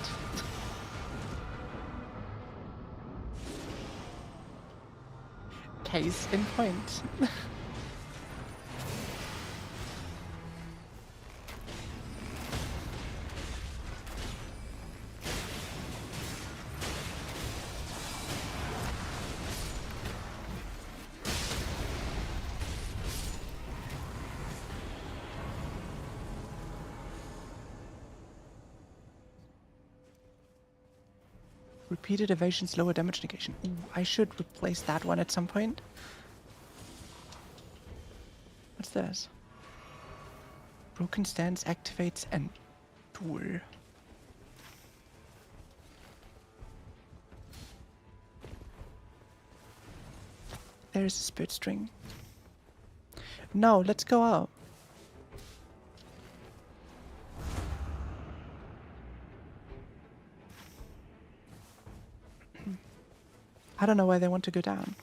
Case in point. Repeated evasions, lower damage negation. Ooh, I should replace that one at some point. What's this? Broken stance activates and tour. There's a spirit string. No, let's go out. I don't know why they want to go down.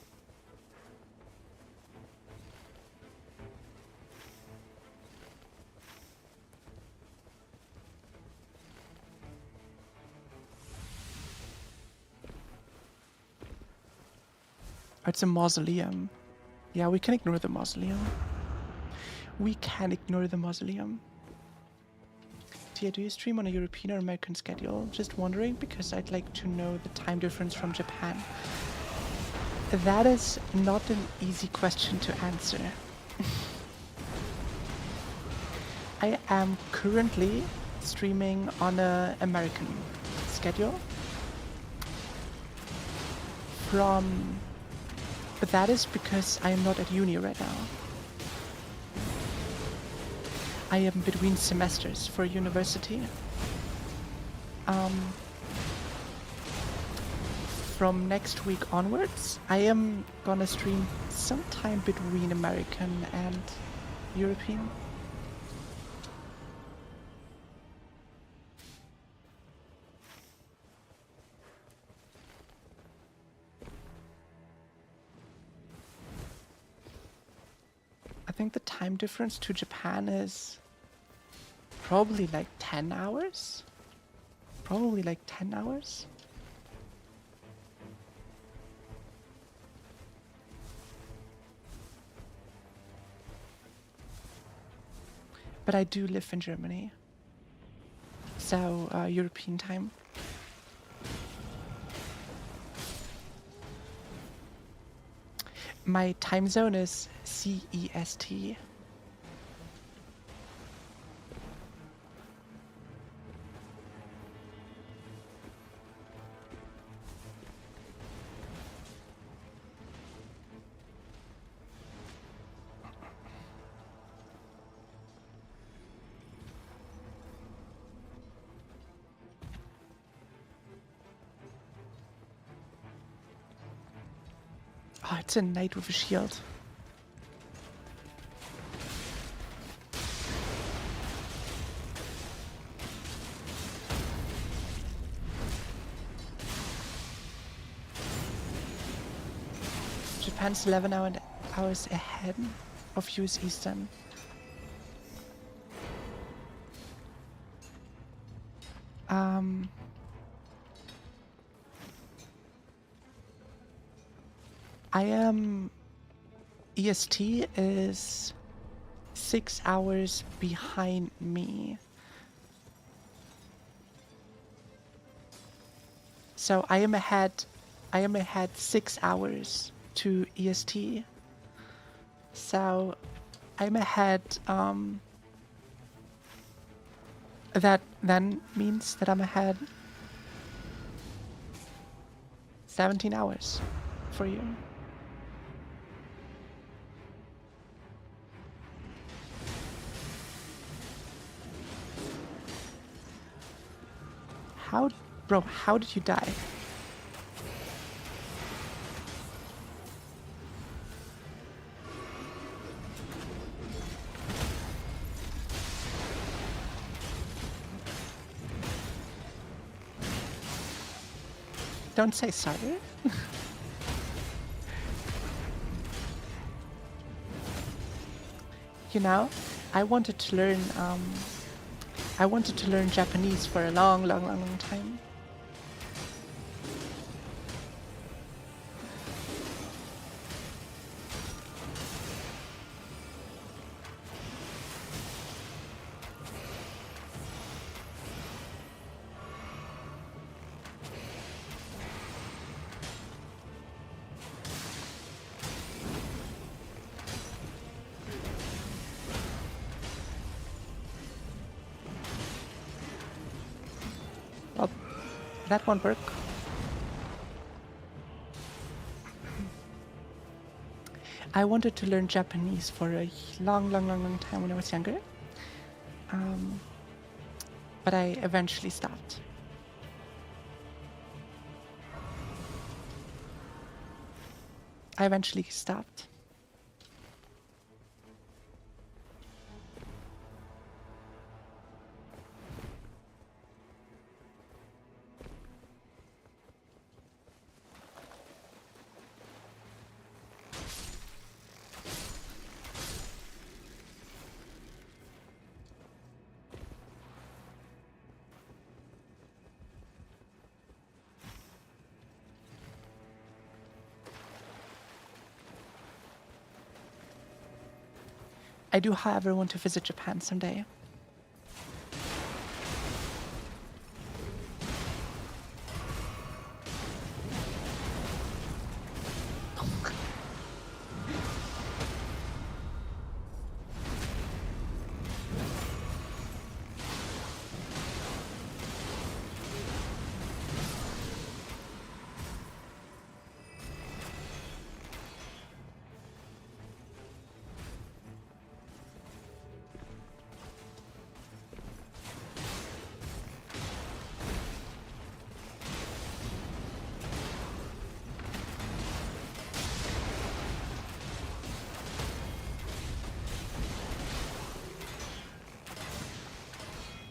It's a mausoleum. Yeah, we can ignore the mausoleum. We can ignore the mausoleum. Tia, do you stream on a European or American schedule? Just wondering because I'd like to know the time difference from Japan. That is not an easy question to answer. I am currently streaming on an American schedule. But that is because I am not at uni right now. I am between semesters for university. From next week onwards, I am gonna stream sometime between American and European. think the time difference to Japan is probably like 10 hours. Probably like 10 hours. But I do live in Germany. So, European time. My time zone is CEST. Oh, it's a knight with a shield. Japan's 11 hours ahead of US Eastern. I am... EST is 6 hours behind me. So I am ahead 6 hours to EST. So I'm ahead, that then means that I'm ahead 17 hours for you. How did you die? Don't say sorry. You know, I wanted to learn Japanese for a long time. Well, that won't work. I wanted to learn Japanese for a long time when I was younger. But I eventually stopped. I do, however, want to visit Japan someday.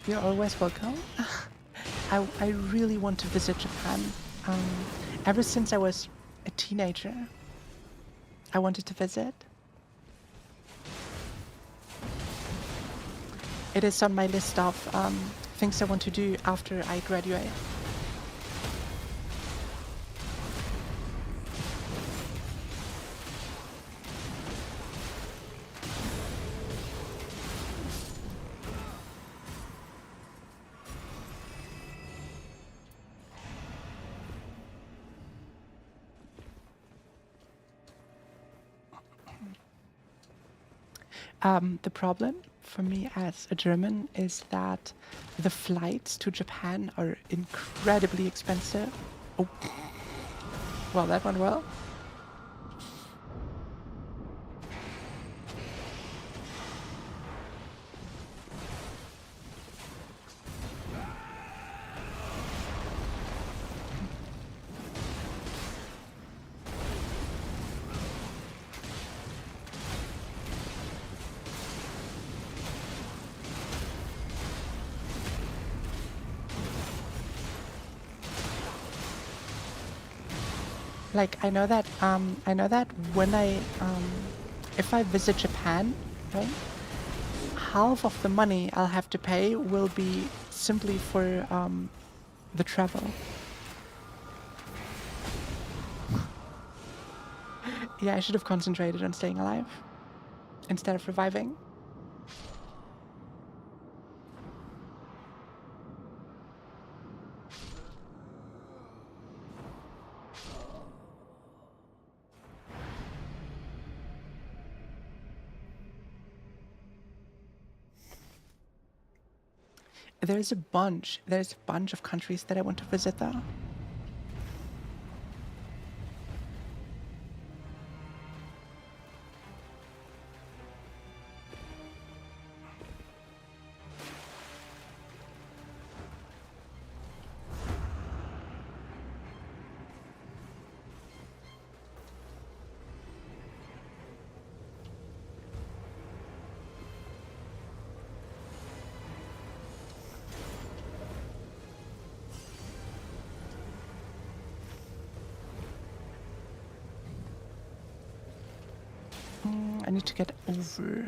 You're always welcome. I really want to visit Japan. Ever since I was a teenager, I wanted to visit. it is on my list of things I want to do after I graduate. The problem for me as a German is that the flights to Japan are incredibly expensive. Oh, well, that went well. Like I know that when if I visit Japan, right, half of the money I'll have to pay will be simply for the travel. Yeah, I should have concentrated on staying alive instead of reviving. There's a bunch of countries that I want to visit though. I need to get over.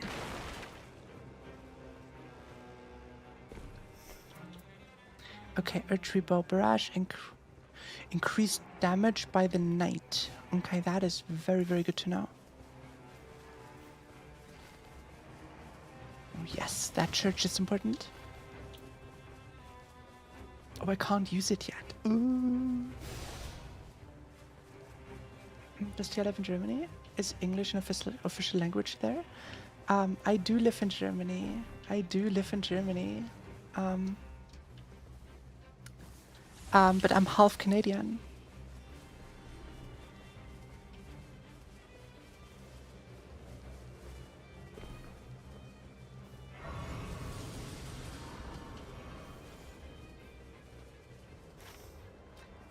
Okay, archery bow barrage increased damage by the night. Okay, that is very, very good to know. Yes, that church is important. Oh, I can't use it yet. Ooh. Does you live in Germany? Is English an official language there? I do live in Germany. But I'm half Canadian.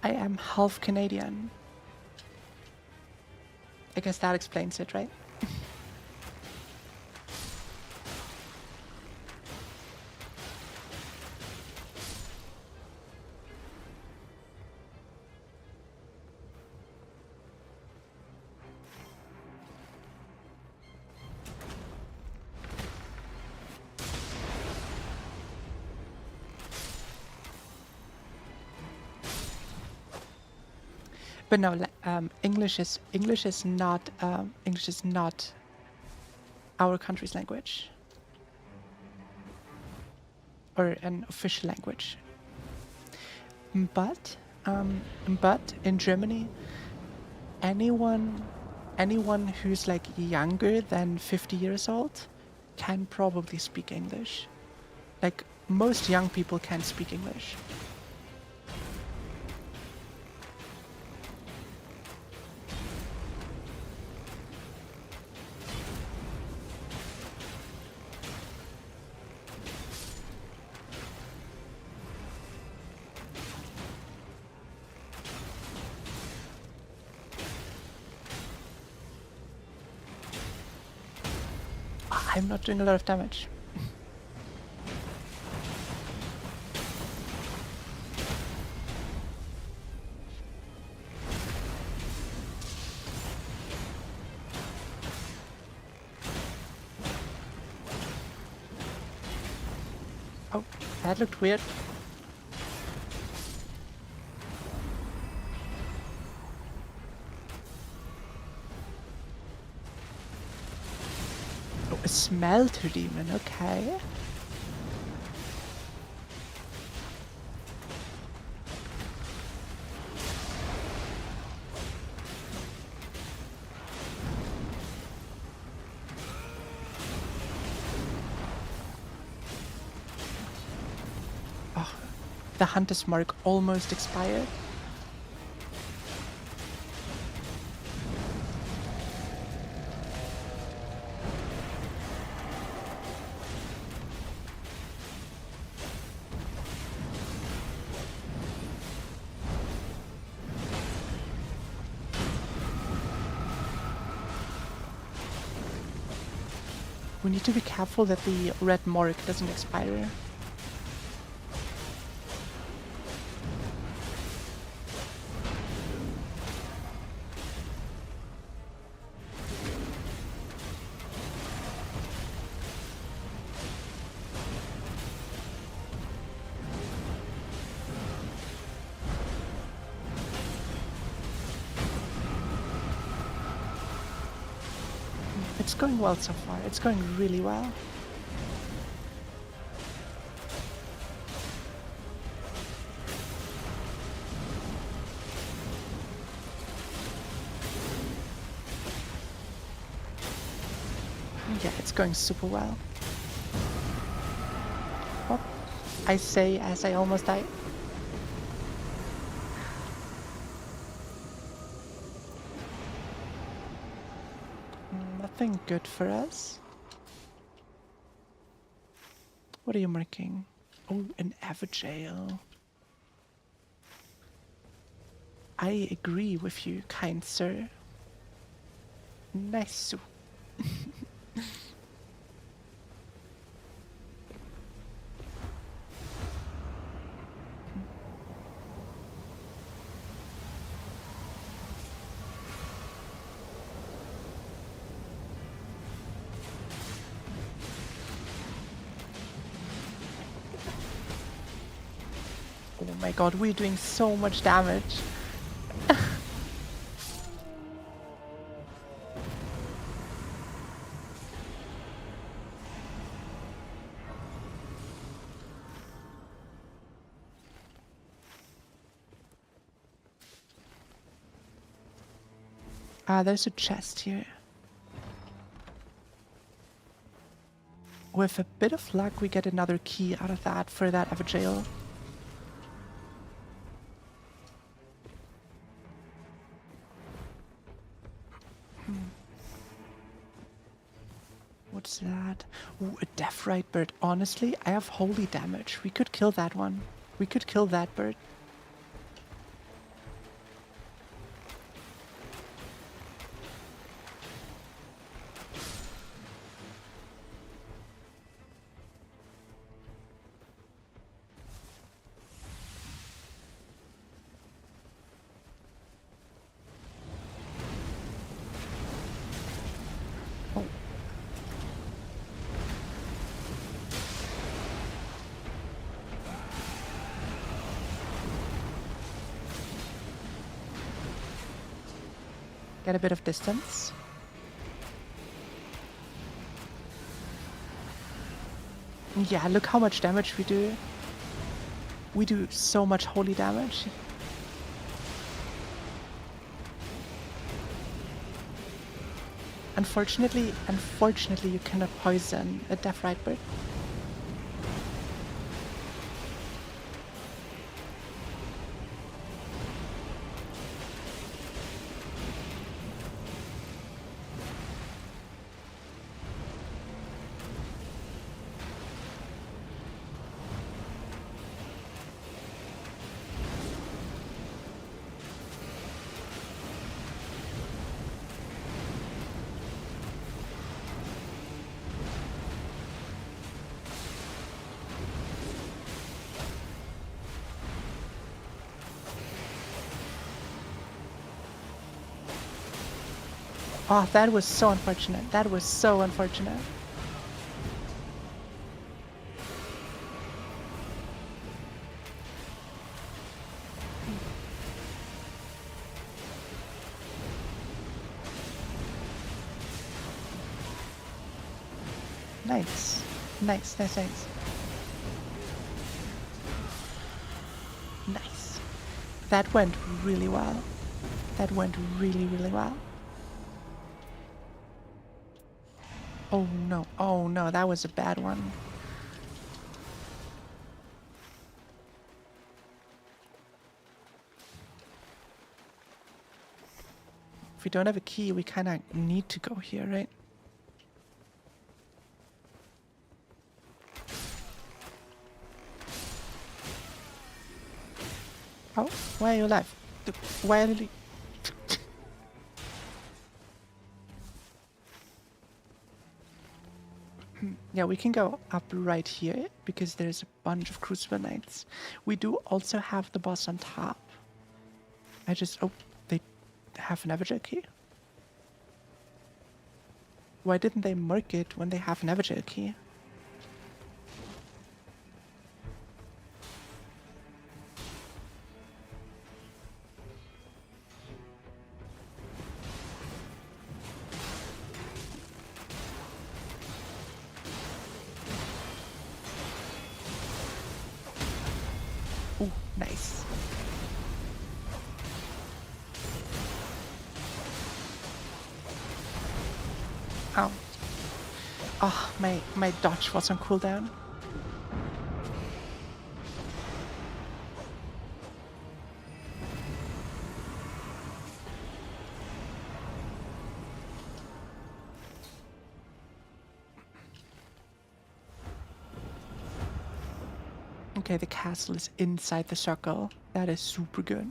I am half Canadian. I guess that explains it, right? But no, English is not our country's language or an official language. But in Germany, anyone who's like younger than 50 years old can probably speak English. Like most young people can speak English. I'm not doing a lot of damage. That looked weird. Oh, a smelter demon, okay. Oh, the hunter's mark almost expired. We need to be careful that the red mark doesn't expire. It's going well so far. It's going really well. Yeah, it's going super well. Oh, I say as I almost die. Nothing good for us. What are you marking? Oh, an Everjail. I agree with you, kind sir. Nice. Oh my god, we're doing so much damage. Ah, there's a chest here. With a bit of luck, we get another key out of that for that Everjail. What's that? Ooh, a Deathrite bird. Honestly, I have holy damage. We could kill that one. We could kill that bird. Oh. Get a bit of distance. Yeah, look how much damage we do. We do so much holy damage. Unfortunately, you cannot poison a Deathrite bird. Oh, that was so unfortunate. That was so unfortunate. Nice. Nice, nice, nice. Nice. That went really well. That went really, really well. Oh no. Oh no, that was a bad one. If we don't have a key, we kind of need to go here, right? Oh, why are you alive? Why are you... Yeah, we can go up right here because there's a bunch of Crucible Knights. We do also have the boss on top. Oh, they have an Evergel key? Why didn't they mark it when they have an Evergel key? Ooh, nice. Ow. Oh, my dodge was on cooldown. Okay, the castle is inside the circle. That is super good.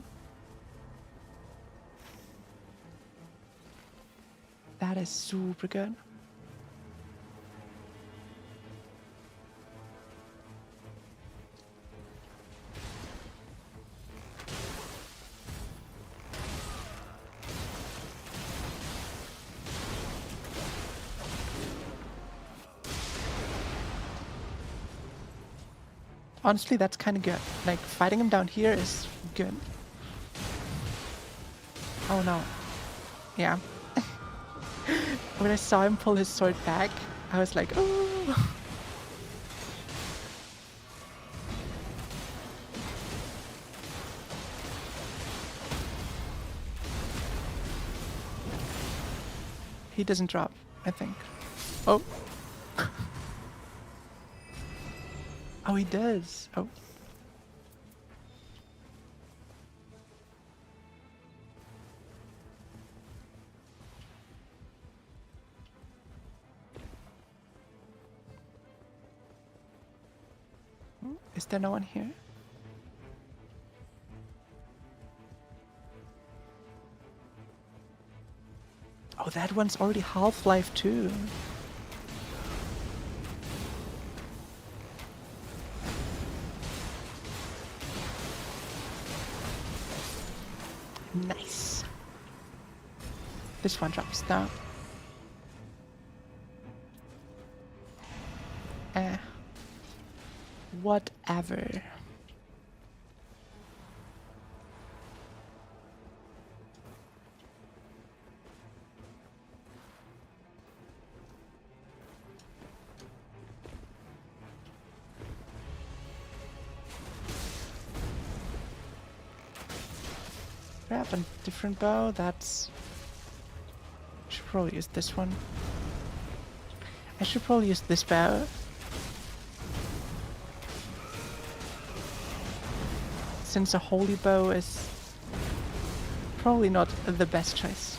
That is super good. Honestly, that's kind of good. Like, fighting him down here is good. Oh no. Yeah. When I saw him pull his sword back, I was like, oh. He doesn't drop, I think. Oh. Oh, he does. Oh. Is there no one here? Oh, that one's already Half-Life too. Nice. This one drops down. Whatever. Grab a different bow. That's... Should probably use this one. I should probably use this bow. Since a holy bow is probably not the best choice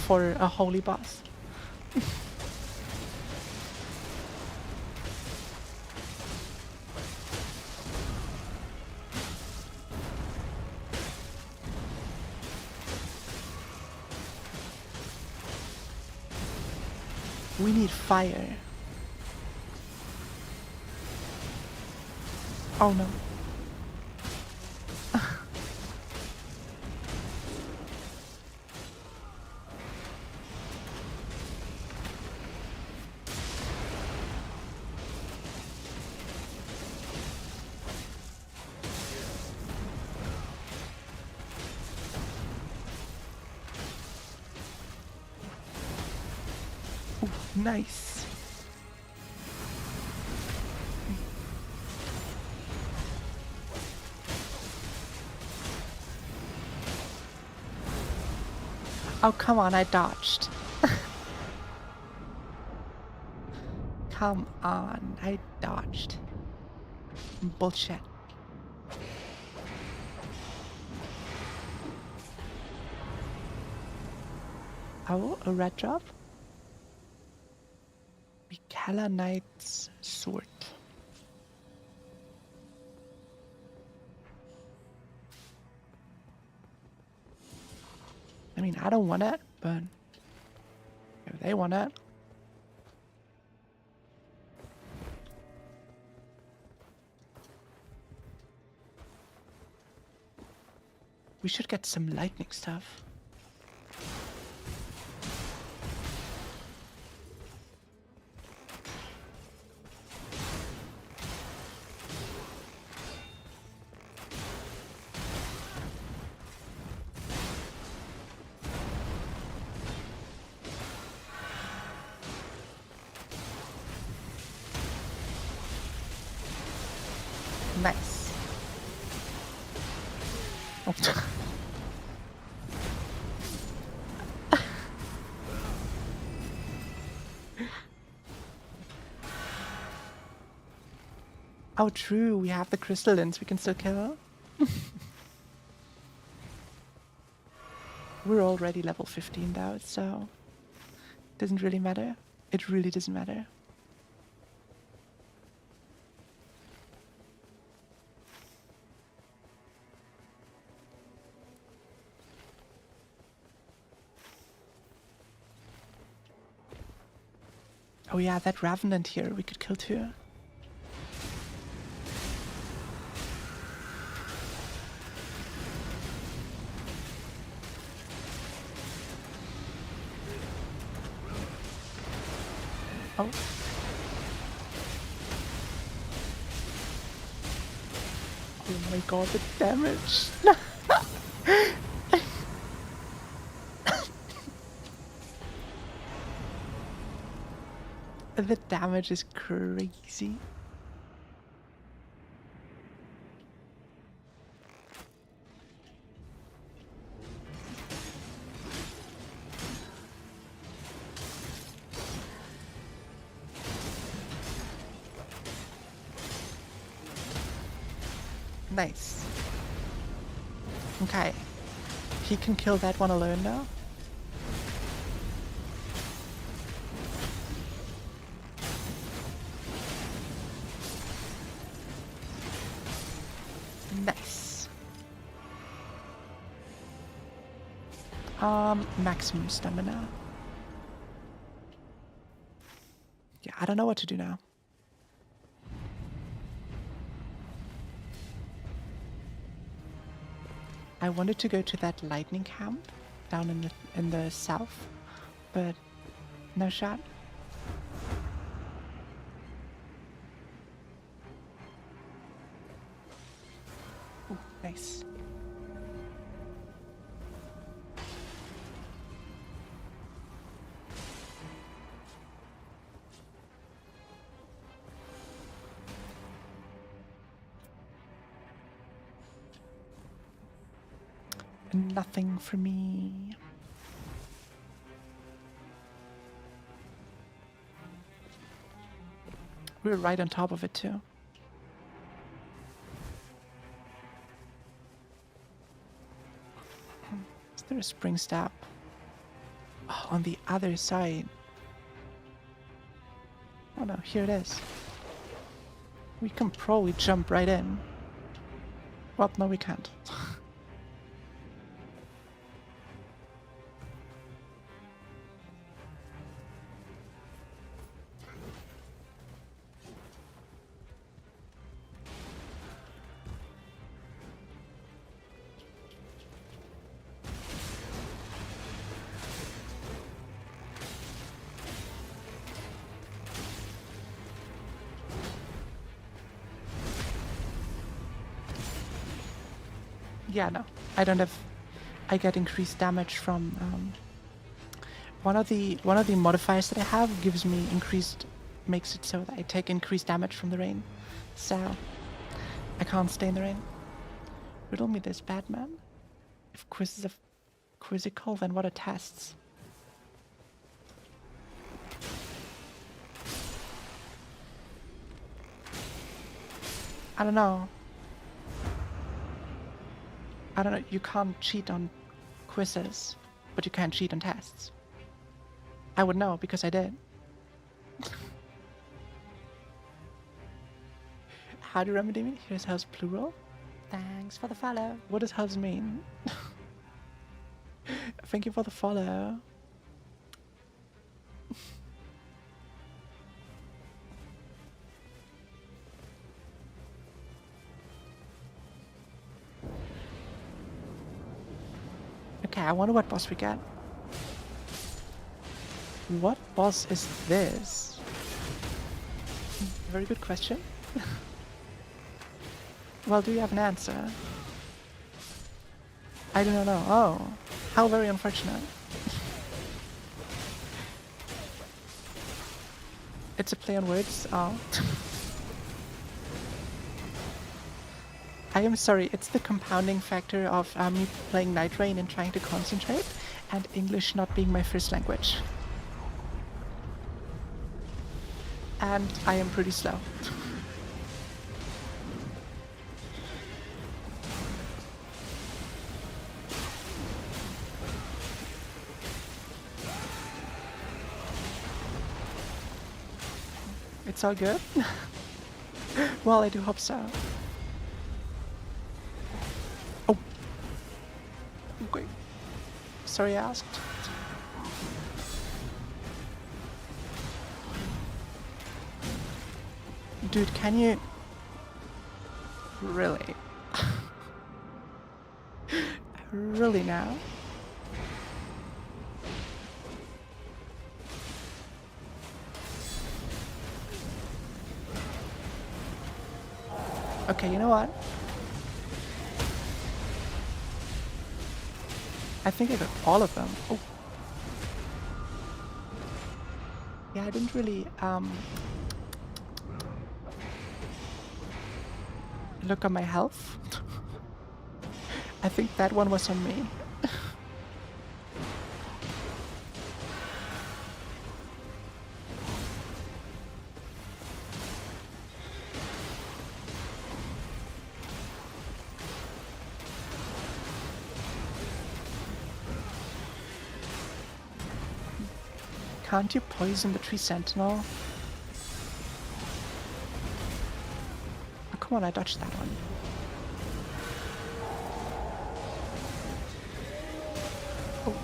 for a holy boss. We need fire. Oh no. Ooh, nice. Oh, come on, I dodged. Come on, I dodged. Bullshit. Oh, a red drop? Mikala Knight's sword. I mean, I don't want it, but if they want it. We should get some lightning stuff. Nice. Oh. Oh, true. We have the crystallines. We can still kill. We're already level 15 though, so it doesn't really matter. It really doesn't matter. Oh yeah, that Revenant here we could kill too. Oh. Oh my god, the damage! The damage is crazy. Nice. Okay. He can kill that one alone now. Nice. Maximum stamina. Yeah, I don't know what to do now. I wanted to go to that lightning camp down in the south, but no shot. Ooh, nice. Nothing for me. We're right on top of it too. Is there a spring stab? Oh, on the other side. Oh no, here it is. We can probably jump right in. Well, no we can't. Yeah, no, I don't have. I get increased damage from one of the modifiers that I have gives me increased, makes it so that I take increased damage from the rain, so I can't stay in the rain. Riddle me this, Batman. If quizzical, then what are tests? I don't know. I don't know. You can't cheat on quizzes, but you can cheat on tests. I would know because I did. How do you remedy me? Here's house plural. Thanks for the follow. What does house mean? Thank you for the follow. Okay, I wonder what boss we get. What boss is this? Very good question. Well, do you have an answer? I do not know. Oh, how very unfortunate. It's a play on words. Oh. I am sorry, it's the compounding factor of me playing Night Rain and trying to concentrate, and English not being my first language. And I am pretty slow. It's all good? Well, I do hope so. Oh! Okay. Sorry I asked. Dude, can you... Really? Really now? Okay, you know what? I think I got all of them. Oh. Yeah, I didn't really, look at my health. I think that one was on me. Can't you poison the tree sentinel? Oh, come on, I dodged that one. Oh.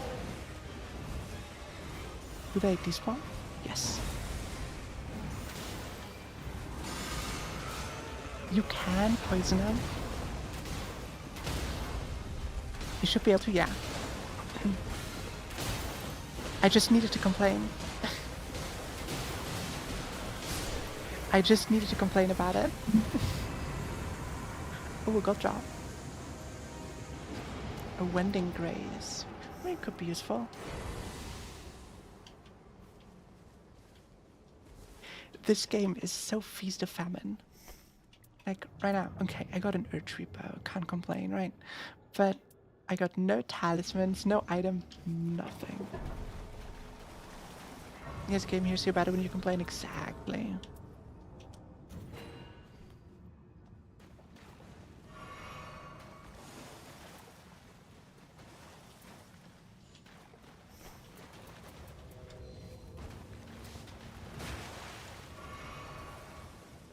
Do they despawn? Yes. You can poison them. You should be able to, yeah. I just needed to complain. I just needed to complain about it. Oh, a gold drop. A wending graze. It could be useful. This game is so feast of famine. Like, right now, okay, I got an Earth Reaper, can't complain, right? But I got no talismans, no item, nothing. Yes, game, here's your better when you complain, exactly.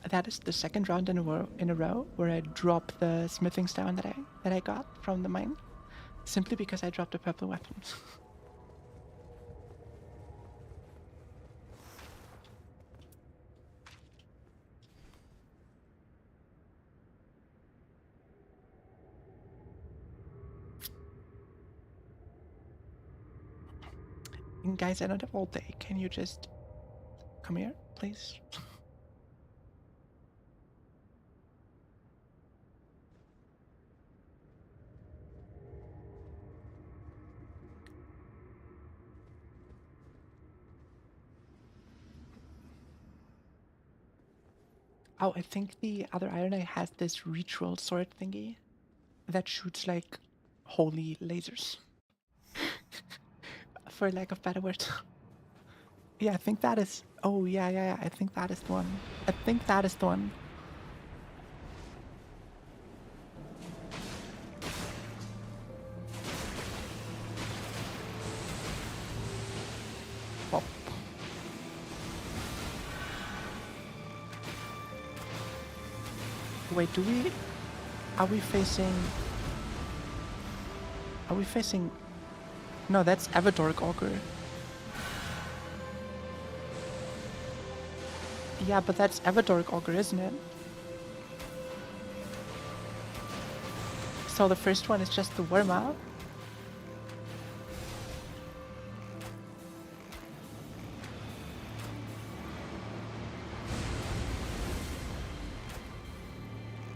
That is the second round in a row where I drop the smithing stone that I got from the mine, simply because I dropped a purple weapon. And guys, I don't have all day. Can you just come here, please? Oh, I think the other Iron Eye has this ritual sword thingy that shoots like holy lasers. For lack of better words. Yeah, I think that is... Oh, yeah. I think that is the one. I think that is the one. Oh. Wait, do we... Are we facing... Are we facing... No, that's Everdork Augur. Yeah, but that's Everdork Augur, isn't it? So the first one is just the warm-up.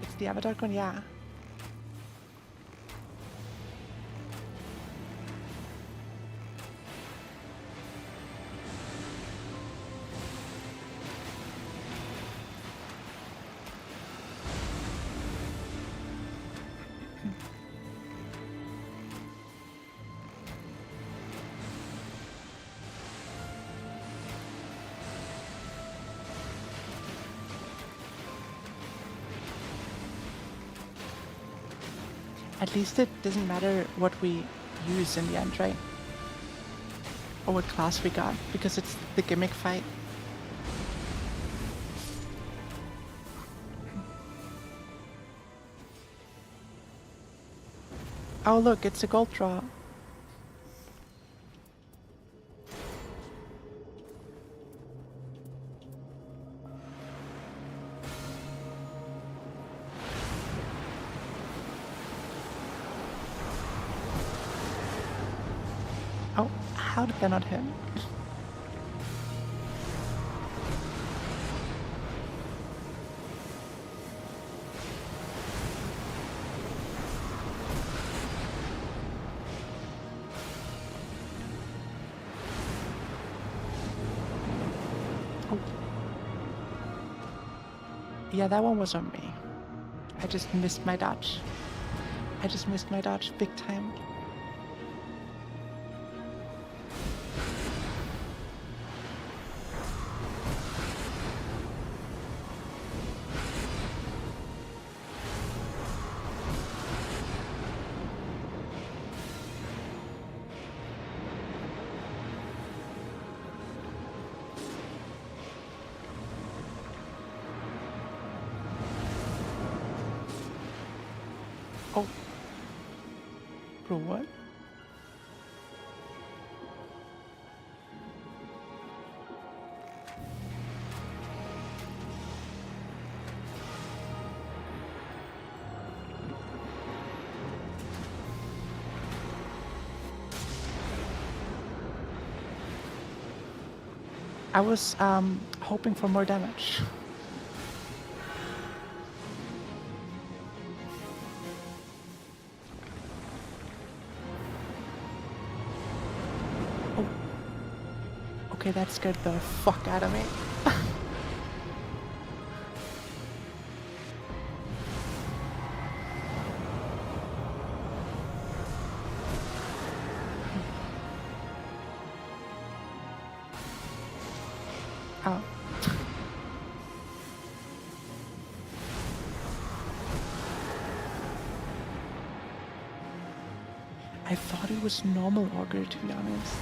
It's the Everdork one, yeah. At least it doesn't matter what we use in the end, right? Or what class we got, because it's the gimmick fight. Oh look, it's a gold draw. Oh, how did that not hit? Oh. Yeah, that one was on me. I just missed my dodge. I just missed my dodge big time. Oh. Bro, what? I was hoping for more damage. Oh. Okay, that scared the fuck out of me. Oh. I thought it was normal augur, to be honest.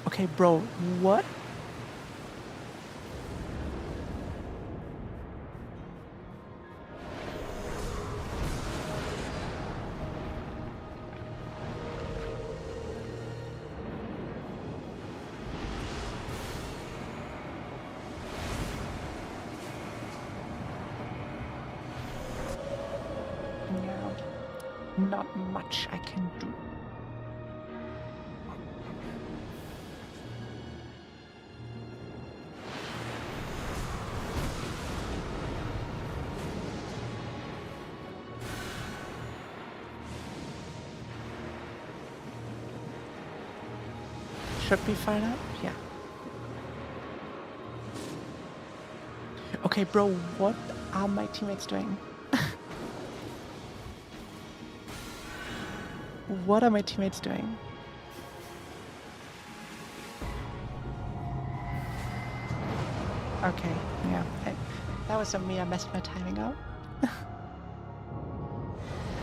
Okay, bro, what? Not much I can do. Should be fine up? Yeah. Okay, bro, what are my teammates doing? What are my teammates doing? Okay, yeah. That was on me. I messed my timing up.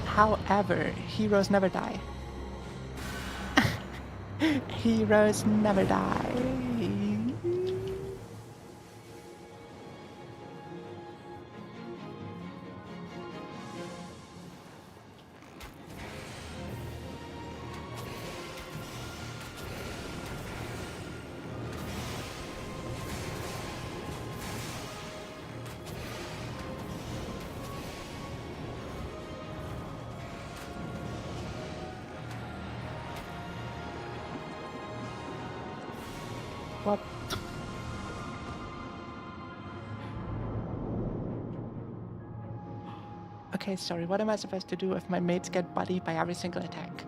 However, heroes never die. Heroes never die. What? Okay, sorry. What am I supposed to do if my mates get bodied by every single attack?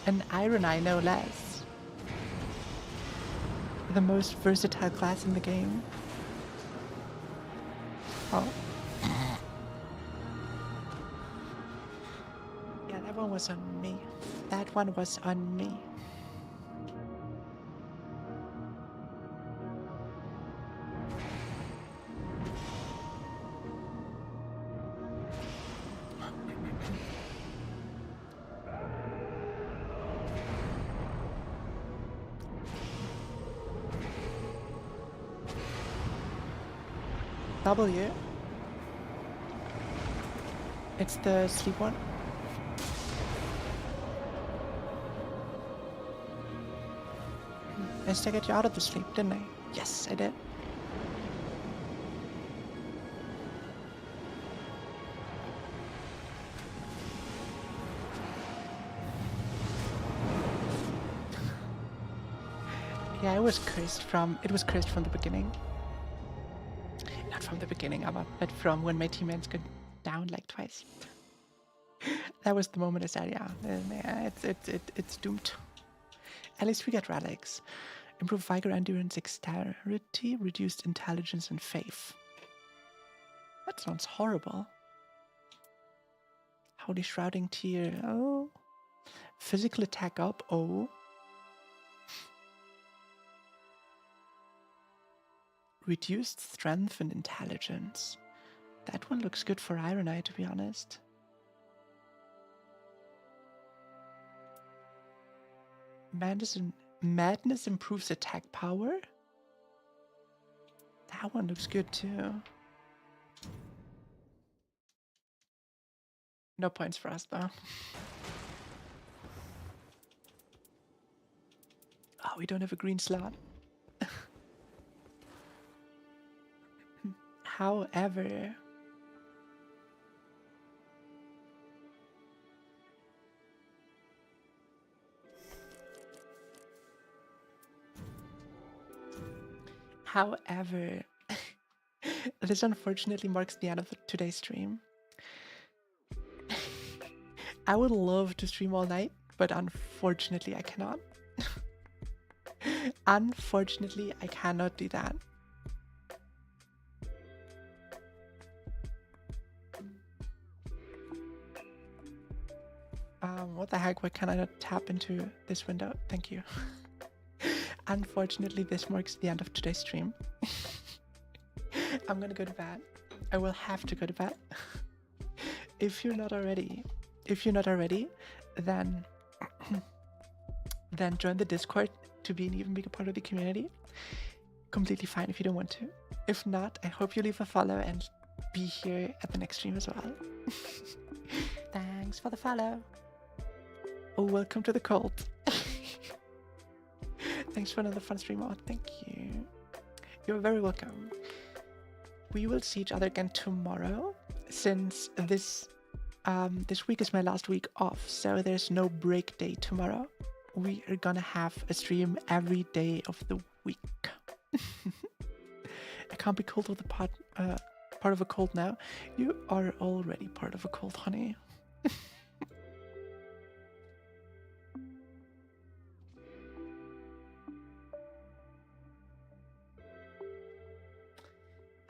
An Iron Eye, no less. The most versatile class in the game. Oh. Yeah, that one was on me. That one was on me. W. It's the sleep one. I still get you out of the sleep, didn't I? Yes, I did. Yeah, it was cursed from the beginning. Not from the beginning, but from when my teammates got down like twice. That was the moment I said, yeah, it's doomed. At least we get relics. Improve vigor, endurance, dexterity, reduced intelligence, and faith. That sounds horrible. Holy Shrouding Tear. Oh. Physical attack up. Oh. Reduced strength and intelligence. That one looks good for Iron Eye, to be honest. Madness improves attack power. That one looks good too. No points for us though. Oh, we don't have a green slot. However, this unfortunately marks the end of today's stream. I would love to stream all night, but unfortunately I cannot. Unfortunately, I cannot do that. What the heck? Why can I not tap into this window? Thank you. Unfortunately, this marks the end of today's stream. I'm gonna go to bed. I will have to go to bed. If you're not already, then then join the Discord to be an even bigger part of the community. Completely fine if you don't want to. If not, I hope you leave a follow and be here at the next stream as well. Thanks for the follow. Oh, welcome to the cult. Thanks for another fun stream. Oh, thank you. You're very welcome. We will see each other again tomorrow, since this week is my last week off, so there's no break day tomorrow. We are gonna have a stream every day of the week. I can't be called with part of a cult now. You are already part of a cult, honey.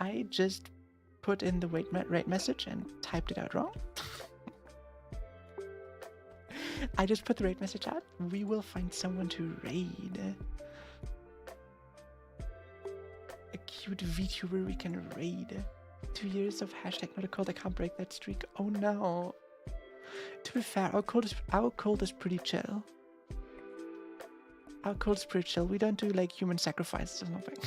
I just put in the rate message and typed it out wrong. I just put the rate message out. We will find someone to raid. A cute VTuber we can raid. 2 years of hashtag not a cult. I can't break that streak. Oh no. To be fair, our cult is pretty chill. Our cult's pretty chill. We don't do like human sacrifices or something.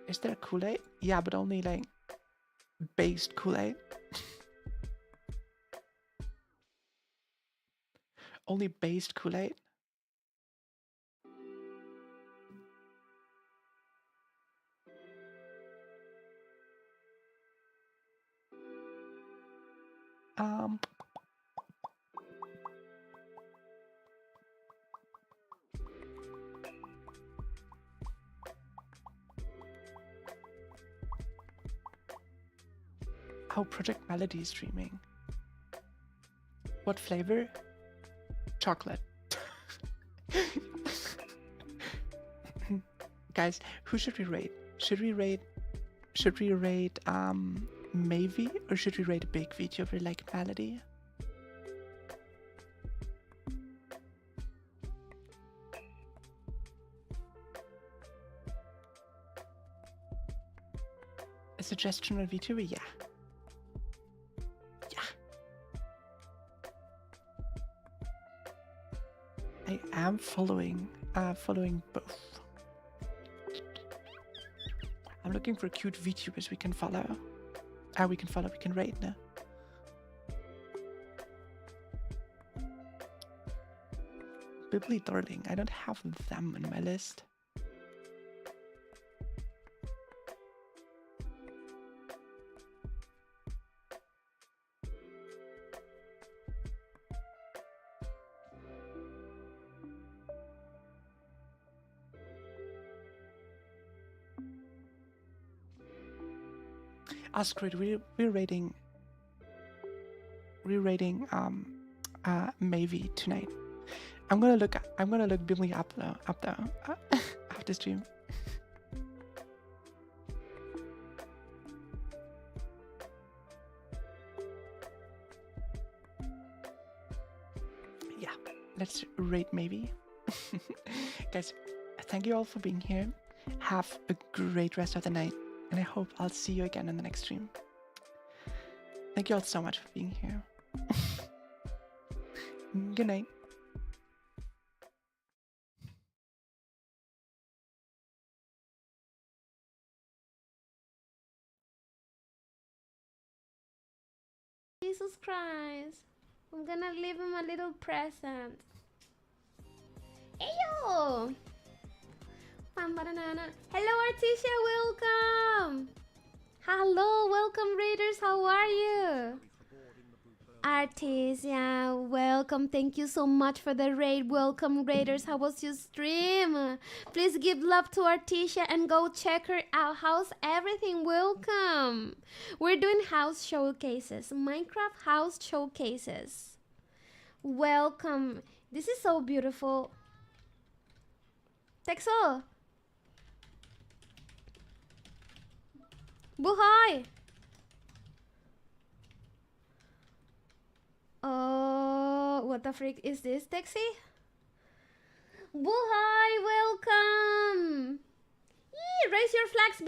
Is there Kool-Aid? Yeah, but only like based Kool-Aid. Only based Kool-Aid. Oh, Project Melody is streaming. What flavor? Chocolate. Guys, who should we raid? Should we raid Maybe, or should we raid a big VTuber like Melody? A suggestion on VTuber? Yeah. I am following both. I'm looking for cute VTubers we can follow. We can raid now. Bibbly Darling, I don't have them on my list. Asquith, we're rating Maybe tonight. I'm gonna look Bibbly up though after stream. Yeah, let's rate Maybe. Guys, thank you all for being here. Have a great rest of the night, and I hope I'll see you again in the next stream. Thank you all so much for being here. Good night. Jesus Christ. I'm gonna leave him a little present. Ayo! Hello, Artesia, welcome! Hello, welcome, Raiders, how are you? Artesia, welcome, thank you so much for the raid. Welcome, Raiders, how was your stream? Please give love to Artesia and go check her out. How's everything? Welcome! We're doing house showcases, Minecraft house showcases. Welcome. This is so beautiful. Texo! Buhay! Oh, what the freak is this, Texi? Buhay, welcome! Yee, raise your flags.